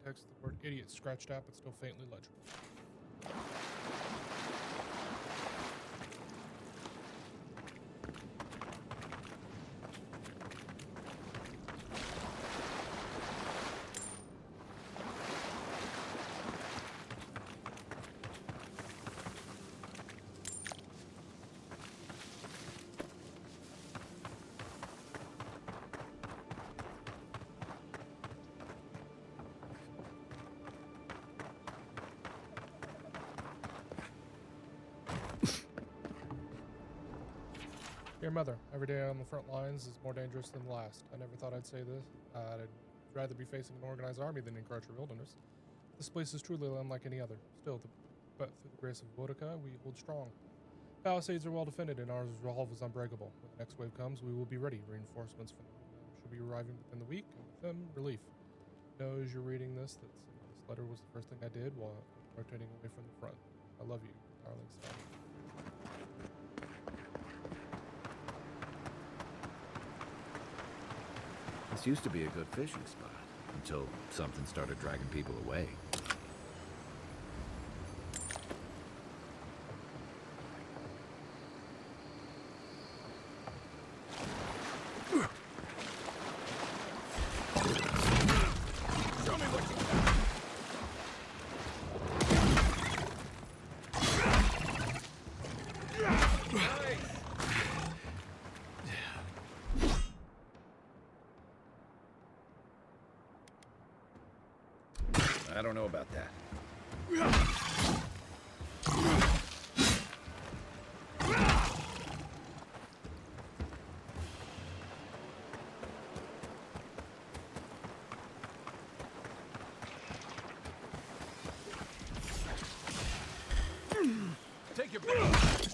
Text the word idiot scratched out but still faintly legible. Dear Mother, every day on the front lines is more dangerous than the last. I never thought I'd say this. I'd rather be facing an organized army than encroach a wilderness. This place is truly unlike any other. Still, but through the grace of Boudica, we hold strong. Palisades are well defended and our resolve is unbreakable. When the next wave comes, we will be ready. Reinforcements from should be arriving within the week, and with them, relief. Know as you're reading this that sending this letter was the first thing I did while rotating away from the front. I love you, darling son. This used to be a good fishing spot, until something started dragging people away. I don't know about that. Take your breath.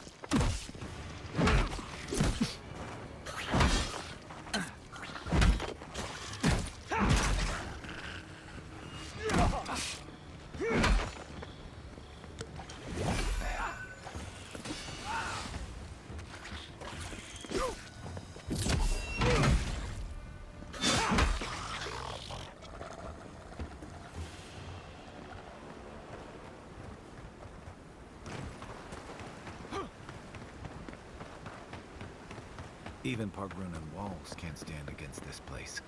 Even Pargrunan walls can't stand against this place.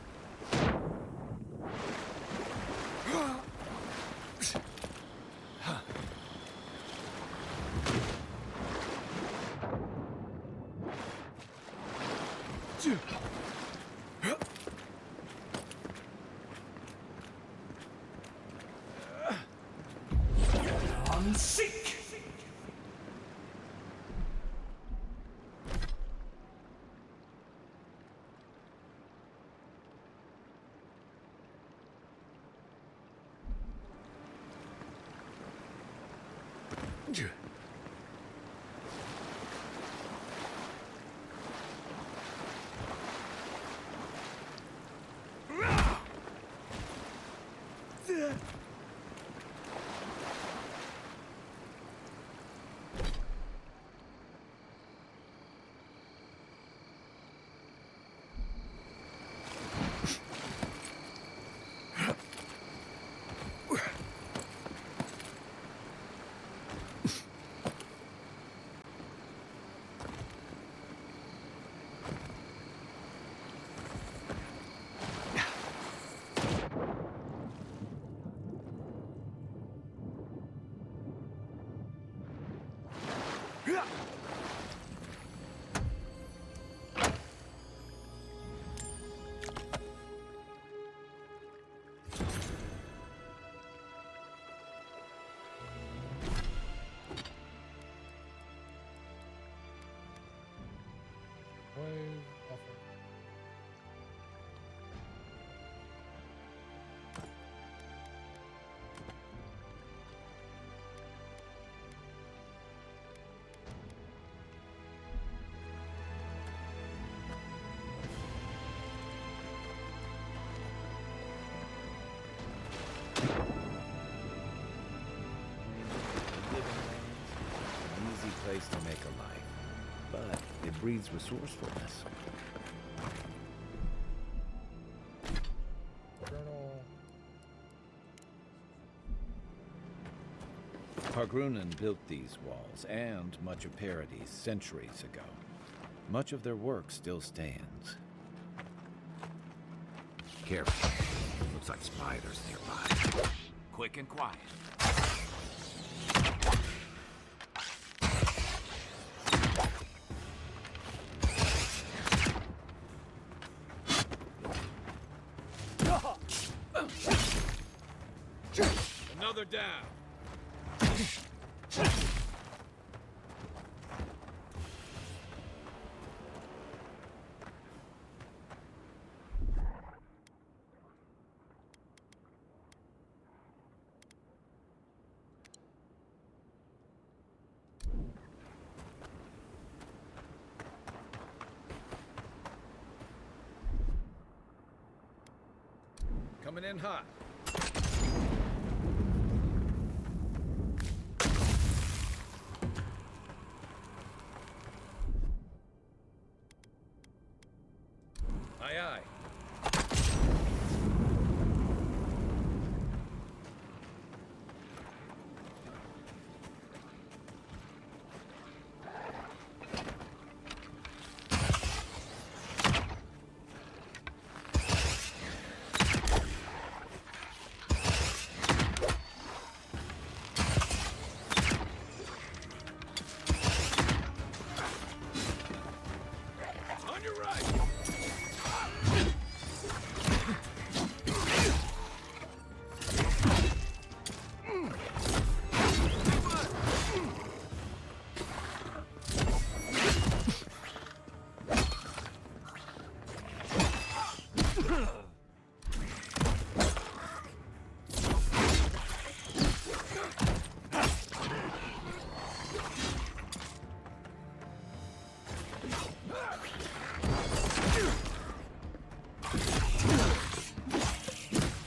On seek! Place to make a life, but it breeds resourcefulness. Pargrunen built these walls and much of Paradis centuries ago. Much of their work still stands. Careful. Looks like spiders nearby. Quick and quiet. Another down. Coming in hot. Aye, aye. On your right.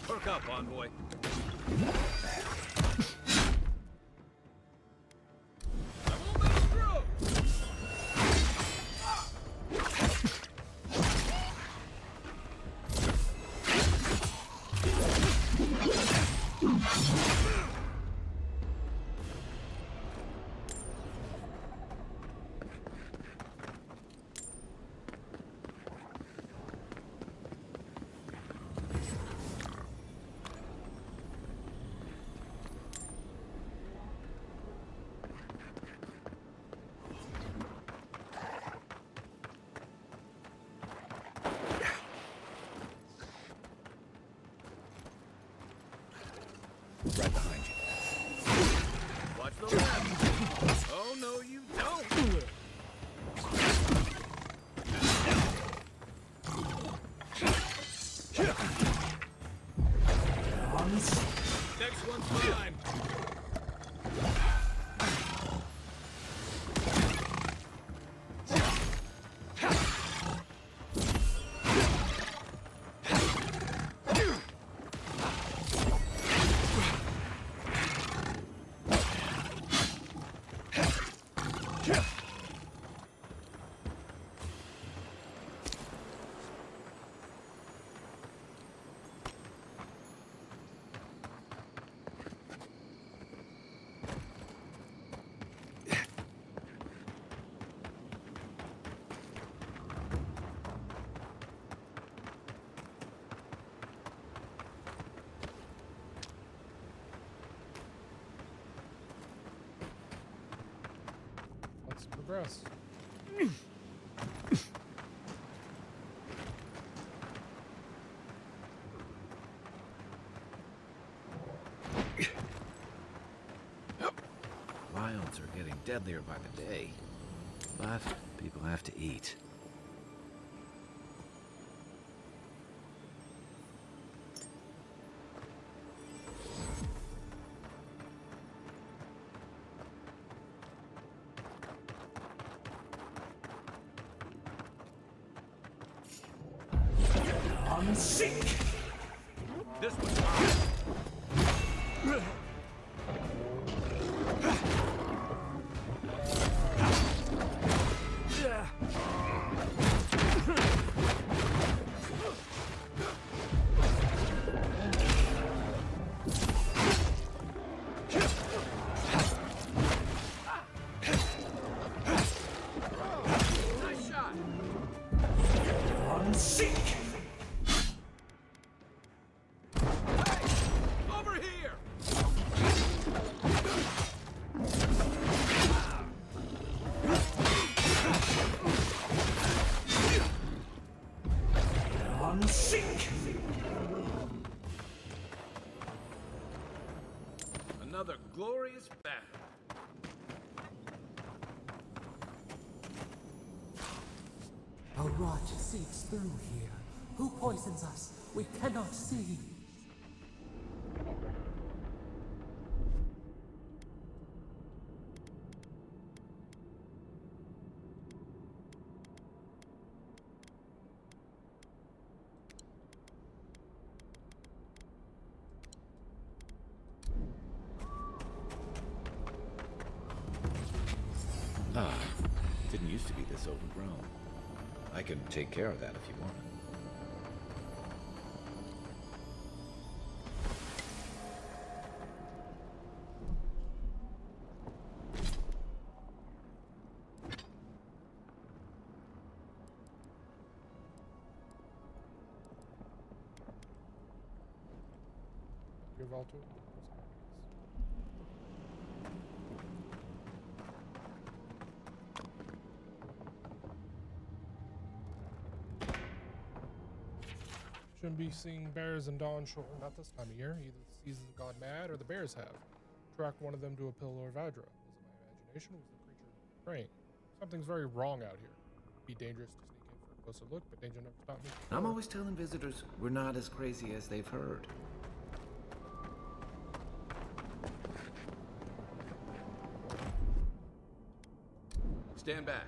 Perk up, envoy. Right behind you. Watch the left. Oh, no, you don't. Next one's mine. Let's progress. Wilds are getting deadlier by the day, but people have to eat. Sick. This one's mine. another glorious battle. A rot seeps through here. Who poisons us? We cannot see. Ah, didn't used to be this overgrown. I can take care of that if you want. Give all to it. Shouldn't be seeing bears in Dawn Shore, not this time of year. Either the seasons have gone mad or the bears have. Track one of them to a pillar of Adra. Was it my imagination or was the creature praying? Something's very wrong out here. Be dangerous to sneak in for a closer look, but danger never stopped me. I'm always telling visitors we're not as crazy as they've heard. Stand back.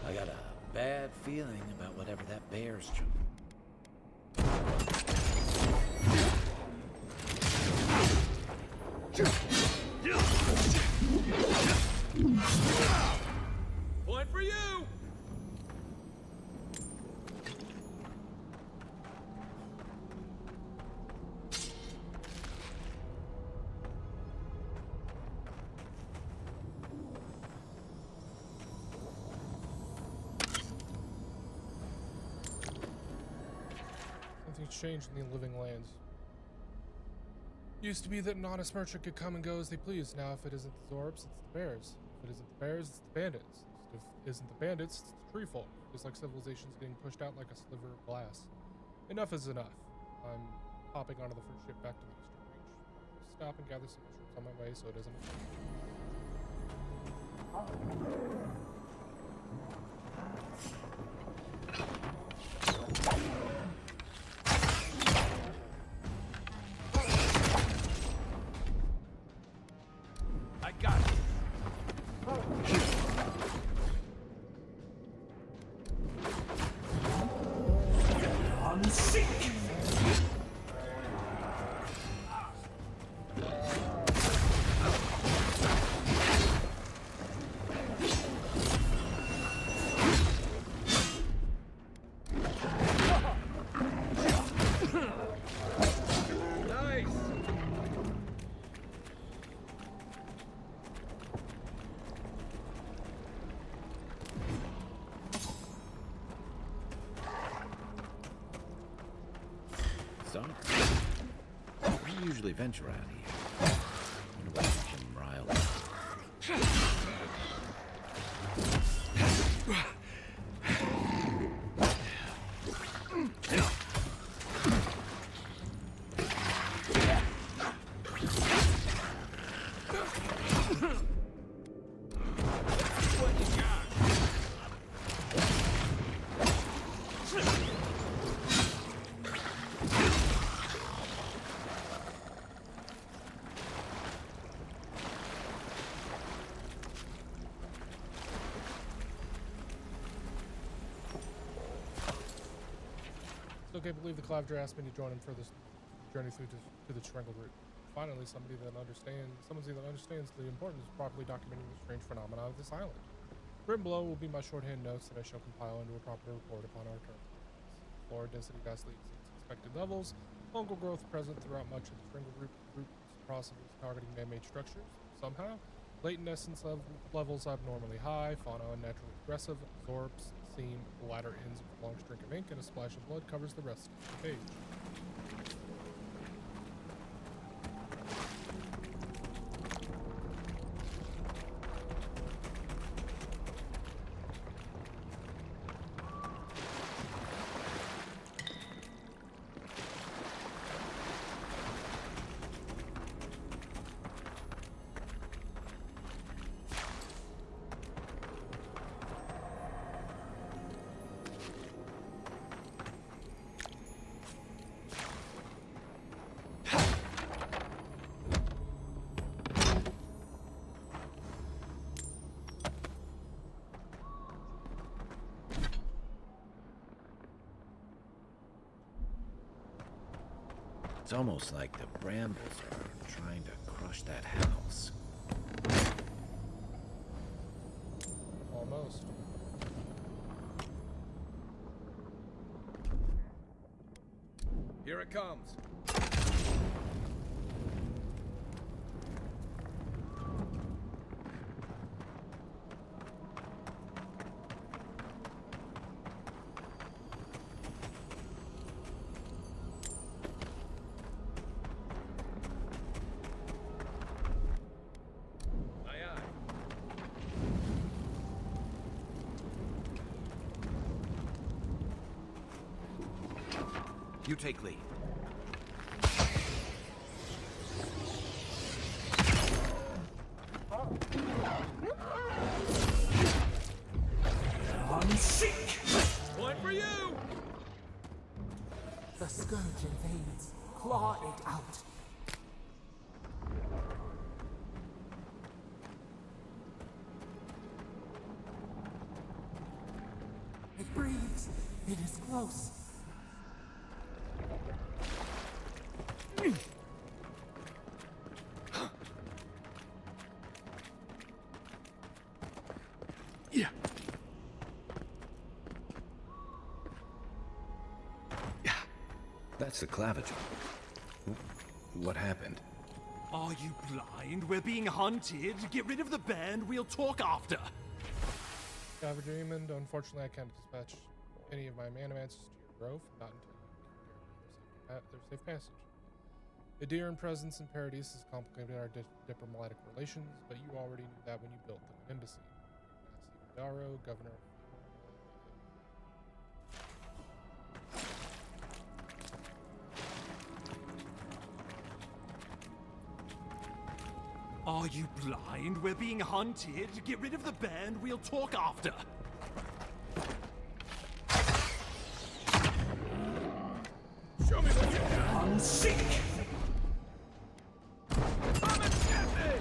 I got a bad feeling about whatever that bear's trying. Point for you! Something's changed in the living lands. Used to be that an honest merchant could come and go as they pleased. Now, if it isn't the Zorps, it's the bears. If it isn't the bears, it's the bandits. If it isn't the bandits, it's the tree folk. It's like civilization's getting pushed out like a sliver of glass. Enough is enough. I'm hopping onto the first ship back to the Eastern Reach. Stop and gather some mushrooms on my way so it doesn't. I got it. So, we usually venture out here. Wonder what keeps them riled up. Still can't believe the Clavger asked me to join him for this journey through to the Strangled route. Finally, somebody that understands the importance of properly documenting the strange phenomena of this island. Written below will be my shorthand notes that I shall compile into a proper report upon our return. Flora density vastly exceeds expected levels. Fungal growth present throughout much of the Strangled route possibly targeting man-made structures. Somehow, latent essence levels abnormally high, fauna unnaturally aggressive, Zorps seem the latter ends with a long streak of ink, and a splash of blood covers the rest of the page. It's almost like the brambles are trying to crush that house. Almost. Here it comes. You take lead. Point for you! The scourge invades. Claw it out. It breathes. It is close. Yeah. That's the clavicle. What happened? Are you blind? We're being hunted. Get rid of the band. We'll talk after. Scavenger Demon, unfortunately I can't dispatch any of my manaments to your grove, not until you guarantee their safe passage. The deer and presence in Paradise has complicated our diplomatic relations, but you already knew that when you built the embassy. Daro, governor. Are you blind? We're being hunted. Get rid of the band. We'll talk after. Show me what you got! I'm sick! Come and get me!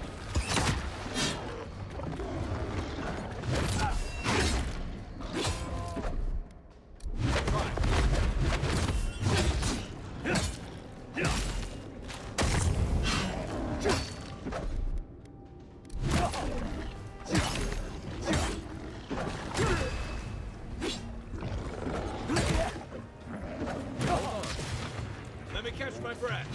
Let me catch my breath.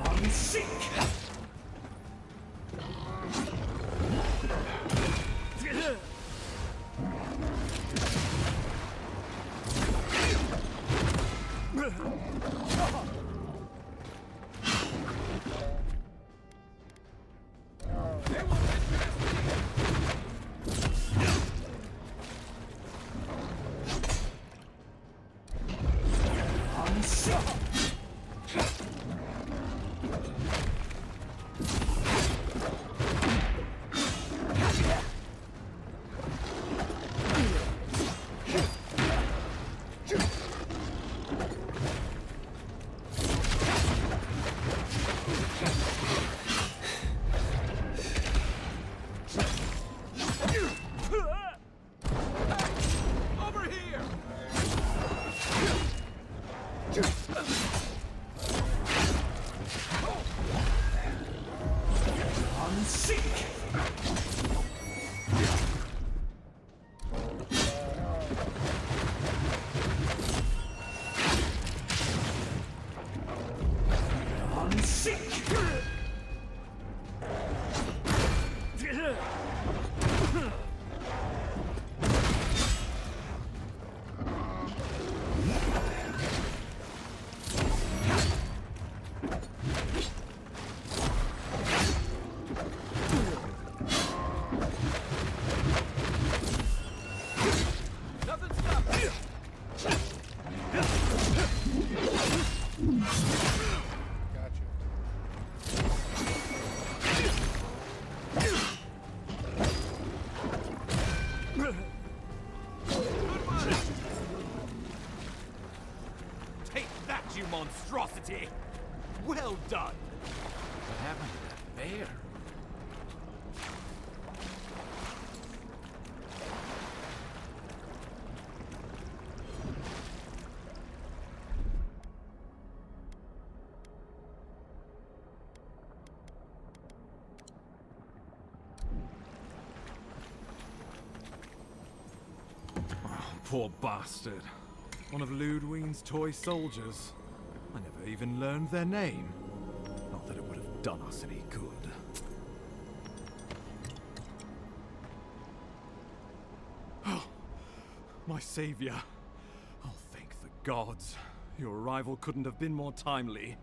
I'm sick! I'm sick! Over here! I'm sick! Take that, you monstrosity! Well done! What happened to that bear? Poor bastard. One of Ludwine's toy soldiers. I never even learned their name. Not that it would have done us any good. Oh, my savior. Oh, thank the gods. Your arrival couldn't have been more timely.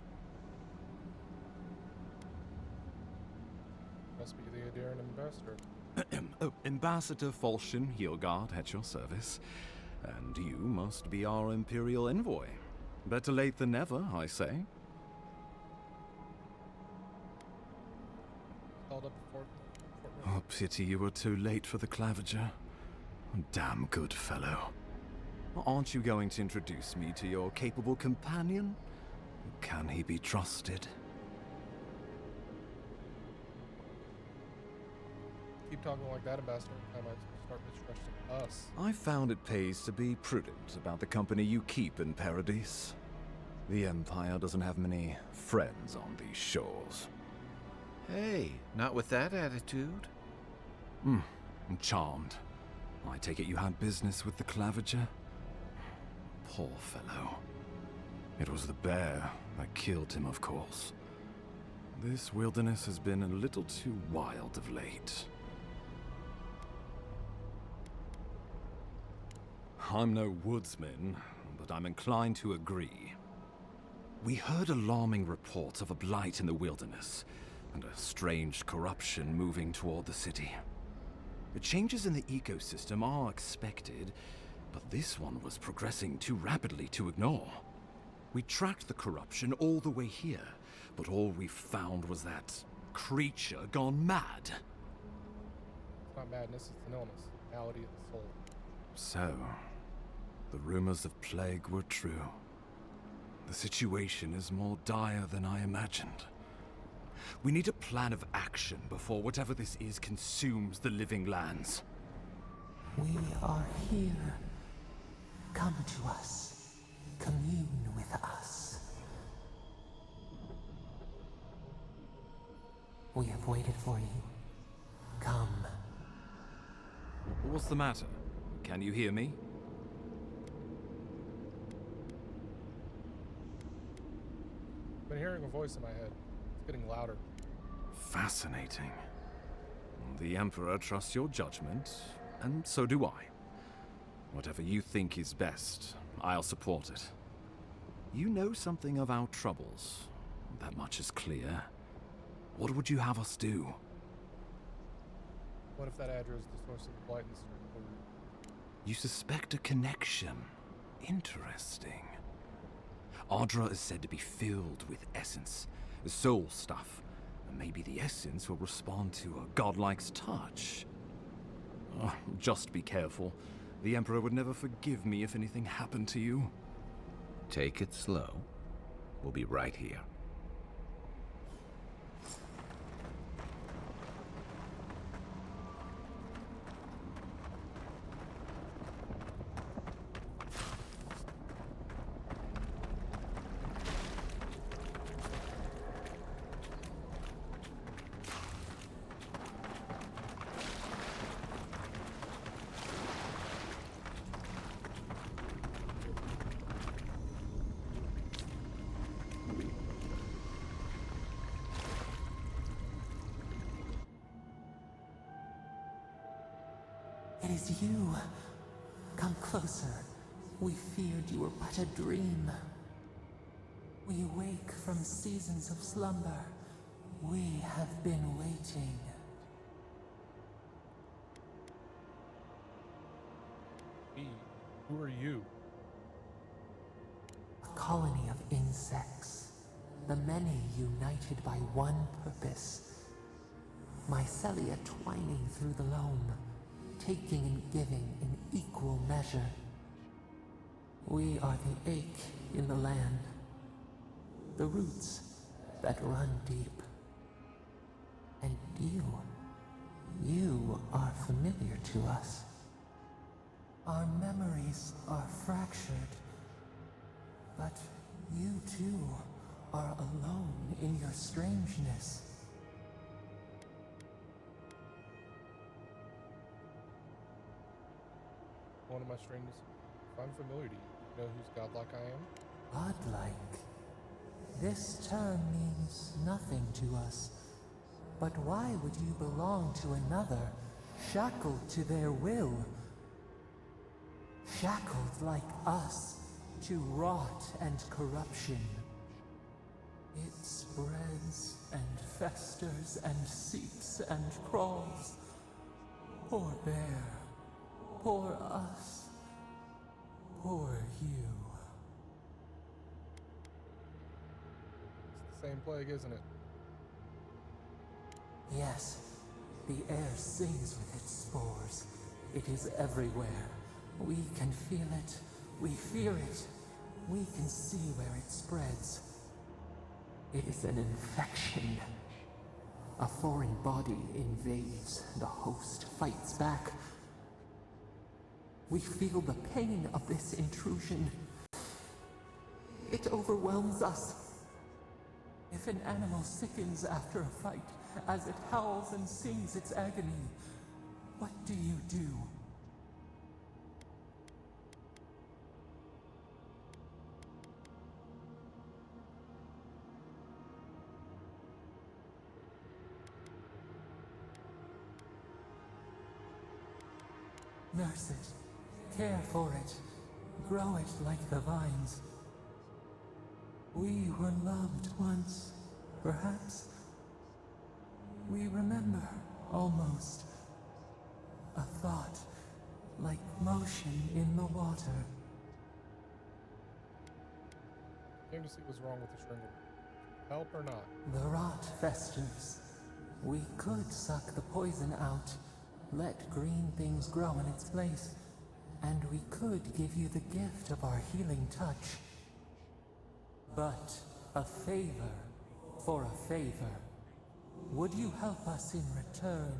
Must be the Adarian ambassador. Oh, Ambassador Falchion Heelguard at your service. And you must be our Imperial envoy. Better late than never, I say. Held up before. Oh, pity you were too late for the Claviger. Damn good fellow. Aren't you going to introduce me to your capable companion? Can he be trusted? Keep talking like that, Ambassador. I might start mistrusting us. I found it pays to be prudent about the company you keep in Paradise. The Empire doesn't have many friends on these shores. Hey, not with that attitude. I'm charmed. I take it you had business with the Claviger? Poor fellow. It was the bear that killed him, of course. This wilderness has been a little too wild of late. I'm no woodsman, but I'm inclined to agree. We heard alarming reports of a blight in the wilderness, and a strange corruption moving toward the city. The changes in the ecosystem are expected, but this one was progressing too rapidly to ignore. We tracked the corruption all the way here, but all we found was that creature gone mad. It's not madness, it's an illness. Malady of the soul. So, the rumors of plague were true. The situation is more dire than I imagined. We need a plan of action before whatever this is consumes the living lands. We are here. Come to us. Commune with us. We have waited for you. Come. What's the matter? Can you hear me? I've been hearing a voice in my head. It's getting louder. Fascinating. The Emperor trusts your judgment, and so do I. Whatever you think is best, I'll support it. You know something of our troubles. That much is clear. What would you have us do? What if that Adra is the source of the blight in the Stranglehold? You suspect a connection. Interesting. Adra is said to be filled with essence, soul stuff. And maybe the essence will respond to a godlike's touch. Oh, just be careful. The Emperor would never forgive me if anything happened to you. Take it slow. We'll be right here. It is you. Come closer. We feared you were but a dream. We wake from seasons of slumber. We have been waiting. Who are you? A colony of insects. The many united by one purpose. Mycelia twining through the loam, taking and giving in equal measure. We are the ache in the land, the roots that run deep. And you are familiar to us. Our memories are fractured, but you too are alone in your strangeness. One of my strangest. If I'm familiar to you, you know who's godlike I am? Godlike. This term means nothing to us. But why would you belong to another, shackled to their will? Shackled like us to rot and corruption. It spreads and festers and seeps and crawls. Poor bear. Poor us. Poor you. It's the same plague, isn't it? Yes. The air sings with its spores. It is everywhere. We can feel it. We fear it. We can see where it spreads. It is an infection. A foreign body invades. The host fights back. We feel the pain of this intrusion. It overwhelms us. If an animal sickens after a fight, as it howls and sings its agony, what do you do? Nurse it, care for it, grow it like the vines. We were loved once, perhaps. We remember, almost. A thought, like motion in the water. Came to see what's wrong with the strangle. Help or not? The rot festers. We could suck the poison out, let green things grow in its place, and we could give you the gift of our healing touch. But a favor for a favor. Would you help us in return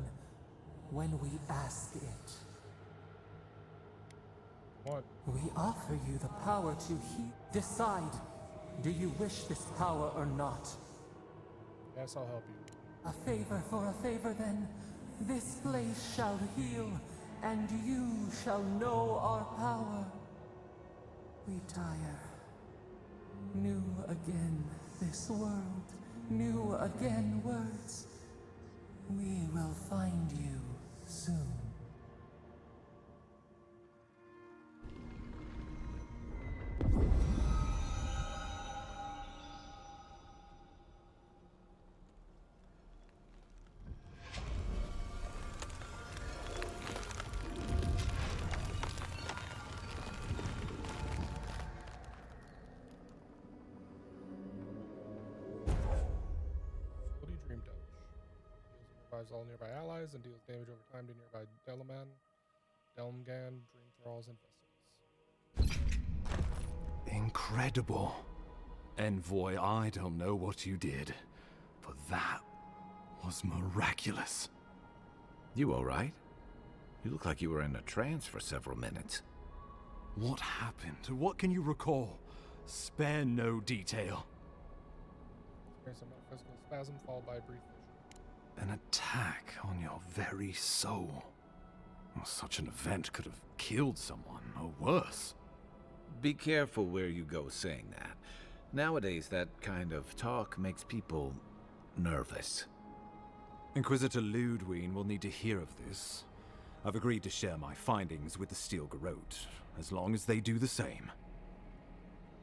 when we ask it? What? We offer you the power to heal. Decide. Do you wish this power or not? Yes, I'll help you. A favor for a favor, then. This place shall heal, and you shall know our power. We tire. New again this world, new again words. We will find you soon. All nearby allies and deals damage over time to nearby Delmgan, Dream Thralls, and Festivals. Incredible. Envoy, I don't know what you did, but that was miraculous. You all right? You look like you were in a trance for several minutes. What happened? What can you recall? Spare no detail. Experience a physical spasm followed by a brief An attack on your very soul. Well, such an event could have killed someone, or worse. Be careful where you go saying that. Nowadays, that kind of talk makes people nervous. Inquisitor Ludwine will need to hear of this. I've agreed to share my findings with the Steel Garrote, as long as they do the same.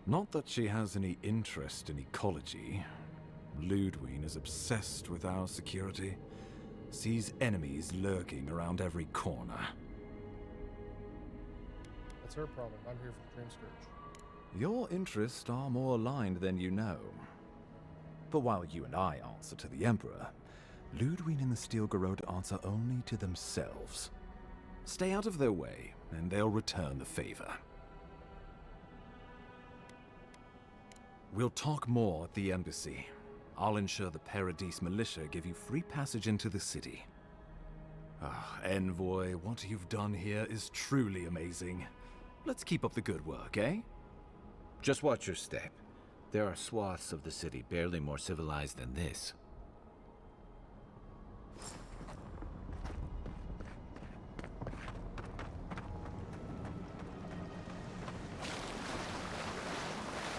Not that she has any interest in ecology. Ludwig is obsessed with our security, sees enemies lurking around every corner. That's her problem. I'm here for the Dream Scourge. Your interests are more aligned than you know. But while you and I answer to the Emperor, Ludwig and the Steel Garrote answer only to themselves. Stay out of their way, and they'll return the favor. We'll talk more at the embassy. I'll ensure the Paradise militia give you free passage into the city. Ah, Envoy, what you've done here is truly amazing. Let's keep up the good work, eh? Just watch your step. There are swaths of the city barely more civilized than this.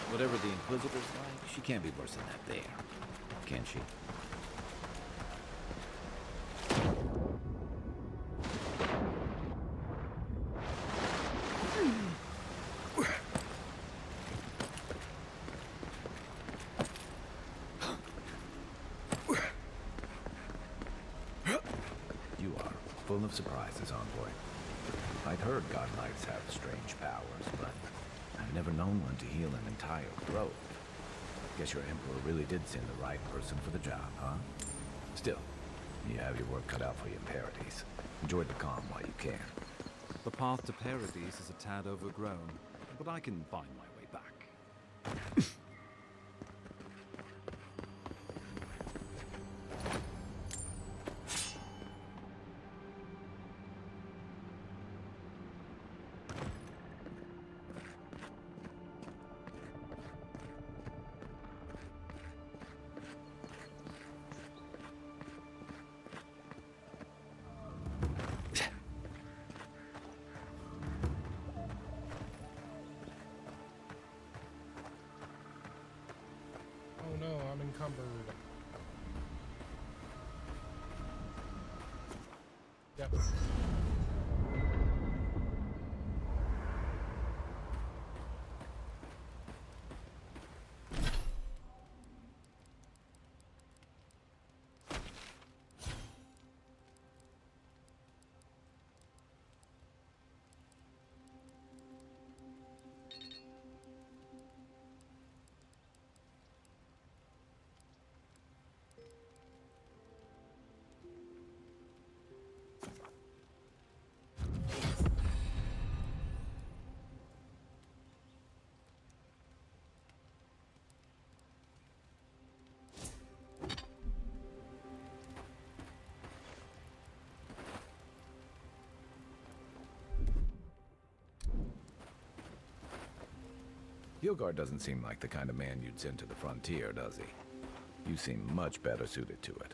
Whatever the Inquisitor's like, she can't be worse than that there. Can she? You are full of surprises, Envoy. I'd heard God Knights have strange powers, but I've never known one to heal an entire grove. Guess your Emperor really did send the right person for the job, huh? Still, you have your work cut out for you in Paradise. Enjoy the calm while you can. The path to Paradise is a tad overgrown, but I can find my way back. Oh no, I'm encumbered. Yep. Hilgard doesn't seem like the kind of man you'd send to the frontier, does he? You seem much better suited to it.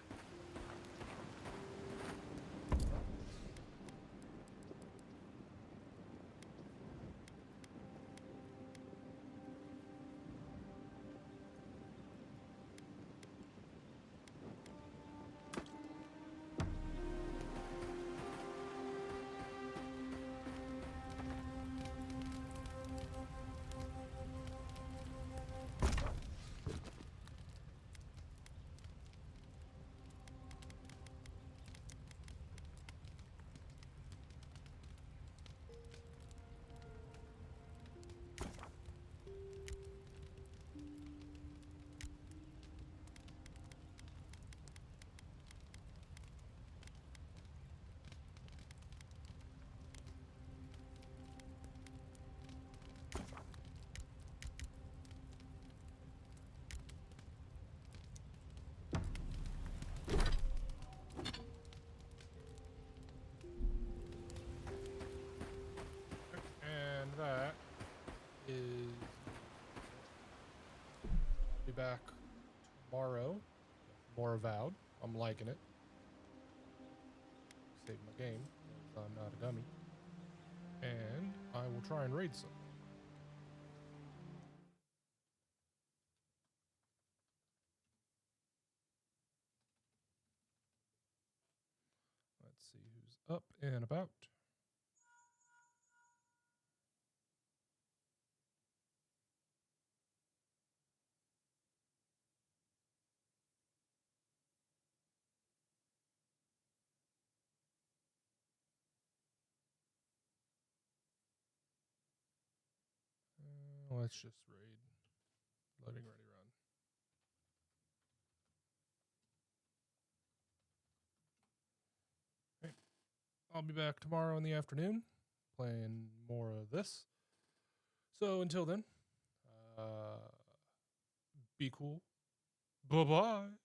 That is... I'll be back tomorrow. More Avowed. I'm liking it. Save my game, because I'm not a dummy. And I will try and raid some. Let's Let's see who's up and about. Let's just raid. Loading ready run. Okay. I'll be back tomorrow in the afternoon playing more of this. So until then, be cool. Bye-bye.